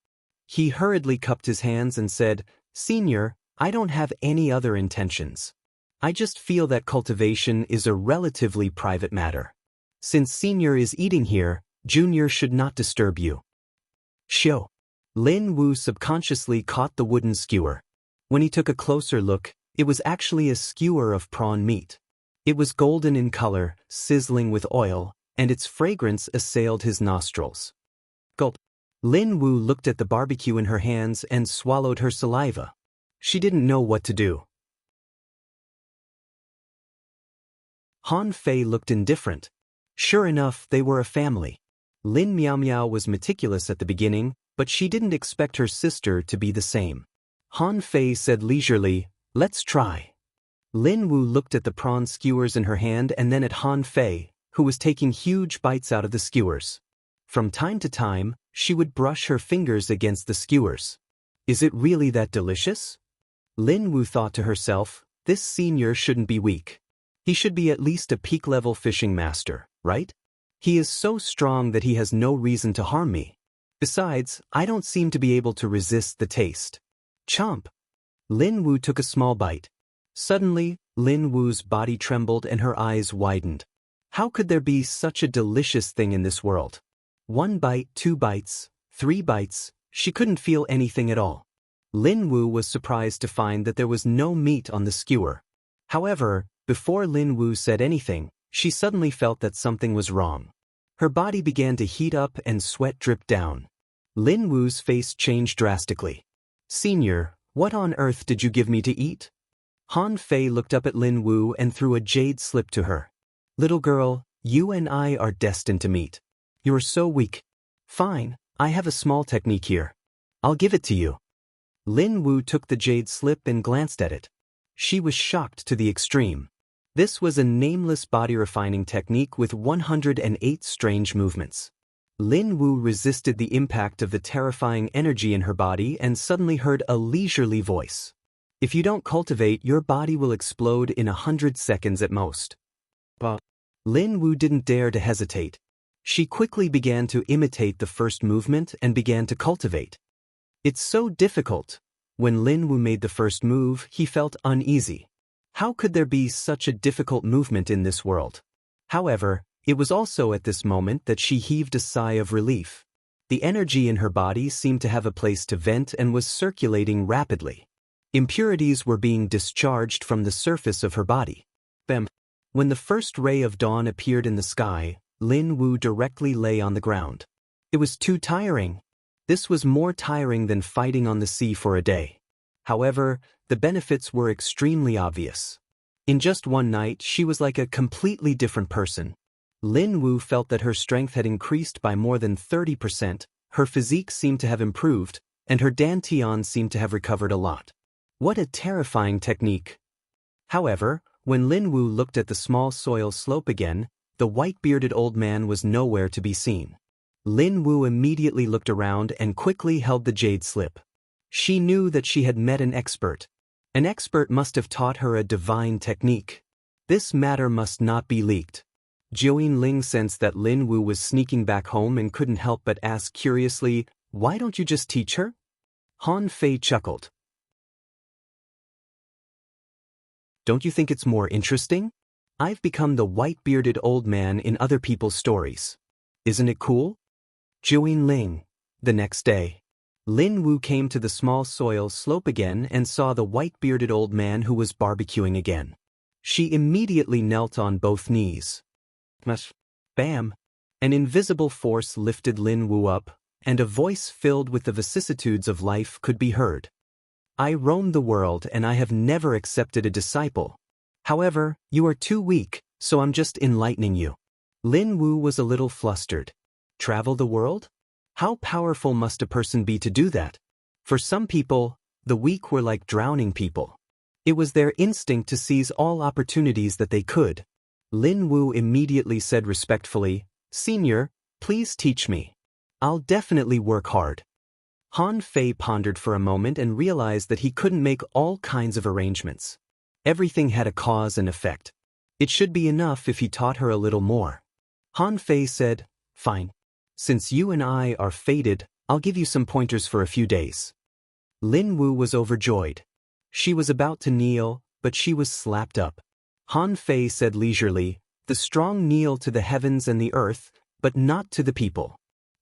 He hurriedly cupped his hands and said, "Senior, I don't have any other intentions. I just feel that cultivation is a relatively private matter. Since Senior is eating here, Junior should not disturb you." Shio. Lin Wu subconsciously caught the wooden skewer. When he took a closer look, it was actually a skewer of prawn meat. It was golden in color, sizzling with oil, and its fragrance assailed his nostrils. Gulp. Lin Wu looked at the barbecue in her hands and swallowed her saliva. She didn't know what to do. Han Fei looked indifferent. Sure enough, they were a family. Lin Miao Miao was meticulous at the beginning, but she didn't expect her sister to be the same. Han Fei said leisurely, "Let's try." Lin Wu looked at the prawn skewers in her hand and then at Han Fei, who was taking huge bites out of the skewers. From time to time, she would brush her fingers against the skewers. Is it really that delicious? Lin Wu thought to herself, this senior shouldn't be weak. He should be at least a peak-level fishing master, right? He is so strong that he has no reason to harm me. Besides, I don't seem to be able to resist the taste. Chomp! Lin Wu took a small bite. Suddenly, Lin Wu's body trembled and her eyes widened. How could there be such a delicious thing in this world? 1 bite, 2 bites, 3 bites, she couldn't feel anything at all. Lin Wu was surprised to find that there was no meat on the skewer. However, before Lin Wu said anything, she suddenly felt that something was wrong. Her body began to heat up and sweat dripped down. Lin Wu's face changed drastically. "Senior, what on earth did you give me to eat?" Han Fei looked up at Lin Wu and threw a jade slip to her. "Little girl, you and I are destined to meet. You're so weak. Fine, I have a small technique here. I'll give it to you." Lin Wu took the jade slip and glanced at it. She was shocked to the extreme. This was a nameless body refining technique with 108 strange movements. Lin Wu resisted the impact of the terrifying energy in her body and suddenly heard a leisurely voice. "If you don't cultivate, your body will explode in 100 seconds at most." But Lin Wu didn't dare to hesitate. She quickly began to imitate the first movement and began to cultivate. It's so difficult. When Lin Wu made the first move, he felt uneasy. How could there be such a difficult movement in this world? However, it was also at this moment that she heaved a sigh of relief. The energy in her body seemed to have a place to vent and was circulating rapidly. Impurities were being discharged from the surface of her body. Bam! When the first ray of dawn appeared in the sky, Lin Wu directly lay on the ground. It was too tiring. This was more tiring than fighting on the sea for a day. However, the benefits were extremely obvious. In just one night, she was like a completely different person. Lin Wu felt that her strength had increased by more than 30%, her physique seemed to have improved, and her dantian seemed to have recovered a lot. What a terrifying technique! However, when Lin Wu looked at the small soil slope again, the white-bearded old man was nowhere to be seen. Lin Wu immediately looked around and quickly held the jade slip. She knew that she had met an expert. An expert must have taught her a divine technique. This matter must not be leaked. Jiuyin Ling sensed that Lin Wu was sneaking back home and couldn't help but ask curiously, "Why don't you just teach her?" Han Fei chuckled. "Don't you think it's more interesting? I've become the white-bearded old man in other people's stories. Isn't it cool?" Jiuyin Ling. The next day, Lin Wu came to the small soil slope again and saw the white-bearded old man who was barbecuing again. She immediately knelt on both knees. Bam! An invisible force lifted Lin Wu up, and a voice filled with the vicissitudes of life could be heard. "I roam the world and I have never accepted a disciple. However, you are too weak, so I'm just enlightening you." Lin Wu was a little flustered. Travel the world? How powerful must a person be to do that? For some people, the weak were like drowning people. It was their instinct to seize all opportunities that they could. Lin Wu immediately said respectfully, "Senior, please teach me. I'll definitely work hard." Han Fei pondered for a moment and realized that he couldn't make all kinds of arrangements. Everything had a cause and effect. It should be enough if he taught her a little more. Han Fei said, "Fine. Since you and I are fated, I'll give you some pointers for a few days. Lin Wu was overjoyed. She was about to kneel, but she was slapped up. Han Fei said leisurely, "The strong kneel to the heavens and the earth, but not to the people.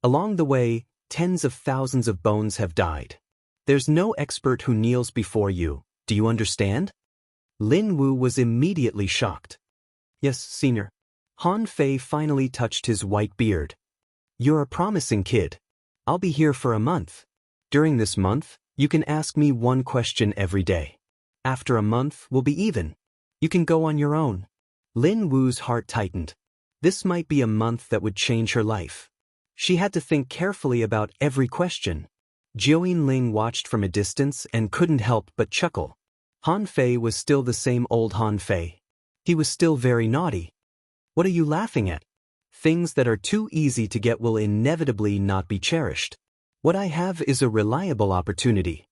Along the way, tens of thousands of bones have died. There's no expert who kneels before you, do you understand?" Lin Wu was immediately shocked. "Yes, senior." Han Fei finally touched his white beard. "You're a promising kid. I'll be here for a month. During this month, you can ask me one question every day. After a month, we'll be even. You can go on your own." Lin Wu's heart tightened. This might be a month that would change her life. She had to think carefully about every question. Jiuyin Ling watched from a distance and couldn't help but chuckle. Han Fei was still the same old Han Fei. He was still very naughty. "What are you laughing at? Things that are too easy to get will inevitably not be cherished. What I have is a reliable opportunity."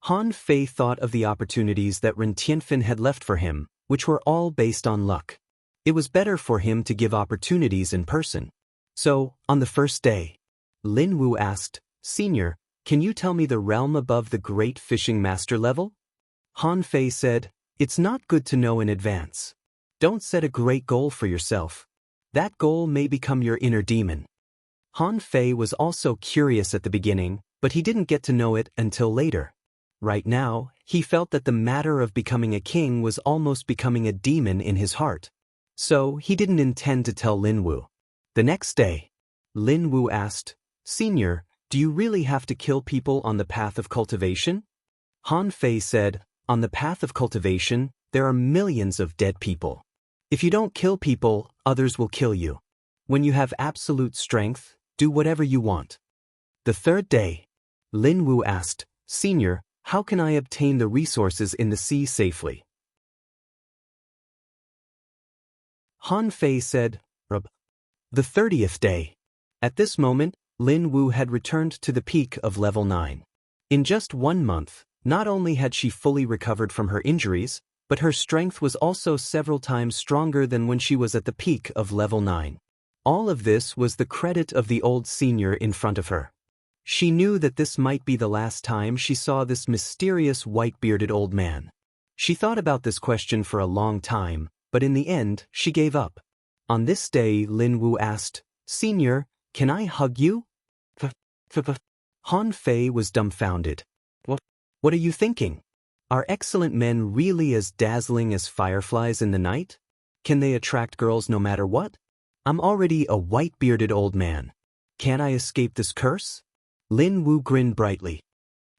Han Fei thought of the opportunities that Ren Tianfen had left for him, which were all based on luck. It was better for him to give opportunities in person. So, on the first day, Lin Wu asked, "Senior, can you tell me the realm above the great fishing master level?" Han Fei said, "It's not good to know in advance. Don't set a great goal for yourself. That goal may become your inner demon." Han Fei was also curious at the beginning, but he didn't get to know it until later. Right now, he felt that the matter of becoming a king was almost becoming a demon in his heart. So, he didn't intend to tell Lin Wu. The next day, Lin Wu asked, "Senior, do you really have to kill people on the path of cultivation?" Han Fei said, "On the path of cultivation, there are millions of dead people. If you don't kill people, others will kill you. When you have absolute strength, do whatever you want." The third day, Lin Wu asked, "Senior, how can I obtain the resources in the sea safely?" Han Fei said, "Rub." The 30th day. At this moment, Lin Wu had returned to the peak of level 9. In just 1 month, not only had she fully recovered from her injuries, but her strength was also several times stronger than when she was at the peak of level 9. All of this was the credit of the old senior in front of her. She knew that this might be the last time she saw this mysterious white-bearded old man. She thought about this question for a long time, but in the end, she gave up. On this day, Lin Wu asked, "Senior, can I hug you?" Han Fei was dumbfounded. What are you thinking? Are excellent men really as dazzling as fireflies in the night? Can they attract girls no matter what? I'm already a white-bearded old man. Can't I escape this curse?" Lin Wu grinned brightly.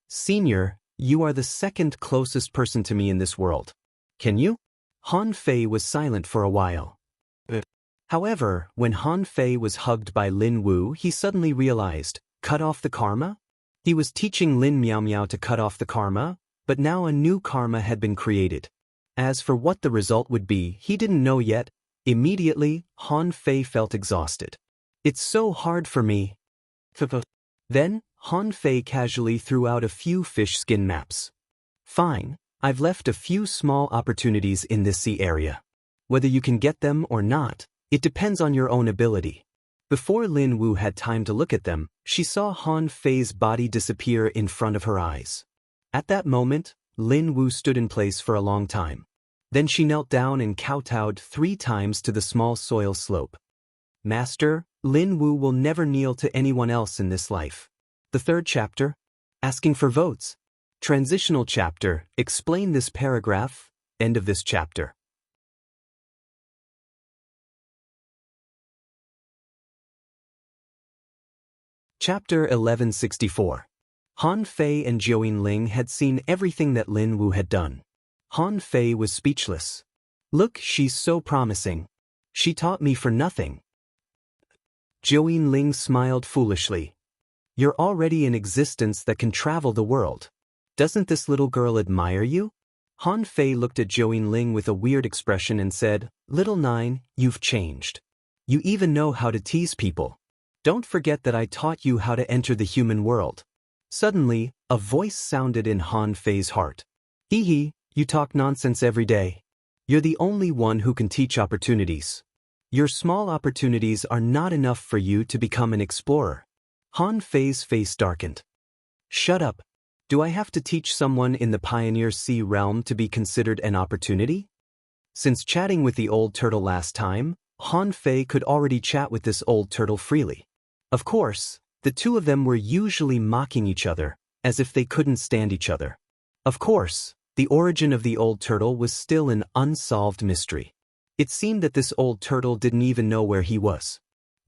"Senior, you are the second closest person to me in this world. Can you?" Han Fei was silent for a while. However, when Han Fei was hugged by Lin Wu, he suddenly realized, cut off the karma? He was teaching Lin Miao Miao to cut off the karma, but now a new karma had been created. As for what the result would be, he didn't know yet. Immediately, Han Fei felt exhausted. "It's so hard for me." Then, Han Fei casually threw out a few fish skin maps. "Fine, I've left a few small opportunities in this sea area. Whether you can get them or not, it depends on your own ability." Before Lin Wu had time to look at them, she saw Han Fei's body disappear in front of her eyes. At that moment, Lin Wu stood in place for a long time. Then she knelt down and kowtowed 3 times to the small soil slope. "Master, Lin Wu will never kneel to anyone else in this life." The 3rd chapter, asking for votes. Transitional chapter, explain this paragraph, end of this chapter. Chapter 1164. Han Fei and Jiuyin Ling had seen everything that Lin Wu had done. Han Fei was speechless. "Look, she's so promising. She taught me for nothing." Jiuyin Ling smiled foolishly. "You're already an existence that can travel the world. Doesn't this little girl admire you?" Han Fei looked at Jiuyin Ling with a weird expression and said, "Little Nine, you've changed. You even know how to tease people. Don't forget that I taught you how to enter the human world." Suddenly, a voice sounded in Han Fei's heart. "Hee hee, you talk nonsense every day. You're the only one who can teach opportunities. Your small opportunities are not enough for you to become an explorer. Han Fei's face darkened. Shut up. Do I have to teach someone in the Pioneer Sea realm to be considered an opportunity? Since chatting with the old turtle last time, Han Fei could already chat with this old turtle freely. Of course, the two of them were usually mocking each other, as if they couldn't stand each other. Of course, the origin of the old turtle was still an unsolved mystery. It seemed that this old turtle didn't even know where he was.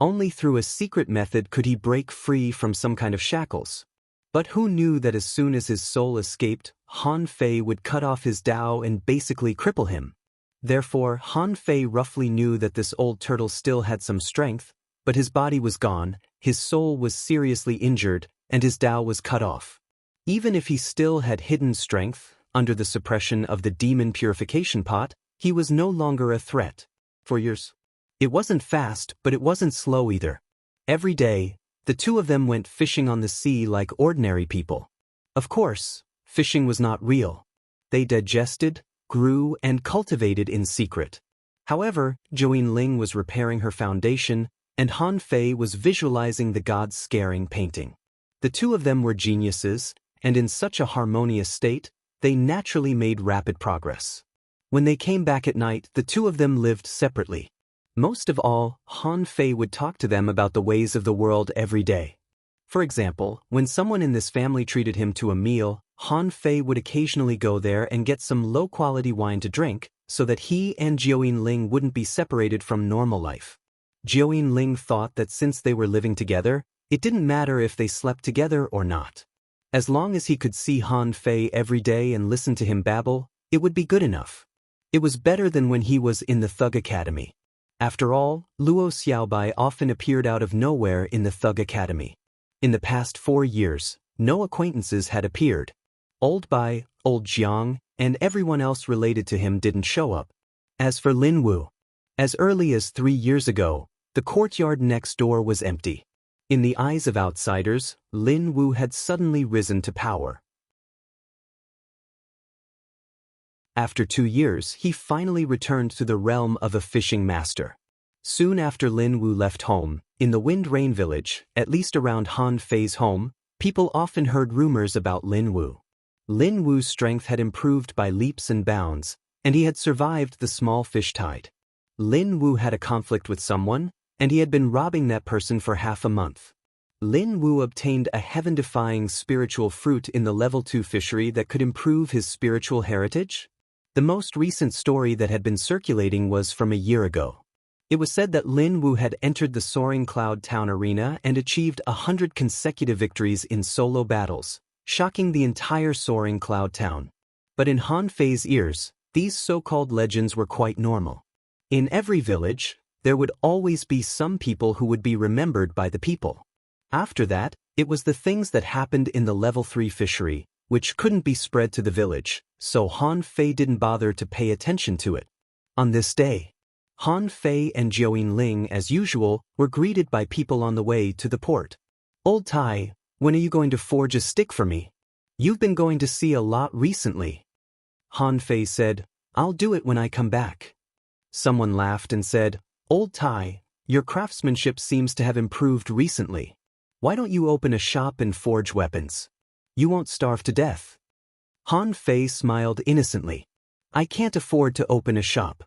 Only through a secret method could he break free from some kind of shackles. But who knew that as soon as his soul escaped, Han Fei would cut off his Tao and basically cripple him? Therefore, Han Fei roughly knew that this old turtle still had some strength, but his body was gone, his soul was seriously injured, and his Tao was cut off. Even if he still had hidden strength, under the suppression of the demon purification pot, he was no longer a threat. For years. It wasn't fast, but it wasn't slow either. Every day, the two of them went fishing on the sea like ordinary people. Of course, fishing was not real. They digested, grew, and cultivated in secret. However, Joanne Ling was repairing her foundation, and Han Fei was visualizing the gods' scaring painting. The two of them were geniuses, and in such a harmonious state, they naturally made rapid progress. When they came back at night, the two of them lived separately. Most of all, Han Fei would talk to them about the ways of the world every day. For example, when someone in this family treated him to a meal, Han Fei would occasionally go there and get some low-quality wine to drink, so that he and Joanne Ling wouldn't be separated from normal life. Joanne Ling thought that since they were living together, it didn't matter if they slept together or not. As long as he could see Han Fei every day and listen to him babble, it would be good enough. It was better than when he was in the Thug Academy. After all, Luo Xiaobai often appeared out of nowhere in the Thug Academy. In the past 4 years, no acquaintances had appeared. Old Bai, Old Jiang, and everyone else related to him didn't show up. As for Lin Wu, as early as 3 years ago, the courtyard next door was empty. In the eyes of outsiders, Lin Wu had suddenly risen to power. After 2 years, he finally returned to the realm of a fishing master. Soon after Lin Wu left home, in the Wind Rain village, at least around Han Fei's home, people often heard rumors about Lin Wu. Lin Wu's strength had improved by leaps and bounds, and he had survived the small fish tide. Lin Wu had a conflict with someone, and he had been robbing that person for half a month. Lin Wu obtained a heaven-defying spiritual fruit in the level 2 fishery that could improve his spiritual heritage. The most recent story that had been circulating was from a year ago. It was said that Lin Wu had entered the Soaring Cloud Town arena and achieved 100 consecutive victories in solo battles, shocking the entire Soaring Cloud Town. But in Han Fei's ears, these so-called legends were quite normal. In every village, there would always be some people who would be remembered by the people. After that, it was the things that happened in the level 3 fishery, which couldn't be spread to the village, so Han Fei didn't bother to pay attention to it. On this day, Han Fei and Joanne Ling, as usual, were greeted by people on the way to the port. "Old Tai, when are you going to forge a stick for me? You've been going to sea a lot recently." Han Fei said, "I'll do it when I come back." Someone laughed and said, "Old Tai, your craftsmanship seems to have improved recently. Why don't you open a shop and forge weapons? You won't starve to death." Han Fei smiled innocently. "I can't afford to open a shop."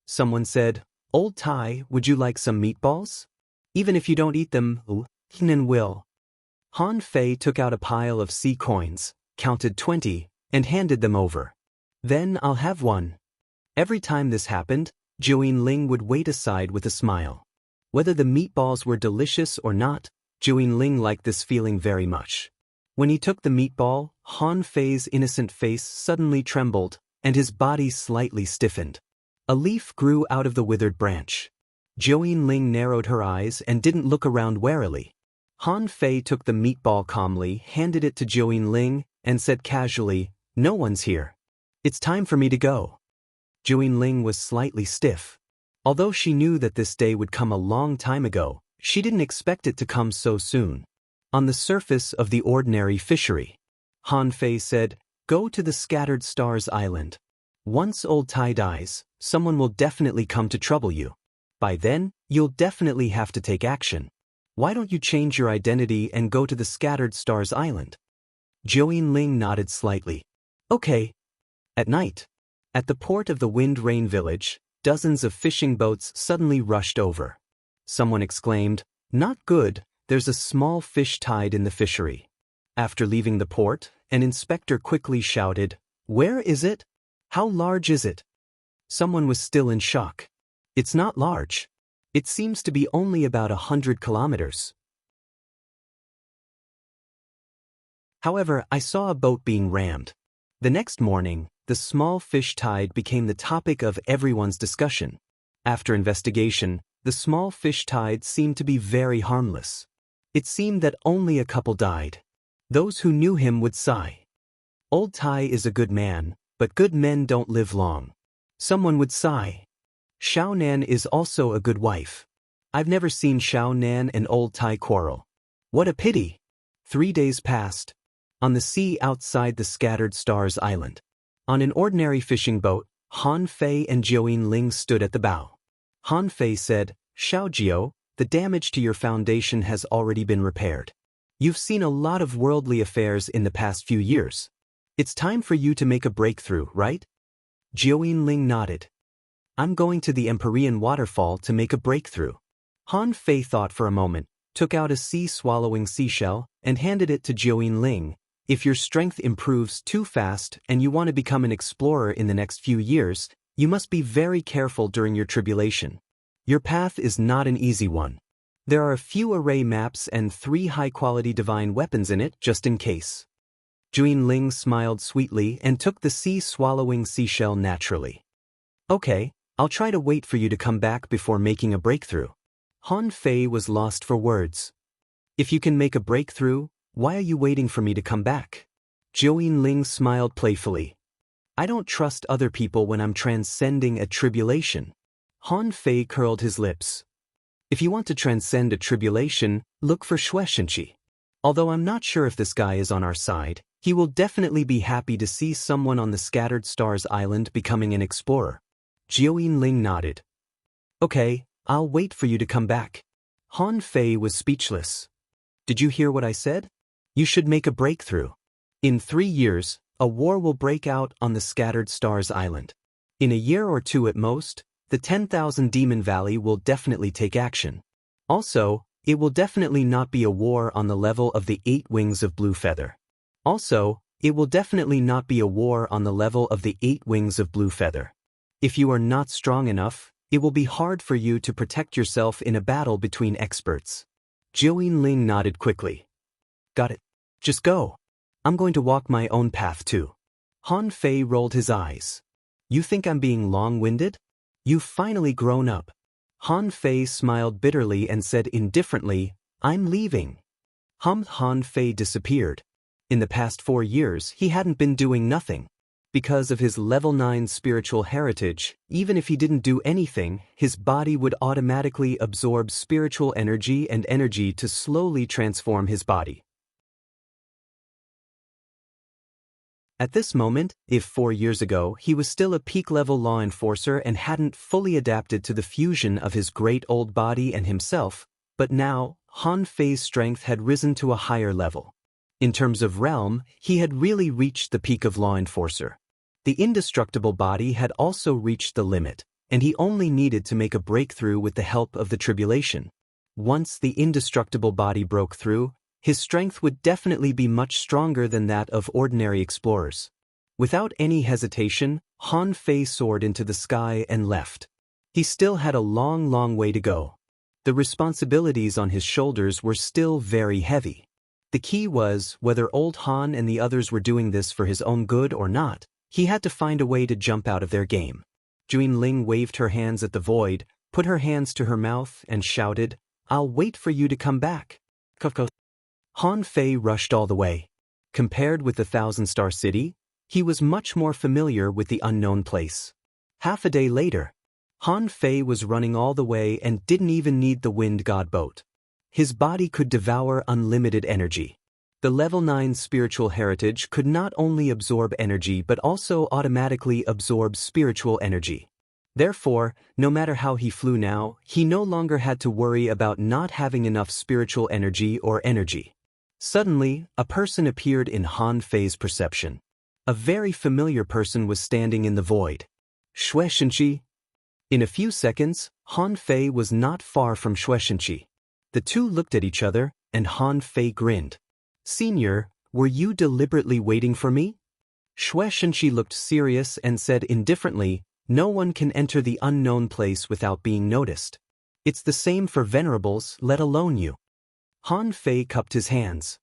Someone said, "Old Tai, would you like some meatballs? Even if you don't eat them, Hnan will." Han Fei took out a pile of sea coins, counted 20, and handed them over. "Then I'll have one." Every time this happened, Joanne Ling would wait aside with a smile. Whether the meatballs were delicious or not, Joanne Ling liked this feeling very much. When he took the meatball, Han Fei's innocent face suddenly trembled, and his body slightly stiffened. A leaf grew out of the withered branch. Joanne Ling narrowed her eyes and didn't look around warily. Han Fei took the meatball calmly, handed it to Joanne Ling, and said casually, "No one's here. It's time for me to go." Joanne Ling was slightly stiff. Although she knew that this day would come a long time ago, she didn't expect it to come so soon. On the surface of the ordinary fishery, Han Fei said, "Go to the Scattered Stars Island. Once Old Tai dies, someone will definitely come to trouble you. By then, you'll definitely have to take action. Why don't you change your identity and go to the Scattered Stars Island? Jiao Ling nodded slightly. Okay. At night, at the port of the Wind Rain village, dozens of fishing boats suddenly rushed over. Someone exclaimed, "Not good, there's a small fish tied in the fishery." After leaving the port, an inspector quickly shouted, "Where is it? How large is it?" Someone was still in shock. "It's not large. It seems to be only about 100 kilometers. However, I saw a boat being rammed." The next morning, the small fish tide became the topic of everyone's discussion. After investigation, the small fish tide seemed to be very harmless. It seemed that only a couple died. Those who knew him would sigh. "Old Tai is a good man, but good men don't live long." Someone would sigh. "Xiao Nan is also a good wife. I've never seen Xiao Nan and Old Tai quarrel. What a pity." 3 days passed. On the sea outside the Scattered Stars Island. On an ordinary fishing boat, Han Fei and Jiao Ling stood at the bow. Han Fei said, "Xiao Jiao, the damage to your foundation has already been repaired. You've seen a lot of worldly affairs in the past few years. It's time for you to make a breakthrough, right?" Jiao Ling nodded. "I'm going to the Empyrean waterfall to make a breakthrough." Han Fei thought for a moment, took out a sea-swallowing seashell, and handed it to Jiao Ling. "If your strength improves too fast and you want to become an explorer in the next few years, you must be very careful during your tribulation. Your path is not an easy one. There are a few array maps and 3 high-quality divine weapons in it, just in case." Jiao Ling smiled sweetly and took the sea-swallowing seashell naturally. "Okay, I'll try to wait for you to come back before making a breakthrough." Han Fei was lost for words. "If you can make a breakthrough, why are you waiting for me to come back?" Jiao Ling smiled playfully. "I don't trust other people when I'm transcending a tribulation." Han Fei curled his lips. "If you want to transcend a tribulation, look for Shueishenqi. Although I'm not sure if this guy is on our side, he will definitely be happy to see someone on the Scattered Stars Island becoming an explorer." Jiao Ling nodded. "Okay, I'll wait for you to come back." Han Fei was speechless. "Did you hear what I said? You should make a breakthrough. In 3 years, a war will break out on the Scattered Stars Island. In a year or 2 at most, the 10,000 Demon Valley will definitely take action. Also, it will definitely not be a war on the level of the 8 Wings of Blue Feather. If you are not strong enough, it will be hard for you to protect yourself in a battle between experts." Jiao Ling nodded quickly. "Got it. Just go. I'm going to walk my own path too." Han Fei rolled his eyes. "You think I'm being long-winded? You've finally grown up." Han Fei smiled bitterly and said indifferently, "I'm leaving." Han Fei disappeared. In the past 4 years, he hadn't been doing nothing. Because of his level 9 spiritual heritage, even if he didn't do anything, his body would automatically absorb spiritual energy and energy to slowly transform his body. At this moment, if 4 years ago he was still a peak-level law enforcer and hadn't fully adapted to the fusion of his great old body and himself, but now, Han Fei's strength had risen to a higher level. In terms of realm, he had really reached the peak of law enforcer. The indestructible body had also reached the limit, and he only needed to make a breakthrough with the help of the tribulation. Once the indestructible body broke through, his strength would definitely be much stronger than that of ordinary explorers. Without any hesitation, Han Fei soared into the sky and left. He still had a long way to go. The responsibilities on his shoulders were still very heavy. The key was, whether old Han and the others were doing this for his own good or not, he had to find a way to jump out of their game. Jiao Ling waved her hands at the void, put her hands to her mouth, and shouted, "I'll wait for you to come back." Han Fei rushed all the way. Compared with the Thousand-Star City, he was much more familiar with the unknown place. Half a day later, Han Fei was running all the way and didn't even need the Wind God boat. His body could devour unlimited energy. The level 9 spiritual heritage could not only absorb energy but also automatically absorb spiritual energy. Therefore, no matter how he flew now, he no longer had to worry about not having enough spiritual energy or energy. Suddenly, a person appeared in Han Fei's perception. A very familiar person was standing in the void. Shueishenqi. In a few seconds, Han Fei was not far from Shueishenqi. The two looked at each other, and Han Fei grinned. "Senior, were you deliberately waiting for me?" Shueishenqi looked serious and said indifferently, "No one can enter the unknown place without being noticed. It's the same for venerables, let alone you." Han Fei cupped his hands.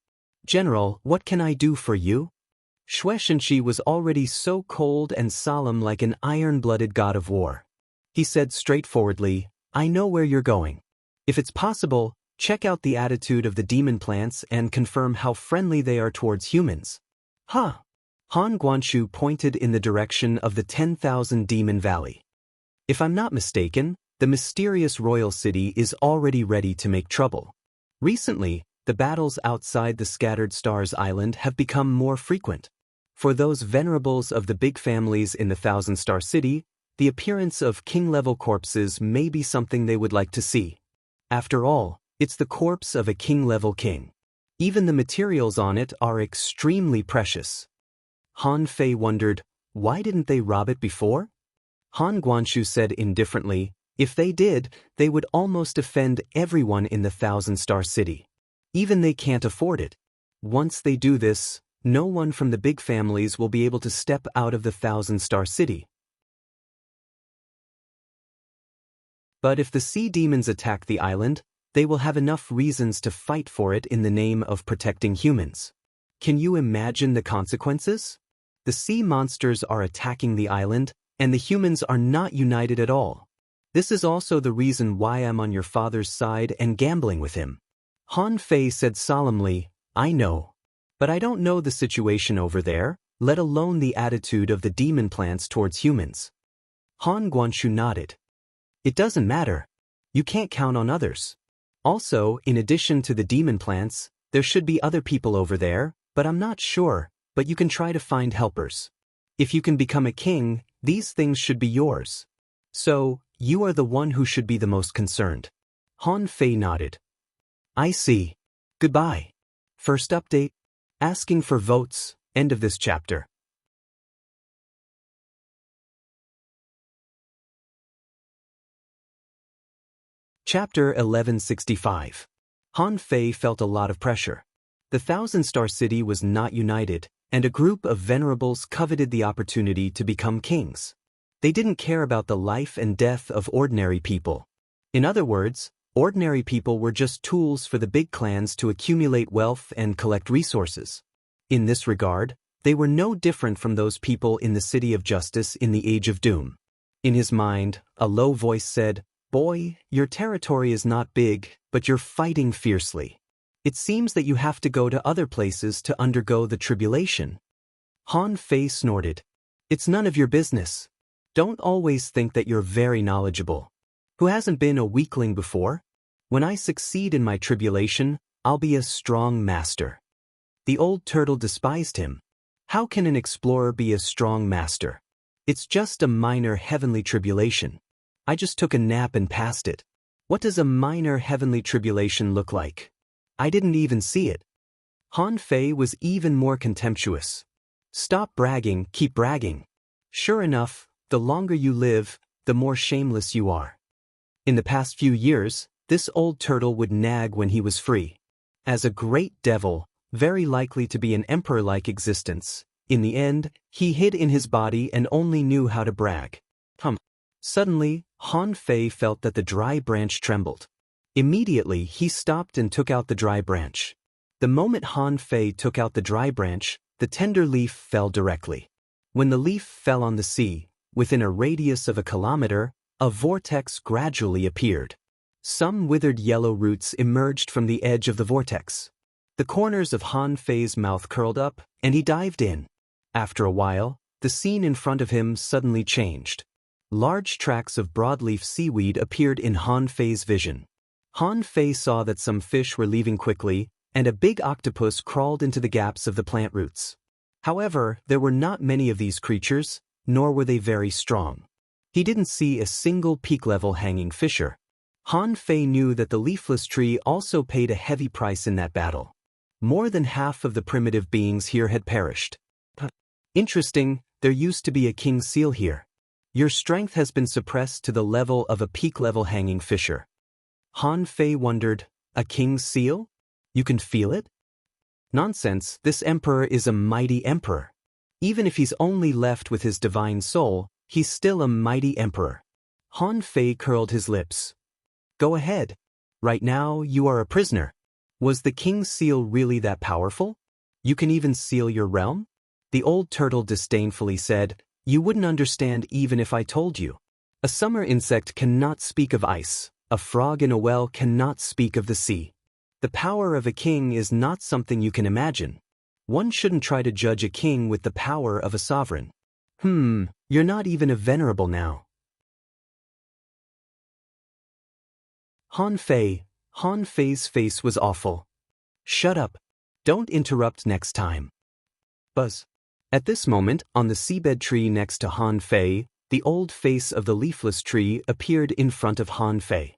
"General, what can I do for you?" Shueishenqi was already so cold and solemn like an iron-blooded god of war. He said straightforwardly, "I know where you're going. If it's possible, check out the attitude of the demon plants and confirm how friendly they are towards humans." "Huh." Han Guanshu pointed in the direction of the 10,000 Demon Valley. "If I'm not mistaken, the mysterious royal city is already ready to make trouble. Recently, the battles outside the Scattered Stars Island have become more frequent. For those venerables of the big families in the Thousand Star City, the appearance of king-level corpses may be something they would like to see. After all, it's the corpse of a king-level king. Even the materials on it are extremely precious." Han Fei wondered, why didn't they rob it before? Han Guanshu said indifferently, "If they did, they would almost offend everyone in the Thousand Star City. Even they can't afford it. Once they do this, no one from the big families will be able to step out of the Thousand Star City. But if the sea demons attack the island, they will have enough reasons to fight for it in the name of protecting humans. Can you imagine the consequences? The sea monsters are attacking the island, and the humans are not united at all. This is also the reason why I'm on your father's side and gambling with him." Han Fei said solemnly, "I know. But I don't know the situation over there, let alone the attitude of the demon plants towards humans." Han Guanshu nodded. "It doesn't matter. You can't count on others. Also, in addition to the demon plants, there should be other people over there, but I'm not sure, but you can try to find helpers. If you can become a king, these things should be yours. So, you are the one who should be the most concerned." Han Fei nodded. "I see. Goodbye. First update. Asking for votes, end of this chapter." Chapter 1165. Han Fei felt a lot of pressure. The Thousand Star City was not united, and a group of venerables coveted the opportunity to become kings. They didn't care about the life and death of ordinary people. In other words, ordinary people were just tools for the big clans to accumulate wealth and collect resources. In this regard, they were no different from those people in the City of Justice in the Age of Doom. In his mind, a low voice said, "Boy, your territory is not big, but you're fighting fiercely. It seems that you have to go to other places to undergo the tribulation." Han Fei snorted. "It's none of your business. Don't always think that you're very knowledgeable. Who hasn't been a weakling before? When I succeed in my tribulation, I'll be a strong master." The old turtle despised him. How can an explorer be a strong master? It's just a minor heavenly tribulation. I just took a nap and passed it. What does a minor heavenly tribulation look like? I didn't even see it. Han Fei was even more contemptuous. "Stop bragging, keep bragging. Sure enough, the longer you live, the more shameless you are." In the past few years, this old turtle would nag when he was free. As a great devil, very likely to be an emperor-like existence, in the end, he hid in his body and only knew how to brag. Suddenly, Han Fei felt that the dry branch trembled. Immediately, he stopped and took out the dry branch. The moment Han Fei took out the dry branch, the tender leaf fell directly. When the leaf fell on the sea, within a radius of a kilometer, a vortex gradually appeared. Some withered yellow roots emerged from the edge of the vortex. The corners of Han Fei's mouth curled up, and he dived in. After a while, the scene in front of him suddenly changed. Large tracts of broadleaf seaweed appeared in Han Fei's vision. Han Fei saw that some fish were leaving quickly, and a big octopus crawled into the gaps of the plant roots. However, there were not many of these creatures, nor were they very strong. He didn't see a single peak-level hanging fissure. Han Fei knew that the leafless tree also paid a heavy price in that battle. More than half of the primitive beings here had perished. Interesting, there used to be a king seal here. Your strength has been suppressed to the level of a peak-level hanging fissure. Han Fei wondered, a king's seal? You can feel it? Nonsense, this emperor is a mighty emperor. Even if he's only left with his divine soul, he's still a mighty emperor. Han Fei curled his lips. Go ahead. Right now, you are a prisoner. Was the king's seal really that powerful? You can even seal your realm? The old turtle disdainfully said, you wouldn't understand even if I told you. A summer insect cannot speak of ice. A frog in a well cannot speak of the sea. The power of a king is not something you can imagine. One shouldn't try to judge a king with the power of a sovereign. You're not even a venerable now. Han Fei's face was awful. Shut up. Don't interrupt next time. Buzz. At this moment, on the seabed tree next to Han Fei, the old face of the leafless tree appeared in front of Han Fei.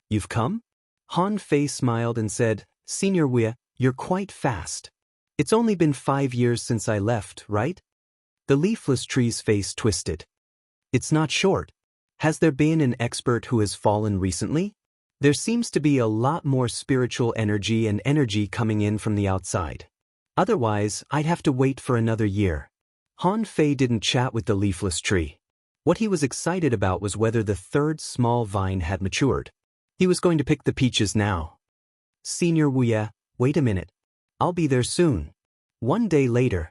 You've come? Han Fei smiled and said, Senior Wei, you're quite fast. It's only been 5 years since I left, right? The leafless tree's face twisted. It's not short. Has there been an expert who has fallen recently? There seems to be a lot more spiritual energy and energy coming in from the outside. Otherwise, I'd have to wait for another year. Han Fei didn't chat with the leafless tree. What he was excited about was whether the third small vine had matured. He was going to pick the peaches now. Senior Wei, wait a minute. I'll be there soon. 1 day later,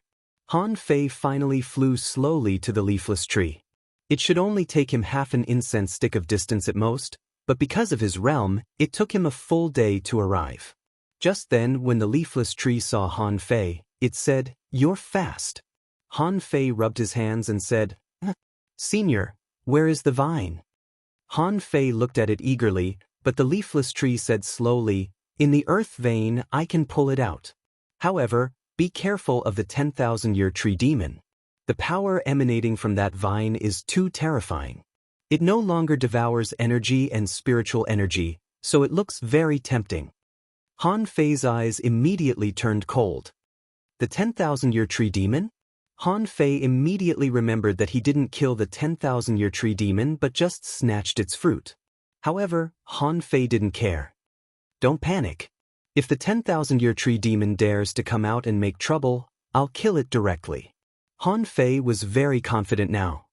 Han Fei finally flew slowly to the leafless tree. It should only take him half an incense stick of distance at most, but because of his realm, it took him a full day to arrive. Just then, when the leafless tree saw Han Fei, it said, You're fast. Han Fei rubbed his hands and said, Senior, where is the vine? Han Fei looked at it eagerly, but the leafless tree said slowly, In the earth vein, I can pull it out. However, be careful of the 10,000-year tree demon. The power emanating from that vine is too terrifying. It no longer devours energy and spiritual energy, so it looks very tempting. Han Fei's eyes immediately turned cold. The 10,000-year tree demon? Han Fei immediately remembered that he didn't kill the 10,000-year tree demon but just snatched its fruit. However, Han Fei didn't care. Don't panic. If the 10,000-year tree demon dares to come out and make trouble, I'll kill it directly. Han Fei was very confident now.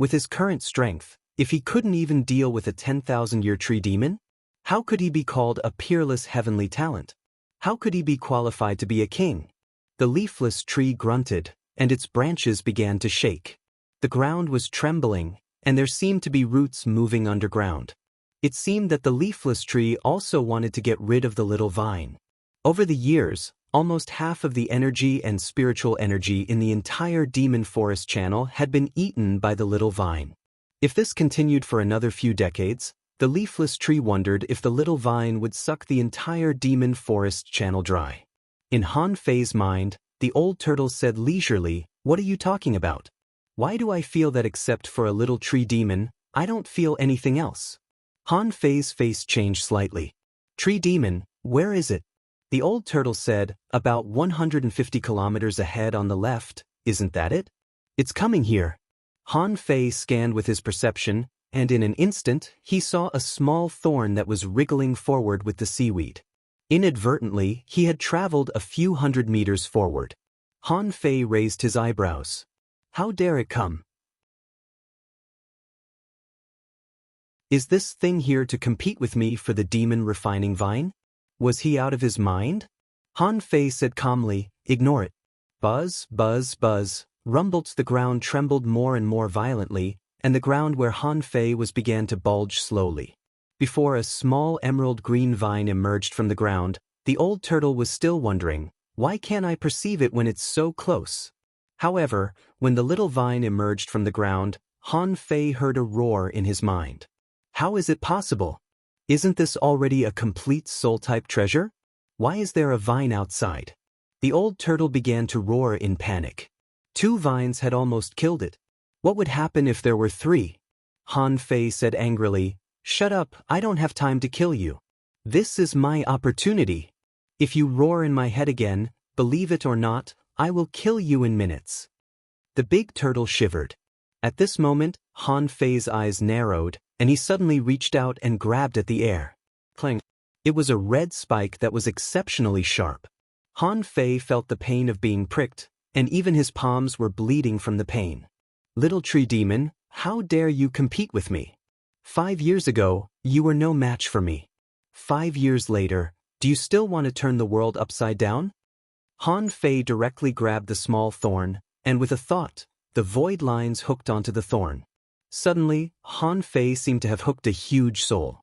With his current strength, if he couldn't even deal with a 10,000-year tree demon, how could he be called a peerless heavenly talent? How could he be qualified to be a king? The leafless tree grunted, and its branches began to shake. The ground was trembling, and there seemed to be roots moving underground. It seemed that the leafless tree also wanted to get rid of the little vine. Over the years, almost half of the energy and spiritual energy in the entire demon forest channel had been eaten by the little vine. If this continued for another few decades, the leafless tree wondered if the little vine would suck the entire demon forest channel dry. In Han Fei's mind, the old turtle said leisurely, What are you talking about? Why do I feel that except for a little tree demon, I don't feel anything else? Han Fei's face changed slightly. Tree demon, where is it? The old turtle said, About 150 kilometers ahead on the left, isn't that it? It's coming here. Han Fei scanned with his perception, and in an instant, he saw a small thorn that was wriggling forward with the seaweed. Inadvertently, he had traveled a few hundred meters forward. Han Fei raised his eyebrows. How dare it come? Is this thing here to compete with me for the demon refining vine? Was he out of his mind? Han Fei said calmly, Ignore it. Buzz, buzz, buzz. Rumbled. The ground trembled more and more violently, and the ground where Han Fei was began to bulge slowly. Before a small emerald green vine emerged from the ground, the old turtle was still wondering, why can't I perceive it when it's so close? However, when the little vine emerged from the ground, Han Fei heard a roar in his mind. How is it possible? Isn't this already a complete soul-type treasure? Why is there a vine outside? The old turtle began to roar in panic. 2 vines had almost killed it. What would happen if there were 3? Han Fei said angrily. Shut up, I don't have time to kill you. This is my opportunity. If you roar in my head again, believe it or not, I will kill you in minutes. The big turtle shivered. At this moment, Han Fei's eyes narrowed, and he suddenly reached out and grabbed at the air. Clang. It was a red spike that was exceptionally sharp. Han Fei felt the pain of being pricked, and even his palms were bleeding from the pain. Little tree demon, how dare you compete with me? 5 years ago, you were no match for me. 5 years later, do you still want to turn the world upside down? Han Fei directly grabbed the small thorn, and with a thought, the void lines hooked onto the thorn. Suddenly, Han Fei seemed to have hooked a huge soul.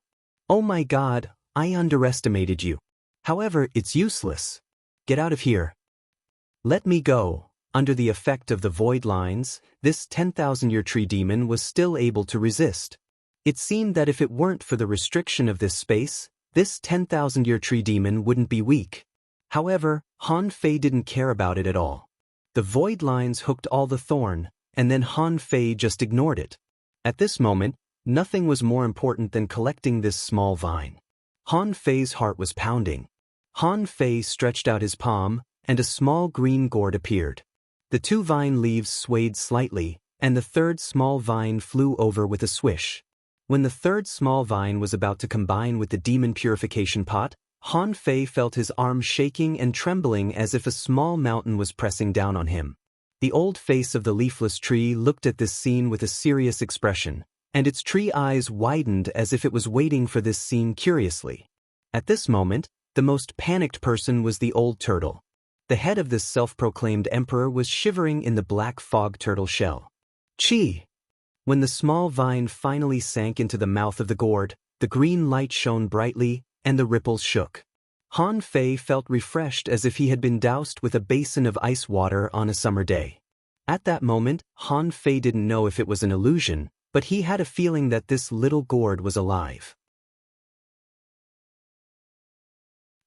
Oh my God, I underestimated you. However, it's useless. Get out of here. Let me go. Under the effect of the void lines, this 10,000-year tree demon was still able to resist. It seemed that if it weren't for the restriction of this space, this 10,000-year tree demon wouldn't be weak. However, Han Fei didn't care about it at all. The void lines hooked all the thorn, and then Han Fei just ignored it. At this moment, nothing was more important than collecting this small vine. Han Fei's heart was pounding. Han Fei stretched out his palm, and a small green gourd appeared. The 2 vine leaves swayed slightly, and the 3rd small vine flew over with a swish. When the 3rd small vine was about to combine with the demon purification pot, Han Fei felt his arm shaking and trembling as if a small mountain was pressing down on him. The old face of the leafless tree looked at this scene with a serious expression, and its tree eyes widened as if it was waiting for this scene curiously. At this moment, the most panicked person was the old turtle. The head of this self-proclaimed emperor was shivering in the black fog turtle shell. Chi! When the small vine finally sank into the mouth of the gourd, the green light shone brightly, and the ripples shook. Han Fei felt refreshed as if he had been doused with a basin of ice water on a summer day. At that moment, Han Fei didn't know if it was an illusion, but he had a feeling that this little gourd was alive.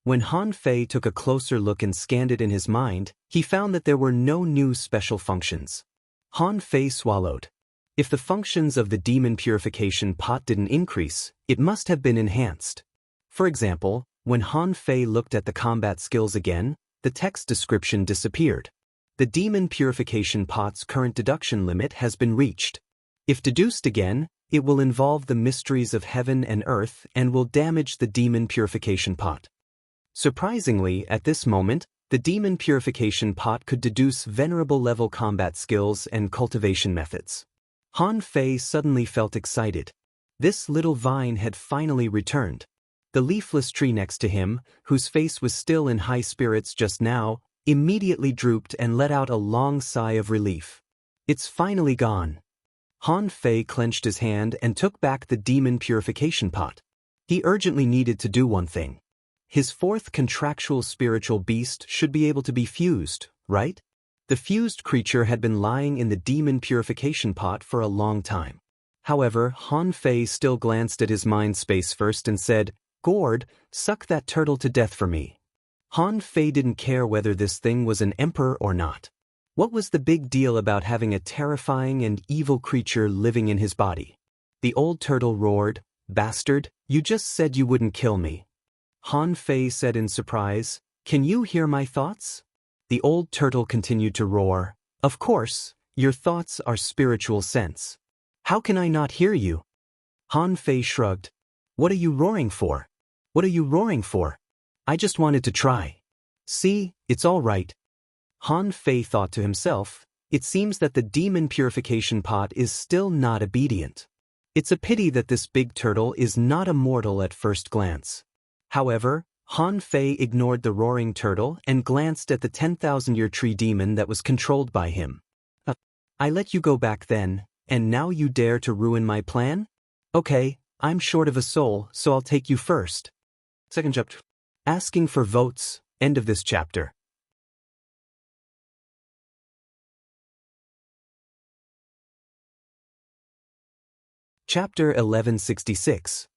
When Han Fei took a closer look and scanned it in his mind, he found that there were no new special functions. Han Fei swallowed. If the functions of the demon purification pot didn't increase, it must have been enhanced. For example, when Han Fei looked at the combat skills again, the text description disappeared. The demon purification pot's current deduction limit has been reached. If deduced again, it will involve the mysteries of heaven and earth and will damage the demon purification pot. Surprisingly, at this moment, the demon purification pot could deduce venerable level combat skills and cultivation methods. Han Fei suddenly felt excited. This little vine had finally returned. The leafless tree next to him, whose face was still in high spirits just now, immediately drooped and let out a long sigh of relief. It's finally gone. Han Fei clenched his hand and took back the demon purification pot. He urgently needed to do one thing. His 4th contractual spiritual beast should be able to be fused, right? The fused creature had been lying in the demon purification pot for a long time. However, Han Fei still glanced at his mind space first and said, "Gourd, suck that turtle to death for me." Han Fei didn't care whether this thing was an emperor or not. What was the big deal about having a terrifying and evil creature living in his body? The old turtle roared, "Bastard, you just said you wouldn't kill me." Han Fei said in surprise, "Can you hear my thoughts?" The old turtle continued to roar, "Of course, your thoughts are spiritual sense. How can I not hear you?" Han Fei shrugged. "What are you roaring for? What are you roaring for? I just wanted to try. See, it's all right." Han Fei thought to himself, it seems that the demon purification pot is still not obedient. It's a pity that this big turtle is not a mortal at first glance. However, Han Fei ignored the roaring turtle and glanced at the 10,000-year tree demon that was controlled by him. I let you go back then, and now you dare to ruin my plan? Okay, I'm short of a soul, so I'll take you first. Second chapter. Asking for votes, end of this chapter. Chapter 1166.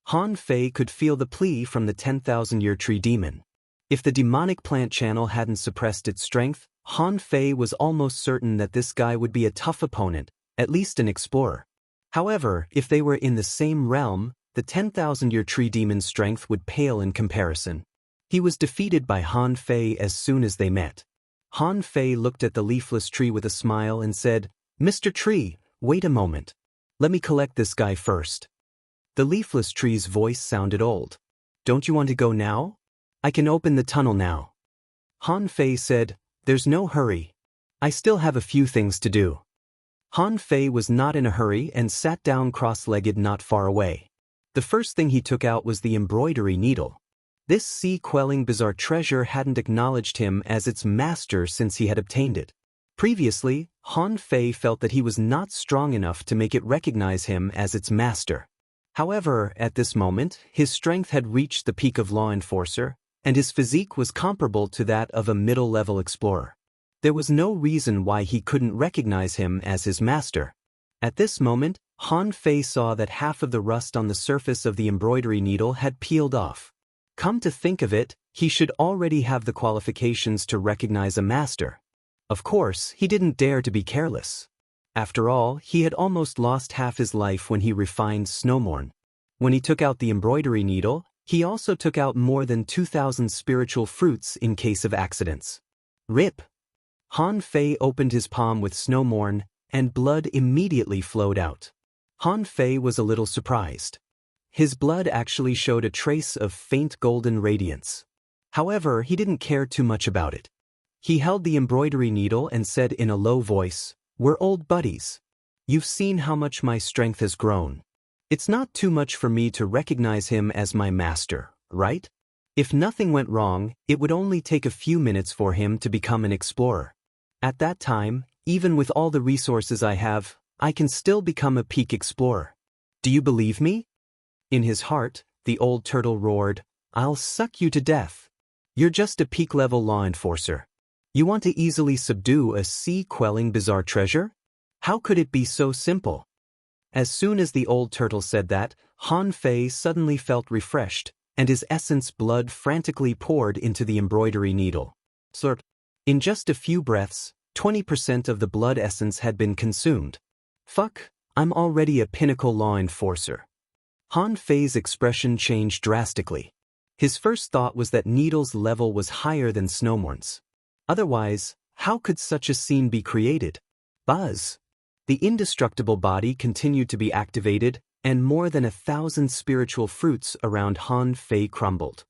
Han Fei could feel the plea from the 10,000-year tree demon. If the demonic plant channel hadn't suppressed its strength, Han Fei was almost certain that this guy would be a tough opponent, at least an explorer. However, if they were in the same realm, the 10,000-year tree demon's strength would pale in comparison. He was defeated by Han Fei as soon as they met. Han Fei looked at the leafless tree with a smile and said, "Mr. Tree, wait a moment. Let me collect this guy first." The leafless tree's voice sounded old. "Don't you want to go now? I can open the tunnel now." Han Fei said, "There's no hurry. I still have a few things to do." Han Fei was not in a hurry and sat down cross-legged not far away. The first thing he took out was the embroidery needle. This sea-quelling bizarre treasure hadn't acknowledged him as its master since he had obtained it. Previously, Han Fei felt that he was not strong enough to make it recognize him as its master. However, at this moment, his strength had reached the peak of law enforcer, and his physique was comparable to that of a middle-level explorer. There was no reason why he couldn't recognize him as his master. At this moment, Han Fei saw that half of the rust on the surface of the embroidery needle had peeled off. Come to think of it, he should already have the qualifications to recognize a master. Of course, he didn't dare to be careless. After all, he had almost lost half his life when he refined Snowmorn. When he took out the embroidery needle, he also took out more than 2,000 spiritual fruits in case of accidents. Rip! Han Fei opened his palm with Snowmorn, and blood immediately flowed out. Han Fei was a little surprised. His blood actually showed a trace of faint golden radiance. However, he didn't care too much about it. He held the embroidery needle and said in a low voice, "We're old buddies. You've seen how much my strength has grown. It's not too much for me to recognize him as my master, right? If nothing went wrong, it would only take a few minutes for him to become an explorer. At that time, even with all the resources I have, I can still become a peak explorer. Do you believe me?" In his heart, the old turtle roared, "I'll suck you to death. You're just a peak-level law enforcer. You want to easily subdue a sea-quelling bizarre treasure? How could it be so simple?" As soon as the old turtle said that, Han Fei suddenly felt refreshed, and his essence blood frantically poured into the embroidery needle. Slurp. In just a few breaths, 20% of the blood essence had been consumed. Fuck, I'm already a pinnacle law enforcer. Han Fei's expression changed drastically. His first thought was that Needle's level was higher than Snowmorn's. Otherwise, how could such a scene be created? Buzz! The indestructible body continued to be activated, and more than 1,000 spiritual fruits around Han Fei crumbled.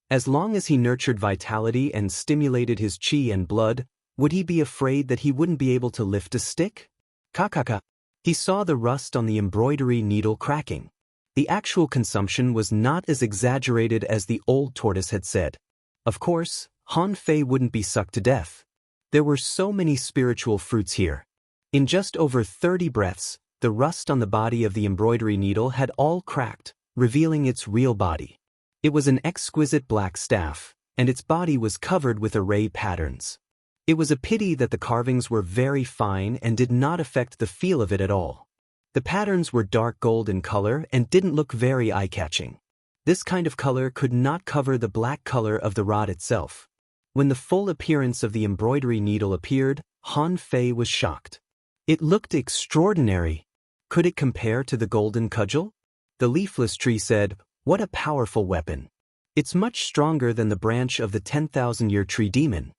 As long as he nurtured vitality and stimulated his chi and blood, would he be afraid that he wouldn't be able to lift a stick? Kakaka. He saw the rust on the embroidery needle cracking. The actual consumption was not as exaggerated as the old tortoise had said. Of course, Han Fei wouldn't be sucked to death. There were so many spiritual fruits here. In just over 30 breaths, the rust on the body of the embroidery needle had all cracked, revealing its real body. It was an exquisite black staff, and its body was covered with array patterns. It was a pity that the carvings were very fine and did not affect the feel of it at all. The patterns were dark gold in color and didn't look very eye-catching. This kind of color could not cover the black color of the rod itself. When the full appearance of the embroidery needle appeared, Han Fei was shocked. It looked extraordinary. Could it compare to the golden cudgel? The leafless tree said, "What a powerful weapon. It's much stronger than the branch of the 10,000-year tree demon."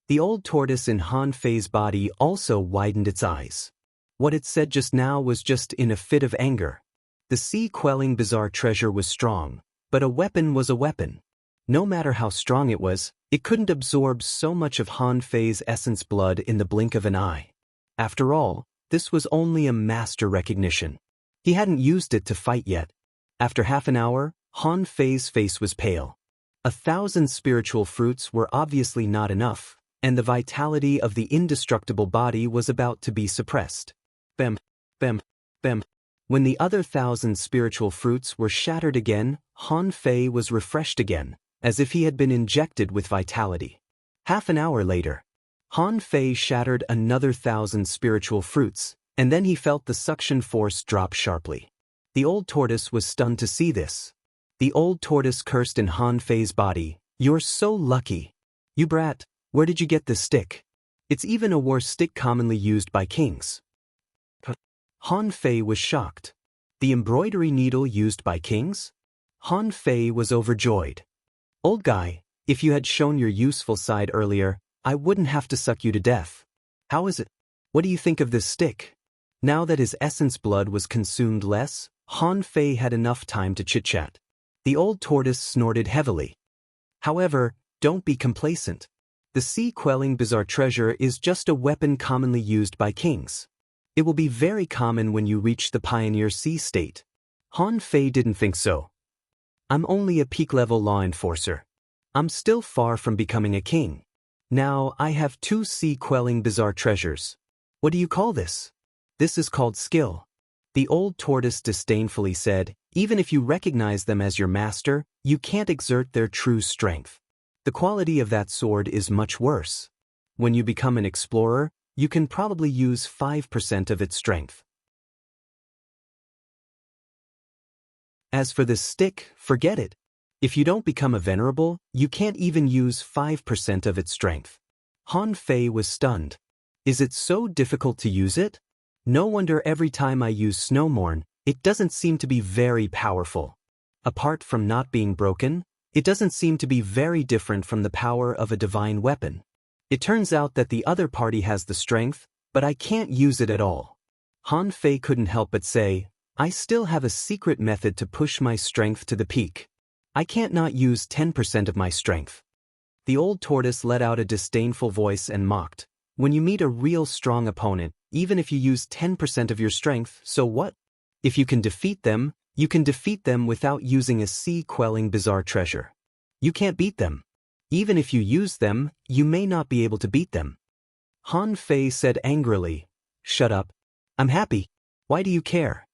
The old tortoise in Han Fei's body also widened its eyes. What it said just now was just in a fit of anger. The sea-quelling bizarre treasure was strong, but a weapon was a weapon. No matter how strong it was, it couldn't absorb so much of Han Fei's essence blood in the blink of an eye. After all, this was only a master recognition. He hadn't used it to fight yet. After half an hour, Han Fei's face was pale. 1,000 spiritual fruits were obviously not enough, and the vitality of the indestructible body was about to be suppressed. Bam, bam, bam. When the other 1,000 spiritual fruits were shattered again, Han Fei was refreshed again, as if he had been injected with vitality. Half an hour later, Han Fei shattered another 1,000 spiritual fruits, and then he felt the suction force drop sharply. The old tortoise was stunned to see this. The old tortoise cursed in Han Fei's body, "You're so lucky. You brat, where did you get this stick? It's even a war stick commonly used by kings. Han Fei was shocked. The embroidery needle used by kings? Han Fei was overjoyed. Old guy, if you had shown your useful side earlier, I wouldn't have to suck you to death. How is it? What do you think of this stick? Now that his essence blood was consumed less, Han Fei had enough time to chit-chat. The old tortoise snorted heavily. However, don't be complacent. The sea-quelling bizarre treasure is just a weapon commonly used by kings. It will be very common when you reach the pioneer sea state. Han Fei didn't think so. I'm only a peak-level law enforcer. I'm still far from becoming a king. Now I have 2 sea-quelling bizarre treasures. What do you call this? This is called skill. The old tortoise disdainfully said, even if you recognize them as your master, you can't exert their true strength. The quality of that sword is much worse. When you become an explorer, you can probably use 5% of its strength. As for this stick, forget it. If you don't become a venerable, you can't even use 5% of its strength. Han Fei was stunned. Is it so difficult to use it? No wonder every time I use Snowmorn, it doesn't seem to be very powerful. Apart from not being broken, it doesn't seem to be very different from the power of a divine weapon. It turns out that the other party has the strength, but I can't use it at all. Han Fei couldn't help but say, I still have a secret method to push my strength to the peak. I can't not use 10% of my strength. The old tortoise let out a disdainful voice and mocked. When you meet a real strong opponent, even if you use 10% of your strength, so what? If you can defeat them, you can defeat them without using a sea-quelling bizarre treasure. You can't beat them. Even if you use them, you may not be able to beat them. Han Fei said angrily, shut up. I'm happy. Why do you care?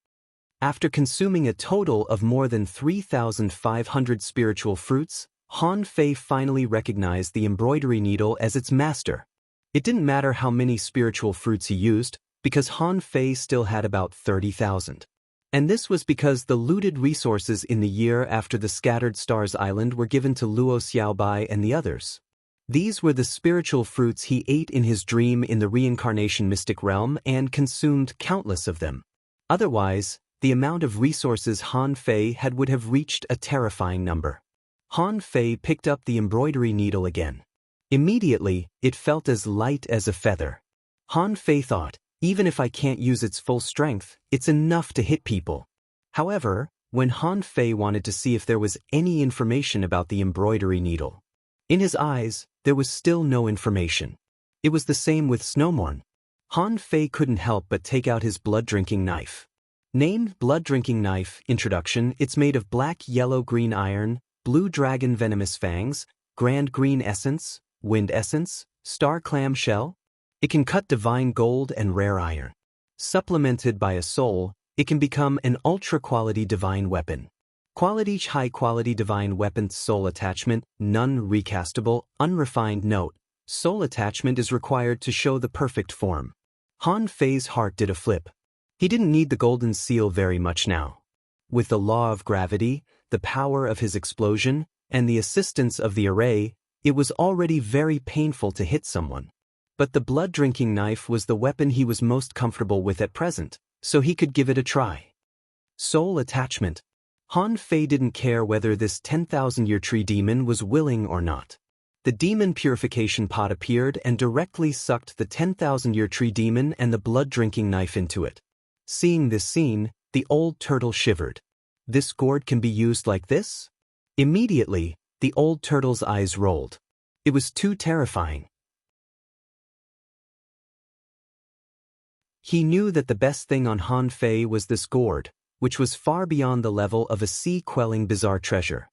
After consuming a total of more than 3,500 spiritual fruits, Han Fei finally recognized the embroidery needle as its master. It didn't matter how many spiritual fruits he used, because Han Fei still had about 30,000. And this was because the looted resources in the year after the Scattered Stars Island were given to Luo Xiaobai and the others. These were the spiritual fruits he ate in his dream in the reincarnation mystic realm and consumed countless of them. Otherwise, the amount of resources Han Fei had would have reached a terrifying number. Han Fei picked up the embroidery needle again. Immediately, it felt as light as a feather. Han Fei thought, even if I can't use its full strength, it's enough to hit people. However, when Han Fei wanted to see if there was any information about the embroidery needle, in his eyes, there was still no information. It was the same with Snowmorn. Han Fei couldn't help but take out his blood-drinking knife. Named Blood-Drinking Knife, Introduction, it's made of black yellow-green iron, blue dragon venomous fangs, grand green essence, wind essence, star clam shell. It can cut divine gold and rare iron. Supplemented by a soul, it can become an ultra-quality divine weapon. Quality high-quality divine weapon soul attachment, none recastable, unrefined note. Soul attachment is required to show the perfect form. Han Fei's heart did a flip. He didn't need the golden seal very much now. With the law of gravity, the power of his explosion, and the assistance of the array, it was already very painful to hit someone. But the blood-drinking knife was the weapon he was most comfortable with at present, so he could give it a try. Soul attachment. Han Fei didn't care whether this 10,000-year tree demon was willing or not. The demon purification pot appeared and directly sucked the 10,000-year tree demon and the blood-drinking knife into it. Seeing this scene, the old turtle shivered. This gourd can be used like this? Immediately, the old turtle's eyes rolled. It was too terrifying. He knew that the best thing on Han Fei was this gourd, which was far beyond the level of a sea-quelling bizarre treasure.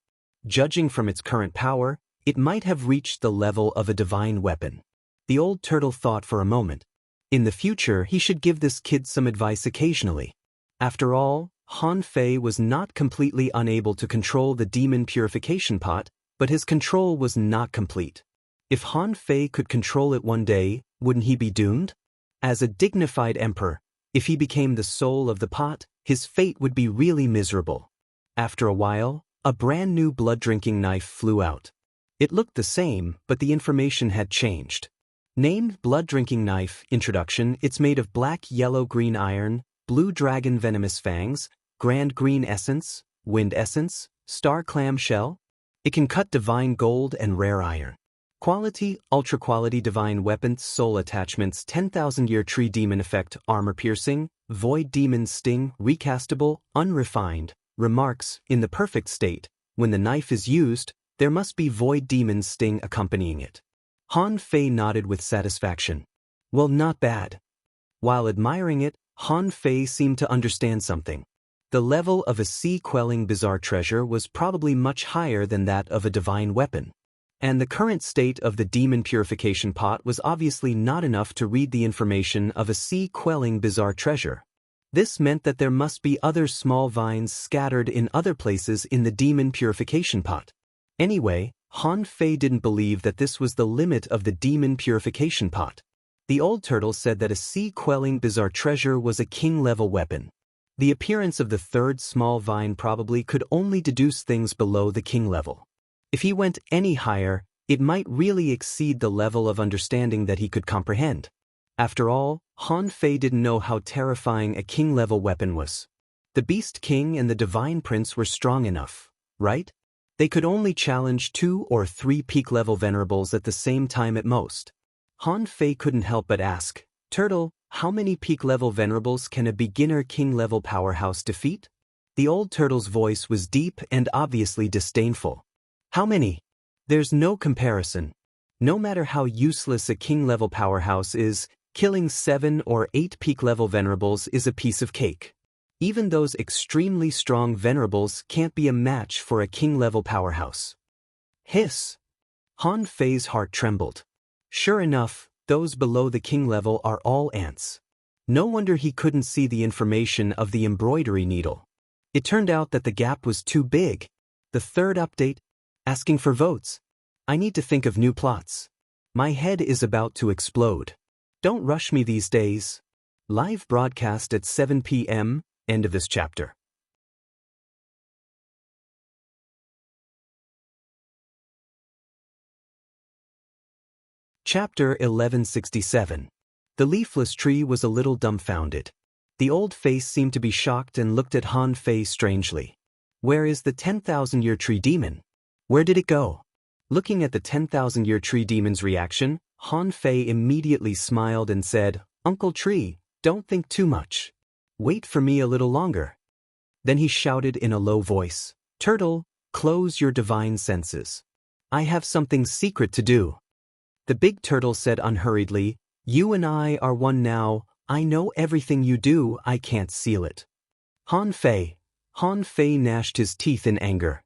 Judging from its current power, it might have reached the level of a divine weapon. The old turtle thought for a moment. In the future, he should give this kid some advice occasionally. After all, Han Fei was not completely unable to control the demon purification pot, but his control was not complete. If Han Fei could control it one day, wouldn't he be doomed? As a dignified emperor, if he became the soul of the pot, his fate would be really miserable. After a while, a brand new blood-drinking knife flew out. It looked the same, but the information had changed. Named Blood-Drinking Knife. Introduction. It's made of black, yellow, green iron, blue dragon venomous fangs, grand green essence, wind essence, star clam shell. It can cut divine gold and rare iron. Quality, ultra-quality divine weapons, soul attachments, 10,000-year tree demon effect, armor piercing, void demon sting, recastable, unrefined. Remarks. In the perfect state, when the knife is used, there must be void demon sting accompanying it. Han Fei nodded with satisfaction. Well, not bad. While admiring it, Han Fei seemed to understand something. The level of a sea-quelling bizarre treasure was probably much higher than that of a divine weapon. And the current state of the demon purification pot was obviously not enough to read the information of a sea-quelling bizarre treasure. This meant that there must be other small vines scattered in other places in the demon purification pot. Anyway, Han Fei didn't believe that this was the limit of the demon purification pot. The old turtle said that a sea-quelling bizarre treasure was a king-level weapon. The appearance of the third small vine probably could only deduce things below the king level. If he went any higher, it might really exceed the level of understanding that he could comprehend. After all, Han Fei didn't know how terrifying a king-level weapon was. The Beast King and the Divine Prince were strong enough, right? They could only challenge 2 or 3 peak-level venerables at the same time at most. Han Fei couldn't help but ask, "Turtle, how many peak-level venerables can a beginner king-level powerhouse defeat?" The old turtle's voice was deep and obviously disdainful. "How many? There's no comparison. No matter how useless a king-level powerhouse is, killing 7 or 8 peak-level venerables is a piece of cake. Even those extremely strong venerables can't be a match for a king-level powerhouse." Hiss! Han Fei's heart trembled. Sure enough, those below the king level are all ants. No wonder he couldn't see the information of the embroidery needle. It turned out that the gap was too big. The third update? Asking for votes. I need to think of new plots. My head is about to explode. Don't rush me these days. Live broadcast at 7 p.m., end of this chapter. Chapter 1167. The leafless tree was a little dumbfounded. The old face seemed to be shocked and looked at Han Fei strangely. Where is the 10,000-year tree demon? Where did it go? Looking at the 10,000-year tree demon's reaction, Han Fei immediately smiled and said, "Uncle Tree, don't think too much. Wait for me a little longer." Then he shouted in a low voice, "Turtle, close your divine senses. I have something secret to do." The big turtle said unhurriedly, "You and I are one now. I know everything you do. I can't seal it." Han Fei gnashed his teeth in anger.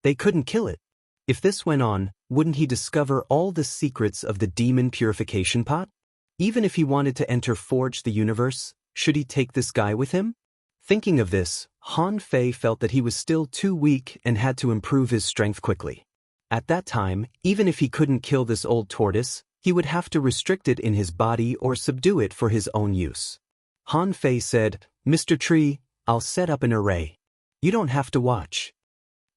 They couldn't kill it. If this went on, wouldn't he discover all the secrets of the demon purification pot? Even if he wanted to enter Forge the Universe, should he take this guy with him? Thinking of this, Han Fei felt that he was still too weak and had to improve his strength quickly. At that time, even if he couldn't kill this old tortoise, he would have to restrict it in his body or subdue it for his own use. Han Fei said, "Mr. Tree, I'll set up an array. You don't have to watch."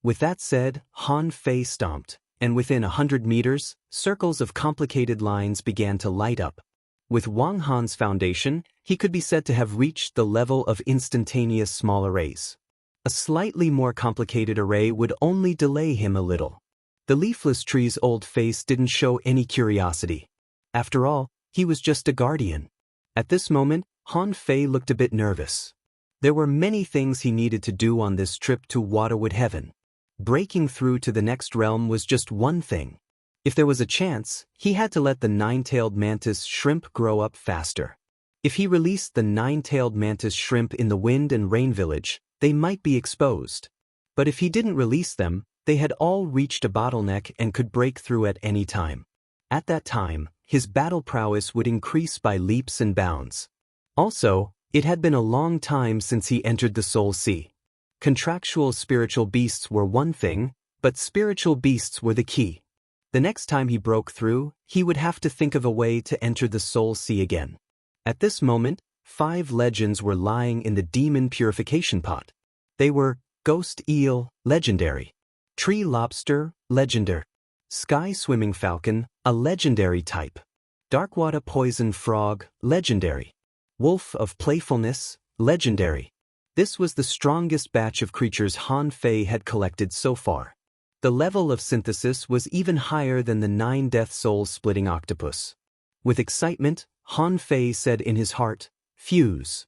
With that said, Han Fei stomped, and within 100 meters, circles of complicated lines began to light up. With Wang Han's foundation, he could be said to have reached the level of instantaneous small arrays. A slightly more complicated array would only delay him a little. The leafless tree's old face didn't show any curiosity. After all, he was just a guardian. At this moment, Han Fei looked a bit nervous. There were many things he needed to do on this trip to Waterwood Heaven. Breaking through to the next realm was just one thing. If there was a chance, he had to let the nine-tailed mantis shrimp grow up faster. If he released the nine-tailed mantis shrimp in the Wind and Rain Village, they might be exposed. But if he didn't release them, they had all reached a bottleneck and could break through at any time. At that time, his battle prowess would increase by leaps and bounds. Also, it had been a long time since he entered the Soul Sea. Contractual spiritual beasts were one thing, but spiritual beasts were the key. The next time he broke through, he would have to think of a way to enter the Soul Sea again. At this moment, 5 legends were lying in the demon purification pot. They were Ghost Eel, legendary. Tree Lobster, legendary. Sky Swimming Falcon, a legendary type. Darkwater poison frog, legendary. Wolf of playfulness, legendary. This was the strongest batch of creatures Han Fei had collected so far. The level of synthesis was even higher than the 9 death soul-splitting octopus. With excitement, Han Fei said in his heart, "Fuse."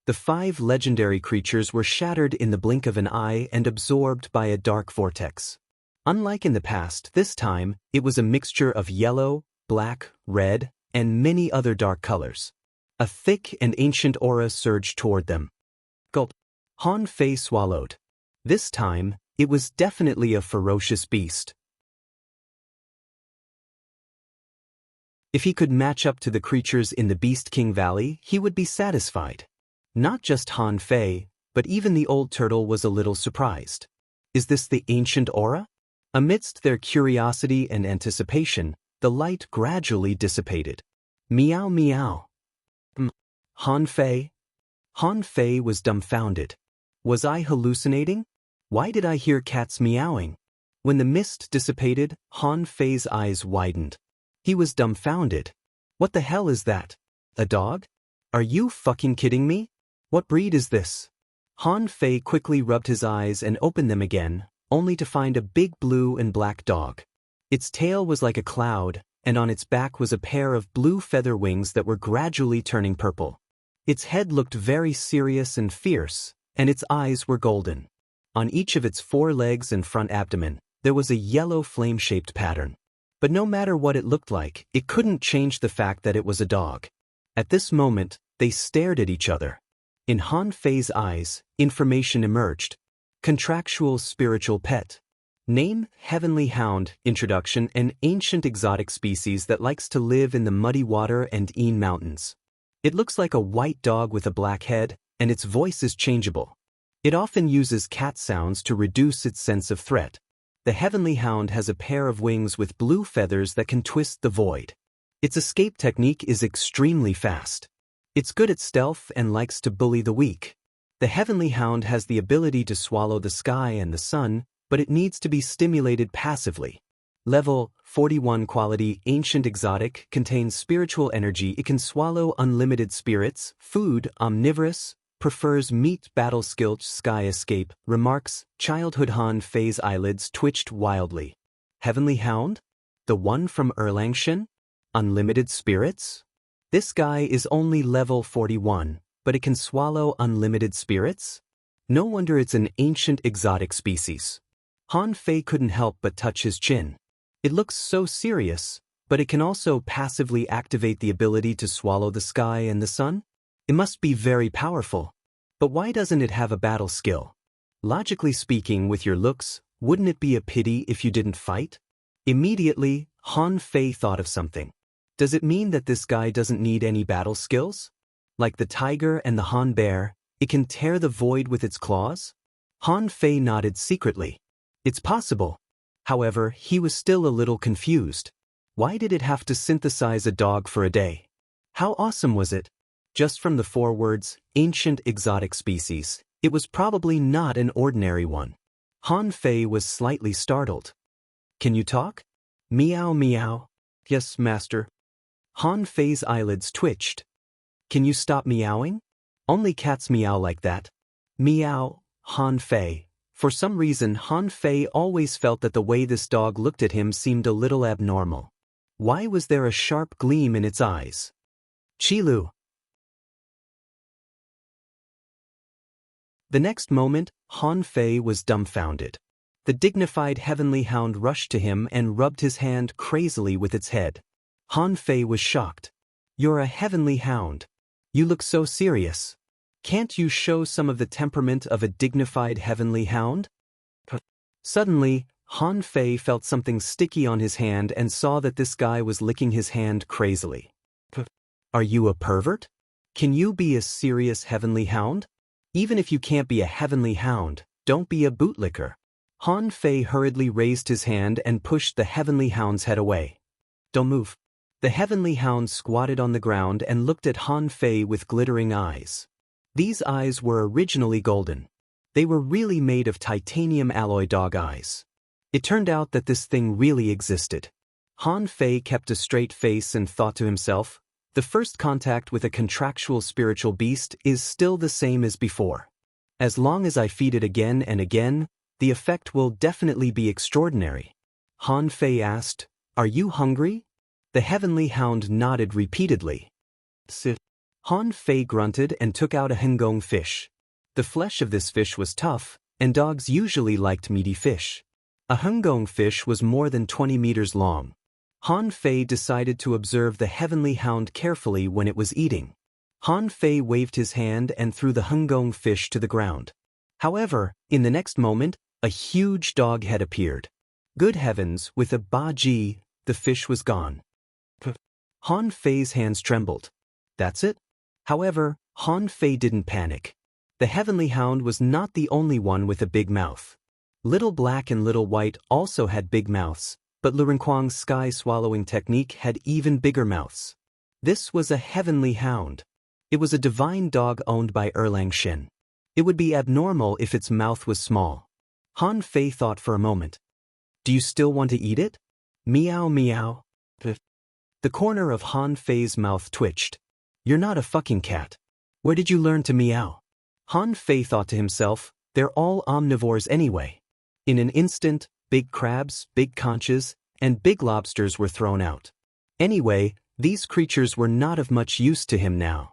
The 5 legendary creatures were shattered in the blink of an eye and absorbed by a dark vortex. Unlike in the past, this time, it was a mixture of yellow, black, red, and many other dark colors. A thick and ancient aura surged toward them. Gulp. Han Fei swallowed. This time, it was definitely a ferocious beast. If he could match up to the creatures in the Beast King Valley, he would be satisfied. Not just Han Fei, but even the old turtle was a little surprised. Is this the ancient aura? Amidst their curiosity and anticipation, the light gradually dissipated. Meow meow. Han Fei? Han Fei was dumbfounded. Was I hallucinating? Why did I hear cats meowing? When the mist dissipated, Han Fei's eyes widened. He was dumbfounded. What the hell is that? A dog? Are you fucking kidding me? What breed is this? Han Fei quickly rubbed his eyes and opened them again, only to find a big blue and black dog. Its tail was like a cloud, and on its back was a pair of blue feather wings that were gradually turning purple. Its head looked very serious and fierce, and its eyes were golden. On each of its 4 legs and front abdomen, there was a yellow flame-shaped pattern. But no matter what it looked like, it couldn't change the fact that it was a dog. At this moment, they stared at each other. In Han Fei's eyes, information emerged. Contractual spiritual pet. Name, Heavenly Hound. Introduction, an ancient exotic species that likes to live in the muddy water and Een Mountains. It looks like a white dog with a black head, and its voice is changeable. It often uses cat sounds to reduce its sense of threat. The Heavenly Hound has a pair of wings with blue feathers that can twist the void. Its escape technique is extremely fast. It's good at stealth and likes to bully the weak. The Heavenly Hound has the ability to swallow the sky and the sun, but it needs to be stimulated passively. Level 41 quality ancient exotic contains spiritual energy. It can swallow unlimited spirits. Food omnivorous. Prefers meat. Battle skill sky escape. Remarks childhood. Han Fei's eyelids twitched wildly. Heavenly Hound? The one from Erlangshan? Unlimited spirits? This guy is only level 41, but it can swallow unlimited spirits? No wonder it's an ancient exotic species. Han Fei couldn't help but touch his chin. It looks so serious, but it can also passively activate the ability to swallow the sky and the sun? It must be very powerful. But why doesn't it have a battle skill? Logically speaking, with your looks, wouldn't it be a pity if you didn't fight? Immediately, Han Fei thought of something. Does it mean that this guy doesn't need any battle skills? Like the tiger and the Han bear, it can tear the void with its claws? Han Fei nodded secretly. It's possible. However, he was still a little confused. Why did it have to synthesize a dog for a day? How awesome was it? Just from the 4 words, ancient exotic species, it was probably not an ordinary one. Han Fei was slightly startled. Can you talk? Meow meow. Yes, master. Han Fei's eyelids twitched. Can you stop meowing? Only cats meow like that. Meow, Han Fei. For some reason, Han Fei always felt that the way this dog looked at him seemed a little abnormal. Why was there a sharp gleam in its eyes? Chilu. The next moment, Han Fei was dumbfounded. The dignified Heavenly Hound rushed to him and rubbed his hand crazily with its head. Han Fei was shocked. You're a Heavenly Hound. You look so serious. Can't you show some of the temperament of a dignified Heavenly Hound? Suddenly, Han Fei felt something sticky on his hand and saw that this guy was licking his hand crazily. Are you a pervert? Can you be a serious Heavenly Hound? Even if you can't be a Heavenly Hound, don't be a bootlicker. Han Fei hurriedly raised his hand and pushed the Heavenly Hound's head away. Don't move. The Heavenly Hound squatted on the ground and looked at Han Fei with glittering eyes. These eyes were originally golden. They were really made of titanium alloy dog eyes. It turned out that this thing really existed. Han Fei kept a straight face and thought to himself, the first contact with a contractual spiritual beast is still the same as before. As long as I feed it again and again, the effect will definitely be extraordinary. Han Fei asked, "Are you hungry?" The heavenly hound nodded repeatedly. Sit. Han Fei grunted and took out a hengong fish. The flesh of this fish was tough, and dogs usually liked meaty fish. A hengong fish was more than 20 meters long. Han Fei decided to observe the heavenly hound carefully when it was eating. Han Fei waved his hand and threw the hengong fish to the ground. However, in the next moment, a huge dog head appeared. Good heavens, with a ba-ji, the fish was gone. Han Fei's hands trembled. That's it? However, Han Fei didn't panic. The heavenly hound was not the only one with a big mouth. Little Black and Little White also had big mouths, but Lurenquang's sky-swallowing technique had even bigger mouths. This was a heavenly hound. It was a divine dog owned by Erlang Shen. It would be abnormal if its mouth was small. Han Fei thought for a moment. Do you still want to eat it? Meow meow. The corner of Han Fei's mouth twitched. You're not a fucking cat. Where did you learn to meow? Han Fei thought to himself, they're all omnivores anyway. In an instant, big crabs, big conches, and big lobsters were thrown out. Anyway, these creatures were not of much use to him now.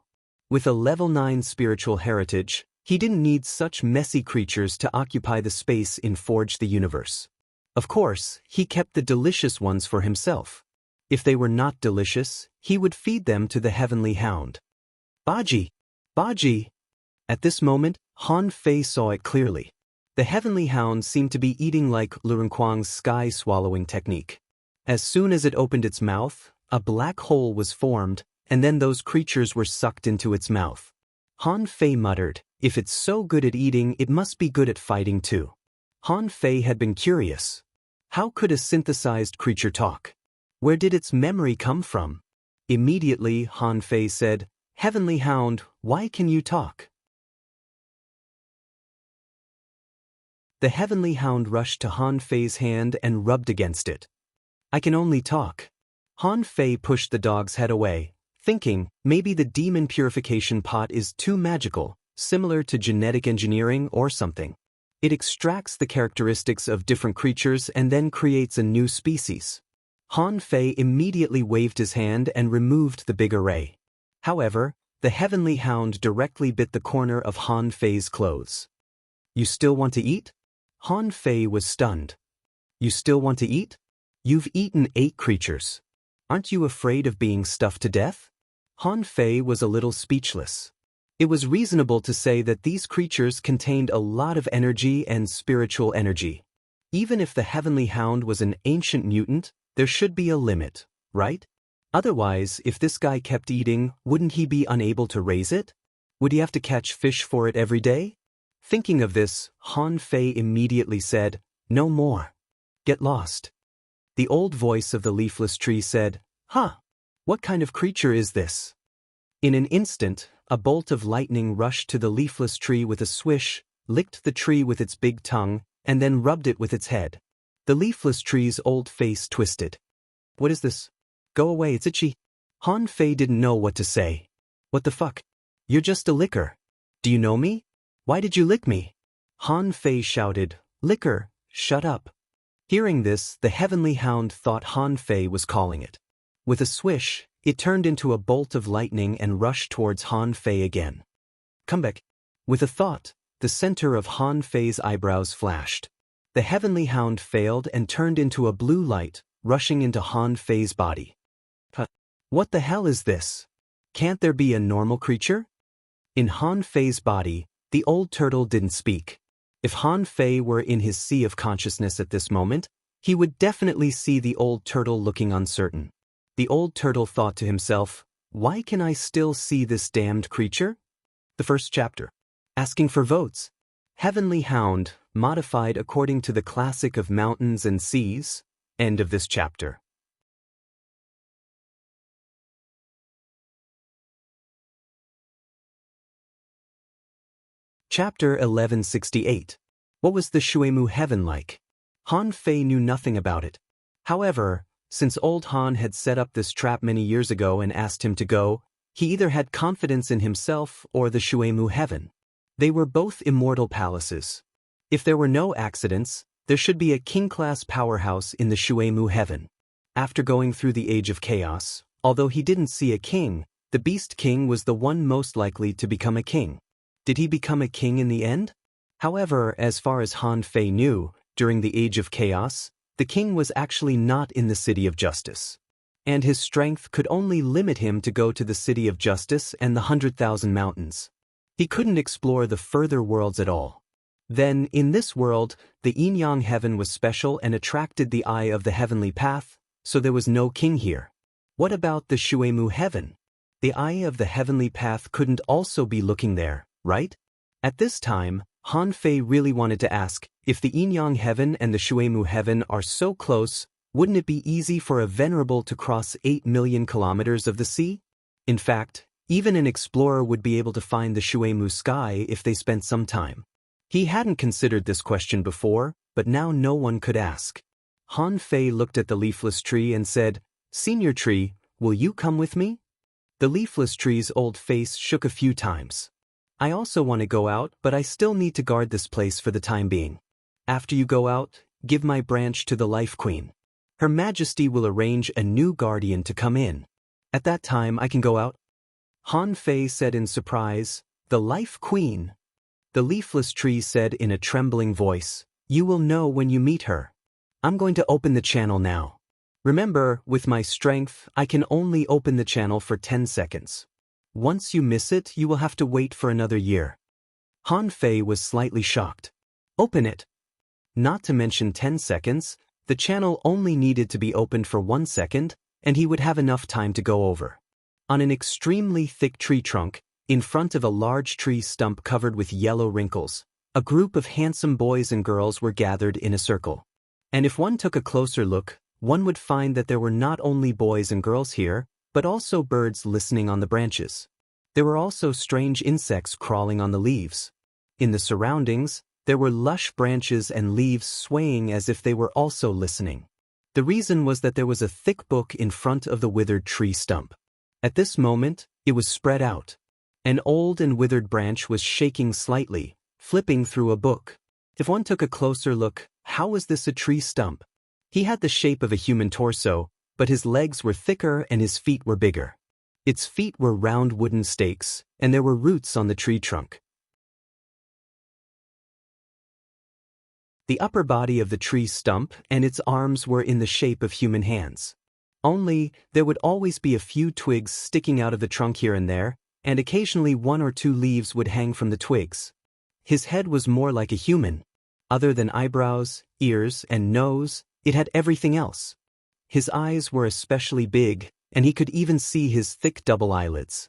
With a level 9 spiritual heritage, he didn't need such messy creatures to occupy the space in Forge the Universe. Of course, he kept the delicious ones for himself. If they were not delicious, he would feed them to the heavenly hound. Baji! Baji! At this moment, Han Fei saw it clearly. The heavenly hound seemed to be eating like Lurenquang's sky-swallowing technique. As soon as it opened its mouth, a black hole was formed, and then those creatures were sucked into its mouth. Han Fei muttered, if it's so good at eating, it must be good at fighting too. Han Fei had been curious. How could a synthesized creature talk? Where did its memory come from? Immediately, Han Fei said, Heavenly Hound, why can you talk? The heavenly hound rushed to Han Fei's hand and rubbed against it. I can only talk. Han Fei pushed the dog's head away, thinking, maybe the demon purification pot is too magical, similar to genetic engineering or something. It extracts the characteristics of different creatures and then creates a new species. Han Fei immediately waved his hand and removed the big array. However, the heavenly hound directly bit the corner of Han Fei's clothes. You still want to eat? Han Fei was stunned. You still want to eat? You've eaten 8 creatures. Aren't you afraid of being stuffed to death? Han Fei was a little speechless. It was reasonable to say that these creatures contained a lot of energy and spiritual energy. Even if the heavenly hound was an ancient mutant, there should be a limit, right? Otherwise, if this guy kept eating, wouldn't he be unable to raise it? Would he have to catch fish for it every day? Thinking of this, Han Fei immediately said, No more. Get lost. The old voice of the leafless tree said, Huh! What kind of creature is this? In an instant, a bolt of lightning rushed to the leafless tree with a swish, licked the tree with its big tongue, and then rubbed it with its head. The leafless tree's old face twisted. What is this? Go away, it's itchy. Han Fei didn't know what to say. What the fuck? You're just a licker. Do you know me? Why did you lick me? Han Fei shouted, Licker, shut up. Hearing this, the heavenly hound thought Han Fei was calling it. With a swish, it turned into a bolt of lightning and rushed towards Han Fei again. Come back. With a thought, the center of Han Fei's eyebrows flashed. The heavenly hound failed and turned into a blue light, rushing into Han Fei's body. What the hell is this? Can't there be a normal creature? In Han Fei's body, the old turtle didn't speak. If Han Fei were in his sea of consciousness at this moment, he would definitely see the old turtle looking uncertain. The old turtle thought to himself, why can I still see this damned creature? The first chapter. Asking for votes. Heavenly Hound, modified according to the classic of mountains and seas. End of this chapter. Chapter 1168. What was the Shuemu heaven like? Han Fei knew nothing about it. However, Since old Han had set up this trap many years ago and asked him to go, he either had confidence in himself or the Shuemu heaven. They were both immortal palaces. If there were no accidents, there should be a king-class powerhouse in the Shuemu heaven. After going through the Age of Chaos, although he didn't see a king, the Beast King was the one most likely to become a king. Did he become a king in the end? However, as far as Han Fei knew, during the Age of Chaos, the king was actually not in the City of Justice. And his strength could only limit him to go to the City of Justice and the 100,000 Mountains. He couldn't explore the further worlds at all. Then, in this world, the Yin-Yang heaven was special and attracted the eye of the heavenly path, so there was no king here. What about the Shuemu heaven? The eye of the heavenly path couldn't also be looking there, right? At this time, Han Fei really wanted to ask, if the Yin-Yang heaven and the Shuemu heaven are so close, wouldn't it be easy for a venerable to cross 8 million kilometers of the sea? In fact, even an explorer would be able to find the Shuemu sky if they spent some time. He hadn't considered this question before, but now no one could ask. Han Fei looked at the leafless tree and said, "Senior tree, will you come with me?" The leafless tree's old face shook a few times. "I also want to go out, but I still need to guard this place for the time being. After you go out, give my branch to the Life Queen. Her Majesty will arrange a new guardian to come in. At that time I can go out." Han Fei said in surprise, "The Life Queen?" The leafless tree said in a trembling voice, "You will know when you meet her. I'm going to open the channel now. Remember, with my strength, I can only open the channel for 10 seconds. Once you miss it, you will have to wait for another year." Han Fei was slightly shocked. Open it. Not to mention 10 seconds, the channel only needed to be opened for 1 second, and he would have enough time to go over. On an extremely thick tree trunk, in front of a large tree stump covered with yellow wrinkles, a group of handsome boys and girls were gathered in a circle. And if one took a closer look, one would find that there were not only boys and girls here, but also birds listening on the branches. There were also strange insects crawling on the leaves. In the surroundings, there were lush branches and leaves swaying as if they were also listening. The reason was that there was a thick book in front of the withered tree stump. At this moment, it was spread out. An old and withered branch was shaking slightly, flipping through a book. If one took a closer look, how was this a tree stump? He had the shape of a human torso, but his legs were thicker and his feet were bigger. Its feet were round wooden stakes, and there were roots on the tree trunk. The upper body of the tree stump and its arms were in the shape of human hands. Only, there would always be a few twigs sticking out of the trunk here and there, and occasionally 1 or 2 leaves would hang from the twigs. His head was more like a human. Other than eyebrows, ears, and nose, it had everything else. His eyes were especially big, and he could even see his thick double eyelids.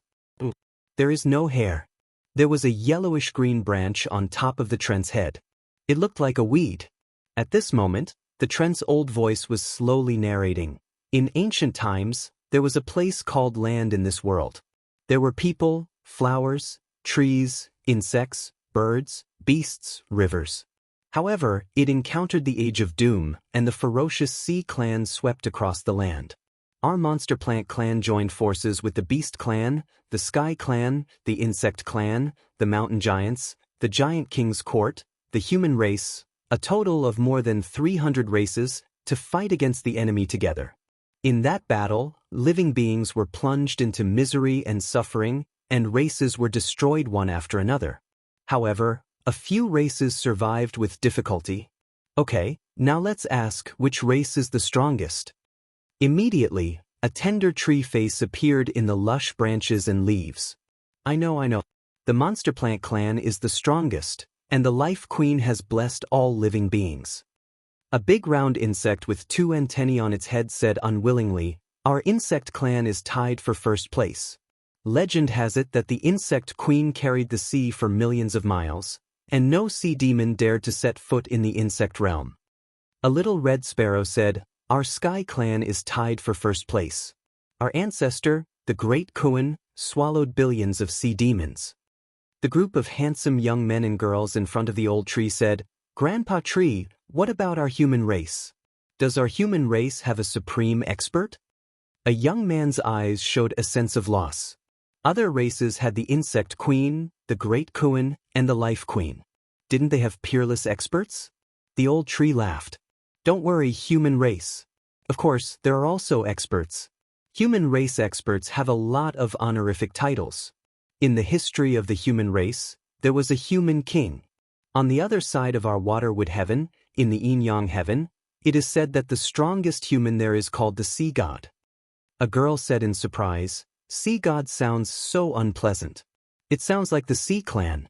There is no hair. There was a yellowish-green branch on top of the Trent's head. It looked like a weed. At this moment, the Trent's old voice was slowly narrating. In ancient times, there was a place called land in this world. There were people, flowers, trees, insects, birds, beasts, rivers. However, it encountered the Age of Doom, and the ferocious Sea Clan swept across the land. Our Monster Plant Clan joined forces with the Beast Clan, the Sky Clan, the Insect Clan, the Mountain Giants, the Giant King's Court, the human race, a total of more than 300 races, to fight against the enemy together. In that battle, living beings were plunged into misery and suffering, and races were destroyed one after another. However, a few races survived with difficulty. Okay, now let's ask which race is the strongest. Immediately, a tender tree face appeared in the lush branches and leaves. I know. The Monster Plant Clan is the strongest, and the Life Queen has blessed all living beings. A big round insect with 2 antennae on its head said unwillingly, "Our insect clan is tied for first place. Legend has it that the insect queen carried the sea for millions of miles, and no sea demon dared to set foot in the insect realm." A little red sparrow said, "Our sky clan is tied for first place. Our ancestor, the great Kuan, swallowed billions of sea demons." The group of handsome young men and girls in front of the old tree said, "Grandpa Tree, what about our human race?" Does our human race have a supreme expert? A young man's eyes showed a sense of loss. Other races had the insect queen, the great Kuan, and the life queen. Didn't they have peerless experts? The old tree laughed. Don't worry, human race. Of course, there are also experts. Human race experts have a lot of honorific titles. In the history of the human race, there was a human king. On the other side of our waterwood heaven, in the yin-yang heaven, it is said that the strongest human there is called the sea god. A girl said in surprise, "Sea god sounds so unpleasant. It sounds like the Sea Clan."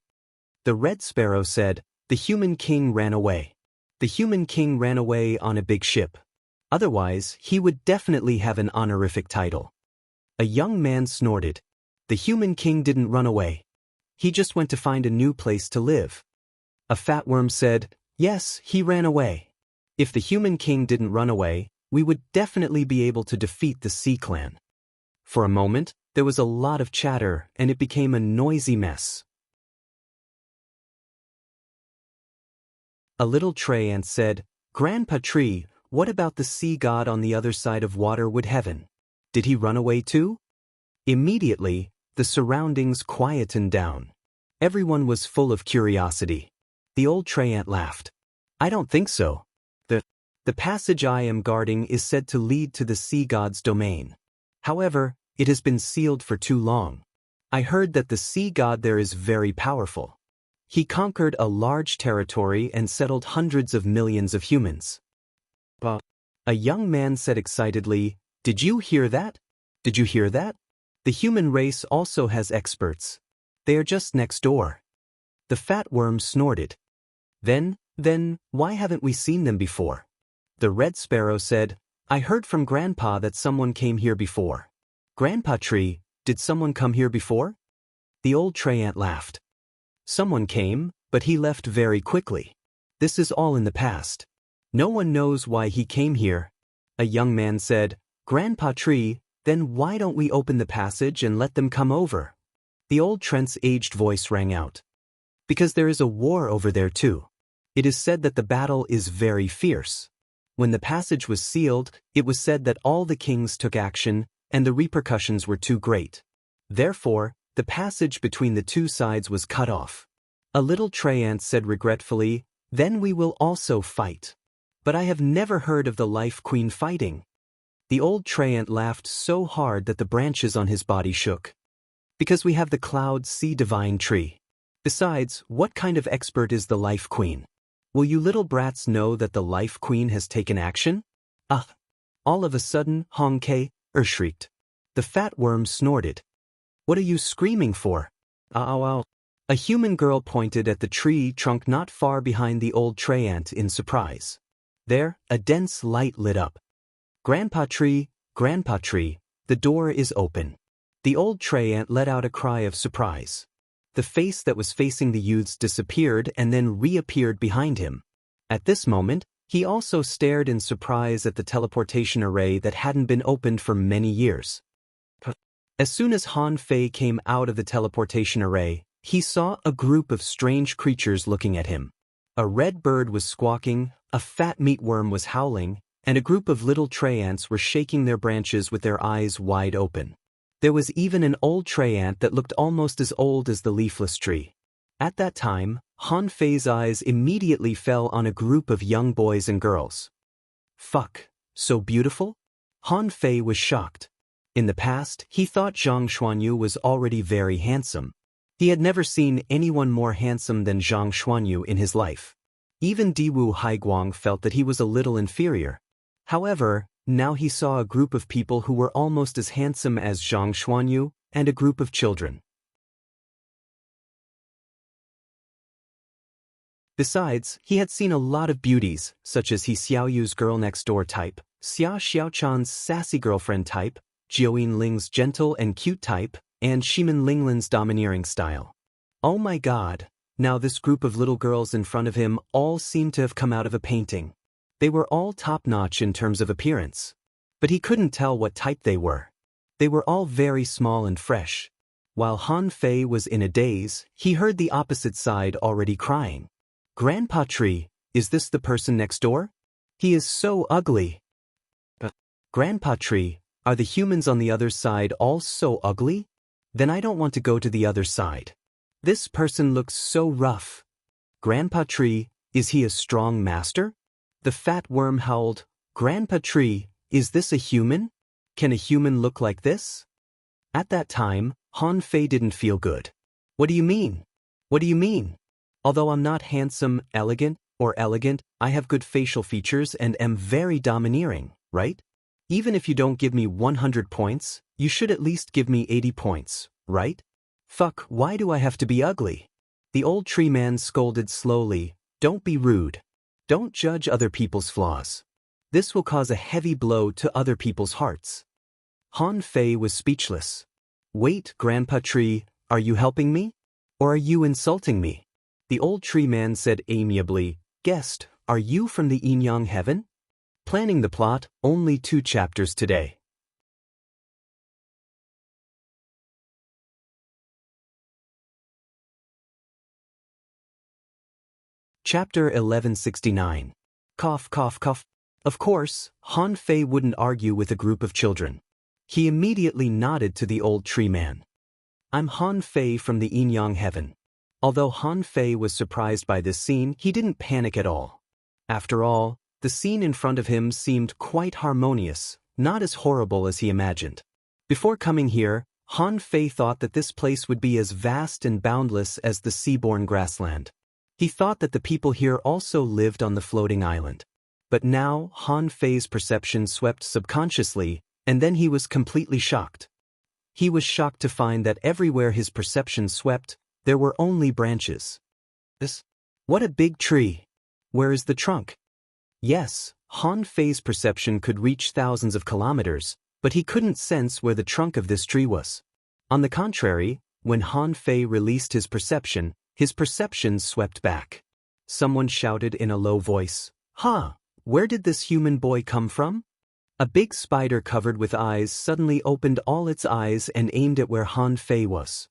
The red sparrow said, "The human king ran away. The human king ran away on a big ship. Otherwise, he would definitely have an honorific title." A young man snorted. "The human king didn't run away. He just went to find a new place to live." A fat worm said, "Yes, he ran away. If the human king didn't run away, we would definitely be able to defeat the Sea Clan." For a moment, there was a lot of chatter, and it became a noisy mess. A little tree ant said, "Grandpa Tree, what about the sea god on the other side of waterwood heaven? Did he run away too?" Immediately, the surroundings quietened down. Everyone was full of curiosity. The old tree ant laughed. "I don't think so. The passage I am guarding is said to lead to the sea god's domain. However, it has been sealed for too long. I heard that the sea god there is very powerful. He conquered a large territory and settled hundreds of millions of humans." A young man said excitedly, "Did you hear that? Did you hear that? The human race also has experts. They are just next door." The fat worm snorted. Then, why haven't we seen them before?" The red sparrow said, "I heard from Grandpa that someone came here before." "Grandpa Tree, did someone come here before?" The old tree ant laughed. "Someone came, but he left very quickly. This is all in the past. No one knows why he came here." A young man said, "Grandpa Tree, then why don't we open the passage and let them come over?" The old tree's aged voice rang out. "Because there is a war over there too. It is said that the battle is very fierce. When the passage was sealed, it was said that all the kings took action, and the repercussions were too great. Therefore, the passage between the two sides was cut off." A little tree ant said regretfully, "Then we will also fight. But I have never heard of the life queen fighting." The old tree ant laughed so hard that the branches on his body shook. "Because we have the cloud sea divine tree. Besides, what kind of expert is the life queen? Will you little brats know that the life queen has taken action?" "Ah!" All of a sudden, honk-ay, shrieked. The fat worm snorted. "What are you screaming for?" "Ow, ow." A human girl pointed at the tree trunk not far behind the old tree ant in surprise. There, a dense light lit up. Grandpa Tree, the door is open." The old tree ant let out a cry of surprise. The face that was facing the youths disappeared and then reappeared behind him. At this moment, he also stared in surprise at the teleportation array that hadn't been opened for many years. As soon as Han Fei came out of the teleportation array, he saw a group of strange creatures looking at him. A red bird was squawking, a fat meatworm was howling, and a group of little tree ants were shaking their branches with their eyes wide open. There was even an old tree ant that looked almost as old as the leafless tree. At that time, Han Fei's eyes immediately fell on a group of young boys and girls. "Fuck, so beautiful?" Han Fei was shocked. In the past, he thought Zhang Xuanyu was already very handsome. He had never seen anyone more handsome than Zhang Xuanyu in his life. Even Diwu Haiguang felt that he was a little inferior. However, now he saw a group of people who were almost as handsome as Zhang Xuanyu, and a group of children. Besides, he had seen a lot of beauties, such as He Xiaoyu's girl-next-door type, Xia Xiaochan's sassy girlfriend type, Jiuyin Ling's gentle and cute type, and Shimin Linglin's domineering style. Oh my god, now this group of little girls in front of him all seemed to have come out of a painting. They were all top-notch in terms of appearance. But he couldn't tell what type they were. They were all very small and fresh. While Han Fei was in a daze, he heard the opposite side already crying. "Grandpa Tree, is this the person next door?" He is so ugly. Grandpa Tree, are the humans on the other side all so ugly? Then I don't want to go to the other side. This person looks so rough. Grandpa Tree, is he a strong master? The fat worm howled, Grandpa Tree, is this a human? Can a human look like this? At that time, Han Fei didn't feel good. What do you mean? What do you mean? Although I'm not handsome, elegant, I have good facial features and am very domineering, right? Even if you don't give me 100 points, you should at least give me 80 points, right? Fuck, why do I have to be ugly? The old tree man scolded slowly, don't be rude. Don't judge other people's flaws. This will cause a heavy blow to other people's hearts. Han Fei was speechless. Wait, Grandpa Tree, are you helping me? Or are you insulting me? The old tree man said amiably, Guest, are you from the Yin Yang heaven? Planning the plot, only 2 chapters today. Chapter 1169. Cough, cough, cough. Of course, Han Fei wouldn't argue with a group of children. He immediately nodded to the old tree man. I'm Han Fei from the Yin Yang heaven. Although Han Fei was surprised by this scene, he didn't panic at all. After all, the scene in front of him seemed quite harmonious, not as horrible as he imagined. Before coming here, Han Fei thought that this place would be as vast and boundless as the seaborne grassland. He thought that the people here also lived on the floating island. But now, Han Fei's perception swept subconsciously, and then he was completely shocked. He was shocked to find that everywhere his perception swept, there were only branches. What a big tree! Where is the trunk? Yes, Han Fei's perception could reach thousands of kilometers, but he couldn't sense where the trunk of this tree was. On the contrary, when Han Fei released his perception swept back. Someone shouted in a low voice, Ha! Where did this human boy come from? A big spider covered with eyes suddenly opened all its eyes and aimed at where Han Fei was.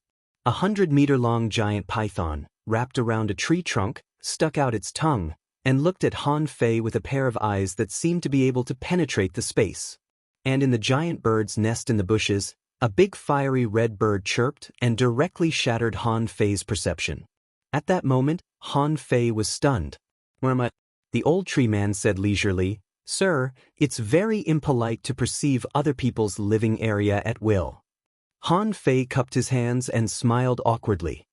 100-meter-long giant python, wrapped around a tree trunk, stuck out its tongue, and looked at Han Fei with a pair of eyes that seemed to be able to penetrate the space. And in the giant bird's nest in the bushes, a big fiery red bird chirped and directly shattered Han Fei's perception. At that moment, Han Fei was stunned. The old tree man said leisurely, Sir, it's very impolite to perceive other people's living area at will. Han Fei cupped his hands and smiled awkwardly.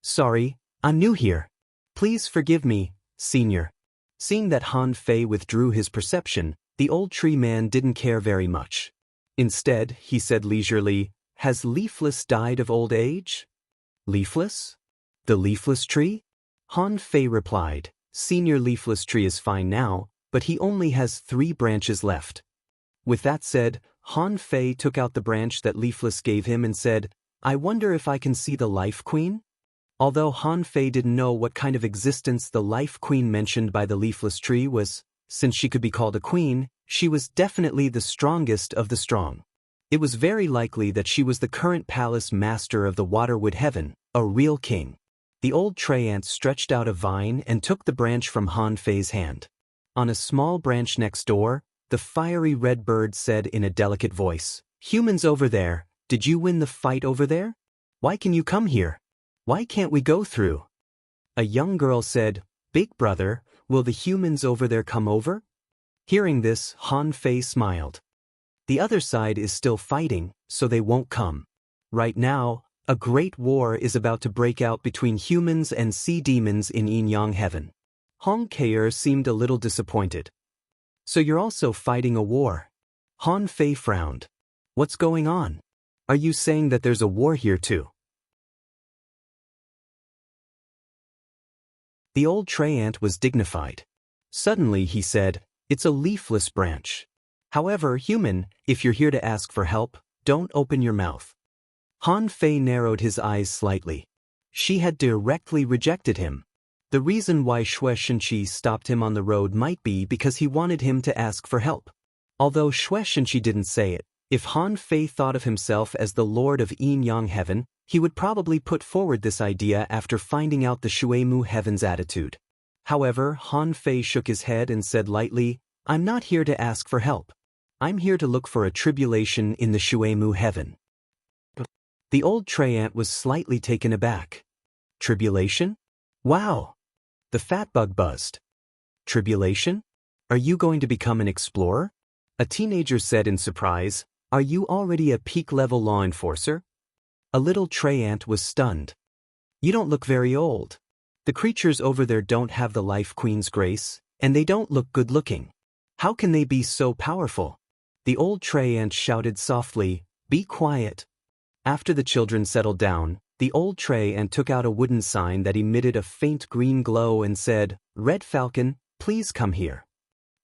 Sorry, I'm new here. Please forgive me, senior. Seeing that Han Fei withdrew his perception, the old tree man didn't care very much. Instead, he said leisurely, Has Leafless died of old age? Leafless? The leafless tree? Han Fei replied, Senior Leafless Tree is fine now, but he only has 3 branches left. With that said, Han Fei took out the branch that Leafless gave him and said, I wonder if I can see the Life Queen? Although Han Fei didn't know what kind of existence the Life Queen mentioned by the Leafless Tree was, since she could be called a queen, she was definitely the strongest of the strong. It was very likely that she was the current palace master of the Waterwood Heaven, a real king. The old tree ant stretched out a vine and took the branch from Han Fei's hand. On a small branch next door, the fiery red bird said in a delicate voice, Humans over there, did you win the fight over there? Why can you come here? Why can't we go through? A young girl said, Big brother, will the humans over there come over? Hearing this, Han Fei smiled. The other side is still fighting, so they won't come. Right now, a great war is about to break out between humans and sea demons in Yin Yang heaven. Hong Keier seemed a little disappointed. So you're also fighting a war? Han Fei frowned. What's going on? Are you saying that there's a war here too? The old tree ant was dignified. Suddenly he said, It's a leafless branch. However, human, if you're here to ask for help, don't open your mouth. Han Fei narrowed his eyes slightly. She had directly rejected him. The reason why Xue Shenqi stopped him on the road might be because he wanted him to ask for help. Although Xue Shenqi didn't say it, if Han Fei thought of himself as the Lord of Yin Yang Heaven, he would probably put forward this idea after finding out the Shuemu Heaven's attitude. However, Han Fei shook his head and said lightly, I'm not here to ask for help. I'm here to look for a tribulation in the Shuemu heaven. The old tray ant was slightly taken aback. Tribulation? Wow! The fat bug buzzed. Tribulation? Are you going to become an explorer? A teenager said in surprise, Are you already a peak-level law enforcer? A little tray ant was stunned. You don't look very old. The creatures over there don't have the Life Queen's grace, and they don't look good-looking. How can they be so powerful? The old tray ant shouted softly, Be quiet. After the children settled down, the old tray ant took out a wooden sign that emitted a faint green glow and said, Red Falcon, please come here.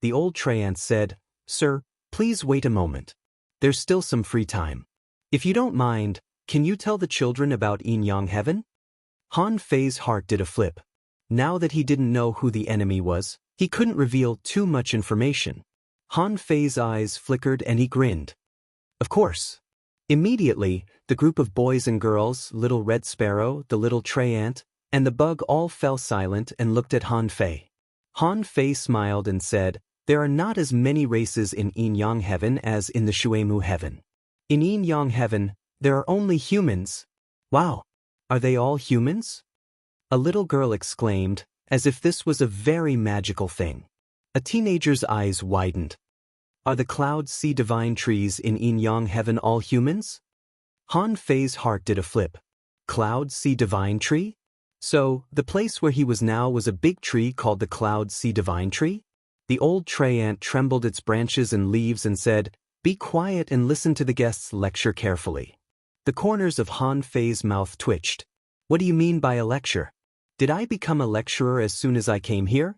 The old tray ant said, Sir, please wait a moment. There's still some free time. If you don't mind, can you tell the children about Yin Yang Heaven? Han Fei's heart did a flip. Now that he didn't know who the enemy was, he couldn't reveal too much information. Han Fei's eyes flickered and he grinned. Of course. Immediately, the group of boys and girls, Little Red Sparrow, the little tray ant, and the bug all fell silent and looked at Han Fei. Han Fei smiled and said, There are not as many races in Yin Yang Heaven as in the Shuemu Heaven. In Yin Yang Heaven, there are only humans. Wow! Are they all humans? A little girl exclaimed, as if this was a very magical thing. A teenager's eyes widened. Are the cloud sea divine trees in Yin Yang Heaven all humans? Han Fei's heart did a flip. Cloud sea divine tree? So, the place where he was now was a big tree called the Cloud Sea Divine Tree? The old tray ant trembled its branches and leaves and said, Be quiet and listen to the guest's lecture carefully. The corners of Han Fei's mouth twitched. What do you mean by a lecture? Did I become a lecturer as soon as I came here?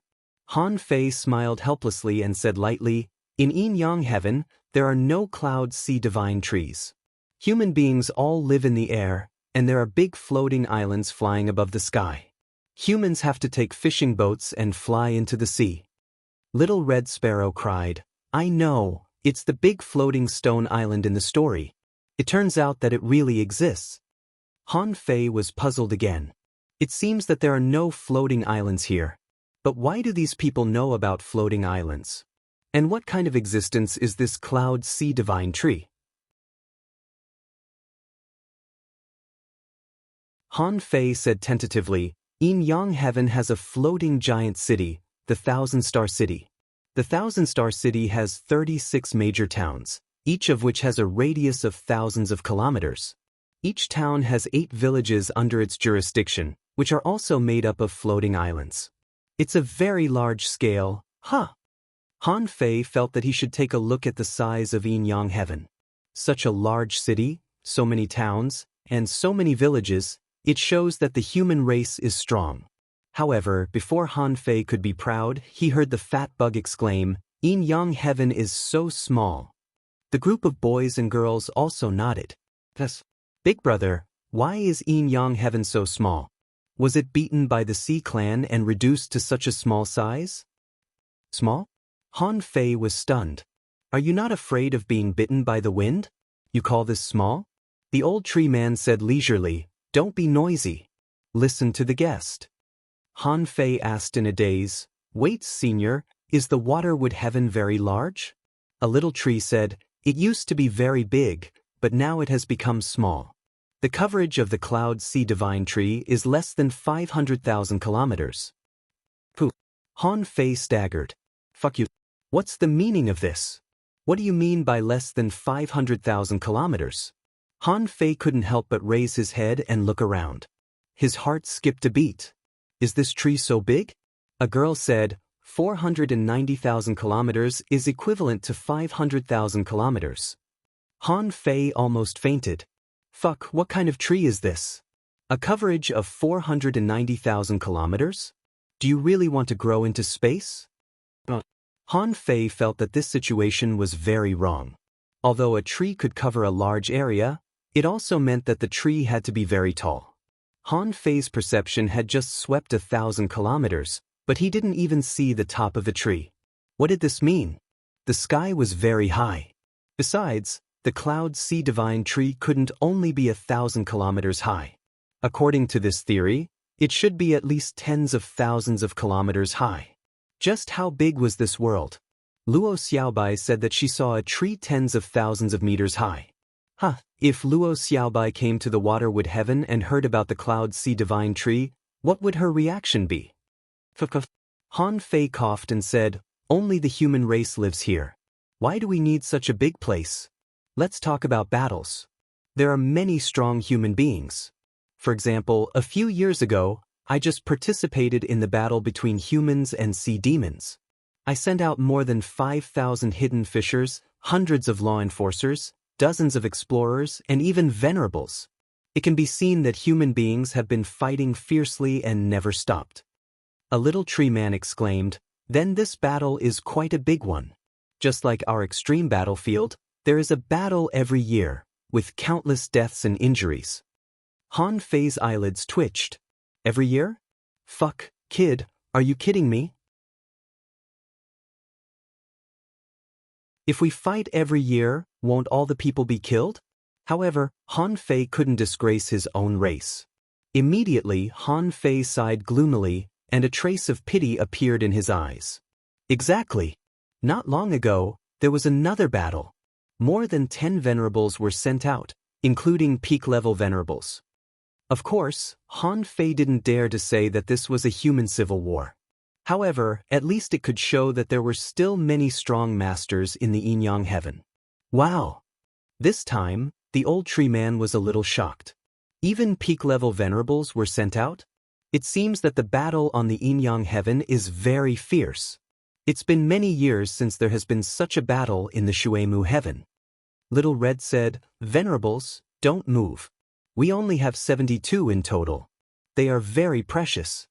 Han Fei smiled helplessly and said lightly, In Yin Yang Heaven, there are no cloud sea divine trees. Human beings all live in the air, and there are big floating islands flying above the sky. Humans have to take fishing boats and fly into the sea. Little Red Sparrow cried, I know, it's the big floating stone island in the story. It turns out that it really exists. Han Fei was puzzled again. It seems that there are no floating islands here. But why do these people know about floating islands? And what kind of existence is this cloud sea divine tree? Han Fei said tentatively, Yin Yang Heaven has a floating giant city, the Thousand-Star City. The Thousand-Star City has 36 major towns, each of which has a radius of thousands of kilometers. Each town has 8 villages under its jurisdiction, which are also made up of floating islands. It's a very large scale, huh? Han Fei felt that he should take a look at the size of Yin Yang Heaven. Such a large city, so many towns, and so many villages, it shows that the human race is strong. However, before Han Fei could be proud, he heard the fat bug exclaim, Yin Yang Heaven is so small. The group of boys and girls also nodded. Yes. Big brother, why is Yin Yang Heaven so small? Was it beaten by the Sea Clan and reduced to such a small size? Small? Han Fei was stunned. Are you not afraid of being bitten by the wind? You call this small? The old tree man said leisurely, Don't be noisy. Listen to the guest. Han Fei asked in a daze, Wait, senior, is the waterwood heaven very large? A little tree said, It used to be very big, but now it has become small. The coverage of the Cloud Sea Divine Tree is less than 500,000 kilometers. Pooh. Han Fei staggered. Fuck you. What's the meaning of this? What do you mean by less than 500,000 kilometers? Han Fei couldn't help but raise his head and look around. His heart skipped a beat. Is this tree so big? A girl said, 490,000 kilometers is equivalent to 500,000 kilometers. Han Fei almost fainted. Fuck, what kind of tree is this? A coverage of 490,000 kilometers? Do you really want to grow into space? Han Fei felt that this situation was very wrong. Although a tree could cover a large area, it also meant that the tree had to be very tall. Han Fei's perception had just swept 1,000 kilometers, but he didn't even see the top of the tree. What did this mean? The sky was very high. Besides, the Cloud Sea Divine Tree couldn't only be 1,000 kilometers high. According to this theory, it should be at least tens of thousands of kilometers high. Just how big was this world? Luo Xiaobai said that she saw a tree tens of thousands of meters high. If Luo Xiaobai came to the waterwood heaven and heard about the cloud sea divine tree, what would her reaction be? Han Fei coughed and said, "Only the human race lives here. Why do we need such a big place? Let's talk about battles. There are many strong human beings. For example, a few years ago, I just participated in the battle between humans and sea demons. I sent out more than 5,000 hidden fishers, hundreds of law enforcers, dozens of explorers, and even venerables. It can be seen that human beings have been fighting fiercely and never stopped." A little tree man exclaimed, "Then this battle is quite a big one. Just like our extreme battlefield, there is a battle every year, with countless deaths and injuries." Han Fei's eyelids twitched. "Every year? Fuck, kid, are you kidding me? If we fight every year, won't all the people be killed?" However, Han Fei couldn't disgrace his own race. Immediately, Han Fei sighed gloomily, and a trace of pity appeared in his eyes. Exactly. Not long ago, there was another battle. More than 10 venerables were sent out, including peak-level venerables. Of course, Han Fei didn't dare to say that this was a human civil war. However, at least it could show that there were still many strong masters in the Yin-Yang heaven. Wow! This time, the old tree man was a little shocked. Even peak-level venerables were sent out? It seems that the battle on the Yin-Yang heaven is very fierce. It's been many years since there has been such a battle in the Shuemu heaven. Little Red said, "Venerables, don't move. We only have 72 in total. They are very precious."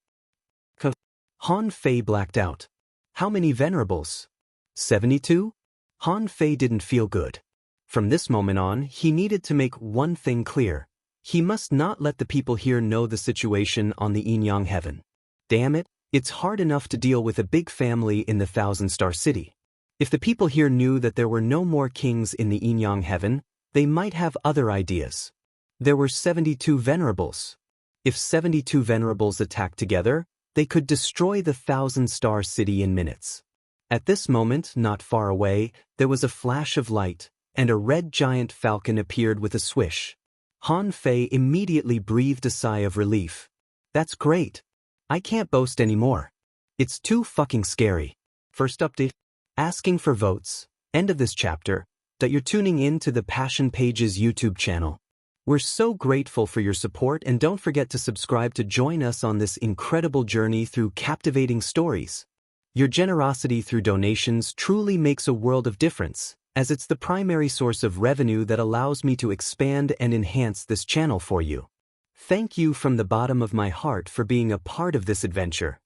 Han Fei blacked out. How many venerables? 72? Han Fei didn't feel good. From this moment on, he needed to make one thing clear. He must not let the people here know the situation on the Yin-Yang heaven. Damn it, it's hard enough to deal with a big family in the Thousand-Star City. If the people here knew that there were no more kings in the Yin-Yang heaven, they might have other ideas. There were 72 venerables. If 72 venerables attacked together, they could destroy the Thousand-Star City in minutes. At this moment, not far away, there was a flash of light, and a red giant falcon appeared with a swish. Han Fei immediately breathed a sigh of relief. That's great. I can't boast anymore. It's too fucking scary. First update. Asking for votes. End of this chapter. That you're tuning in to the Passion Pages YouTube channel. We're so grateful for your support, and don't forget to subscribe to join us on this incredible journey through captivating stories. Your generosity through donations truly makes a world of difference, as it's the primary source of revenue that allows me to expand and enhance this channel for you. Thank you from the bottom of my heart for being a part of this adventure.